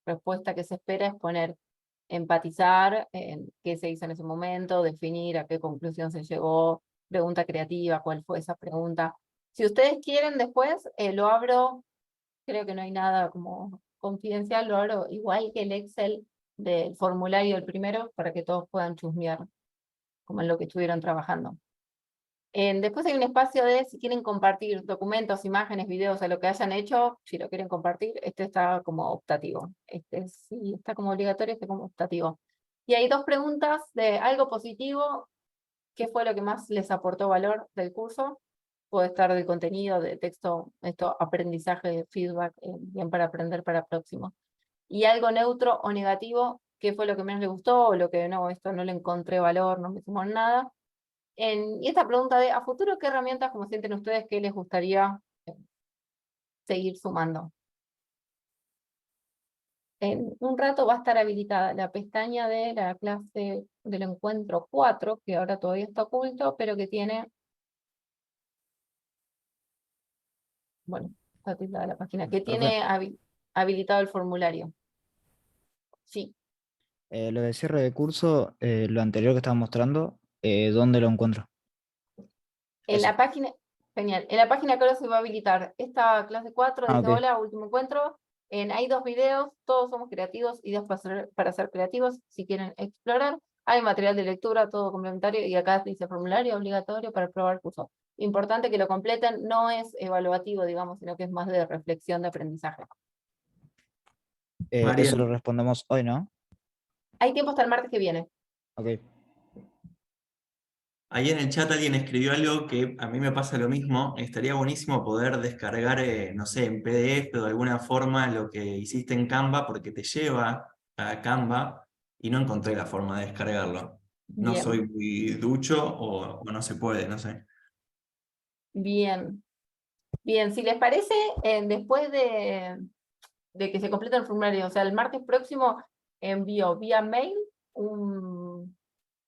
respuesta que se espera es poner empatizar en qué se hizo en ese momento, definir a qué conclusión se llegó, pregunta creativa, cuál fue esa pregunta. Si ustedes quieren después, lo abro, creo que no hay nada como confidencial, lo abro igual que el Excel del formulario el primero, para que todos puedan chusmear como en lo que estuvieron trabajando. Después hay un espacio de si quieren compartir documentos, imágenes, videos, o lo que hayan hecho, si lo quieren compartir, este está como optativo. Este sí está como obligatorio, este como optativo. Y hay dos preguntas de algo positivo, ¿qué fue lo que más les aportó valor del curso? Puede estar del contenido, de texto, esto, aprendizaje, feedback, bien para aprender para próximo. Y algo neutro o negativo, ¿qué fue lo que menos les gustó? O lo que no, esto no le encontré valor, no me sumó nada. Y esta pregunta de, a futuro, ¿qué herramientas, como sienten ustedes, que les gustaría seguir sumando? En un rato va a estar habilitada la pestaña de la clase del encuentro 4, que ahora todavía está oculto, pero que tiene, bueno, está tildada la página, que tiene habilitado el formulario. Sí. Lo de cierre de curso, lo anterior que estaba mostrando, ¿dónde lo encuentro? En Eso. la página, genial, en la página que ahora se va a habilitar esta clase 4, dice, Ok. hola, último encuentro. Hay dos videos, todos somos creativos, ideas para ser creativos, si quieren explorar. Hay material de lectura, todo complementario, y acá dice formulario obligatorio para probar curso. Importante que lo completen, no es evaluativo, digamos, sino que es más de reflexión de aprendizaje. Eso lo Mariel, respondemos hoy, ¿no? Hay tiempo hasta el martes que viene. Ok. ahí en el chat alguien escribió algo que a mí me pasa lo mismo. Estaría buenísimo poder descargar, no sé, en PDF o de alguna forma lo que hiciste en Canva, porque te lleva a Canva y no encontré la forma de descargarlo. No Bien, soy muy ducho o no se puede, no sé. bien. Bien, si les parece, después de que se complete el formulario, o sea, el martes próximo envío vía mail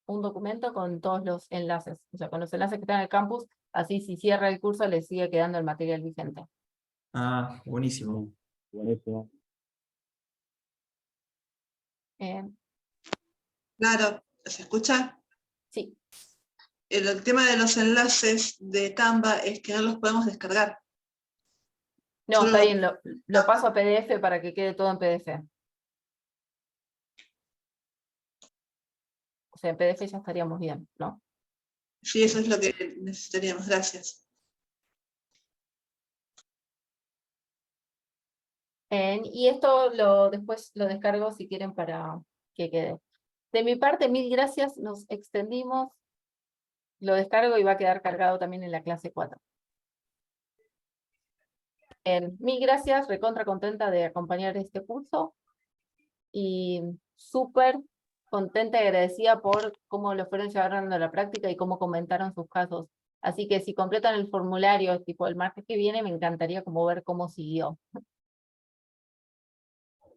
un documento con todos los enlaces, o sea, con los enlaces que están en el campus, así si cierra el curso les sigue quedando el material vigente. Ah, buenísimo. Buenísimo. Eh, Claro, ¿se escucha? sí, El tema de los enlaces de Canva es que no los podemos descargar. no, Solo está los- bien, lo paso a PDF para que quede todo en PDF. O sea, en PDF ya estaríamos bien, ¿no? Sí, eso es lo que necesitaríamos. Gracias. Y esto después lo descargo si quieren para que quede. De mi parte, mil gracias, nos extendimos. Lo descargo y va a quedar cargado también en la clase 4. Mil gracias, recontra contenta de acompañar este curso y súper contenta y agradecida por cómo lo fueron llevando a la práctica y cómo comentaron sus casos. Así que si completan el formulario tipo el martes que viene, me encantaría como ver cómo siguió.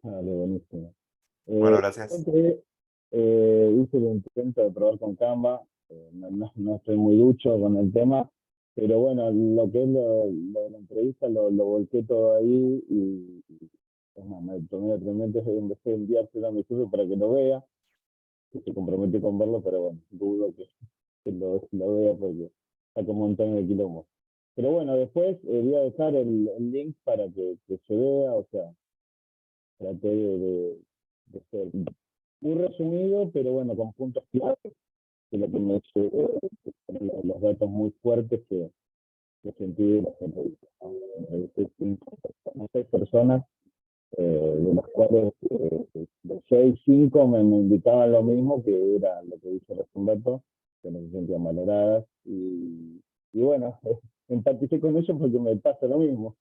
Vale, buenísimo. Bueno, Yo gracias. que, hice el intento de probar con Canva, no estoy muy ducho con el tema, pero bueno, lo que es lo de la entrevista lo volqué todo ahí y es más, me tomé atreviendo de empecé a enviárselo a mi jefe para que lo vea, que se comprometió con verlo, pero bueno, dudo que lo vea porque saca un montón de kilómetros. Pero bueno, después voy a dejar el link para que se vea, o sea, traté de ser muy resumido, pero bueno, con puntos claves, que lo que me llevó, los datos muy fuertes que sentí de las entrevistas. Entrevisté 6 personas, de las cuales de 6, 5 me indicaban lo mismo, que era lo que dice Humberto, que no se sentían valoradas, y bueno, empaticé con ellos porque me pasa lo mismo.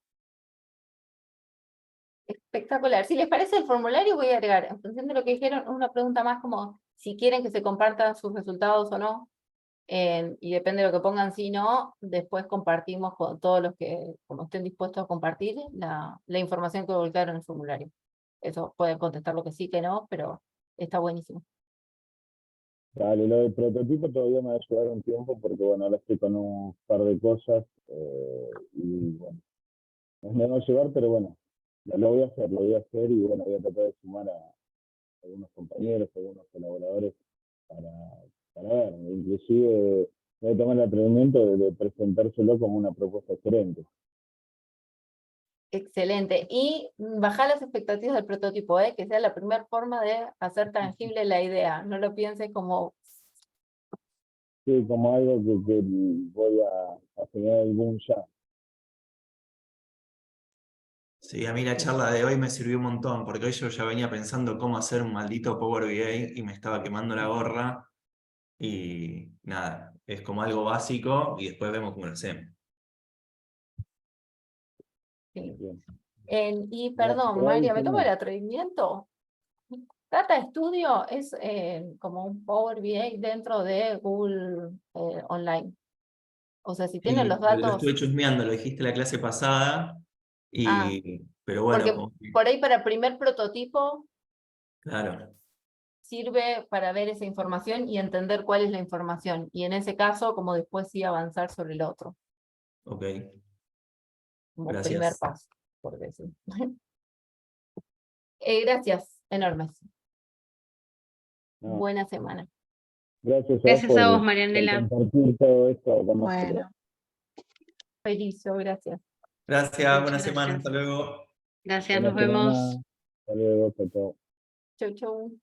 Espectacular. Si les parece el formulario, voy a agregar, en función de lo que dijeron, una pregunta más como si quieren que se compartan sus resultados o no. Y depende de lo que pongan, si no, después compartimos con todos los que, como estén dispuestos a compartir, la información que volcaron en el formulario. Eso pueden contestar lo que sí, que no, pero está buenísimo. Dale, lo del prototipo todavía me va a llevar un tiempo porque, bueno, ahora estoy con un par de cosas y, bueno, me va a llevar, pero bueno, lo voy a hacer y, bueno, voy a tratar de sumar a algunos compañeros, a algunos colaboradores para, para ver. Inclusive voy a tomar el atrevimiento de presentárselo como una propuesta diferente. Excelente. Y bajar las expectativas del prototipo, que sea la primera forma de hacer tangible la idea. No lo pienses como... Sí, como algo que voy a generar el boom ya. Sí, a mí la charla de hoy me sirvió un montón, porque hoy yo ya venía pensando cómo hacer un maldito Power BI y me estaba quemando la gorra. Y nada, es como algo básico y después vemos cómo lo hacemos. Sí. Bien. Y No, perdón, pero María, me tomo el genial. atrevimiento. Data Studio es como un Power BI dentro de Google Online. O sea, si tienen Sí, los lo datos... estuve chusmeando, lo dijiste la clase pasada, Ah, pero bueno, porque como que, por ahí para el primer prototipo claro, sirve para ver esa información y entender cuál es la información. Y en ese caso, como después sí avanzar sobre el otro, ok, como primer gracias. paso, por decir. Gracias, enormes. No, Buena semana. gracias Gracias a vos, por Marianela. compartir todo esto con nosotros. Bueno. Feliz, gracias. Gracias, buena Muchas semana, gracias. hasta luego. Gracias, Buena nos vemos. semana. Hasta luego, chao, chao. Chau, chau.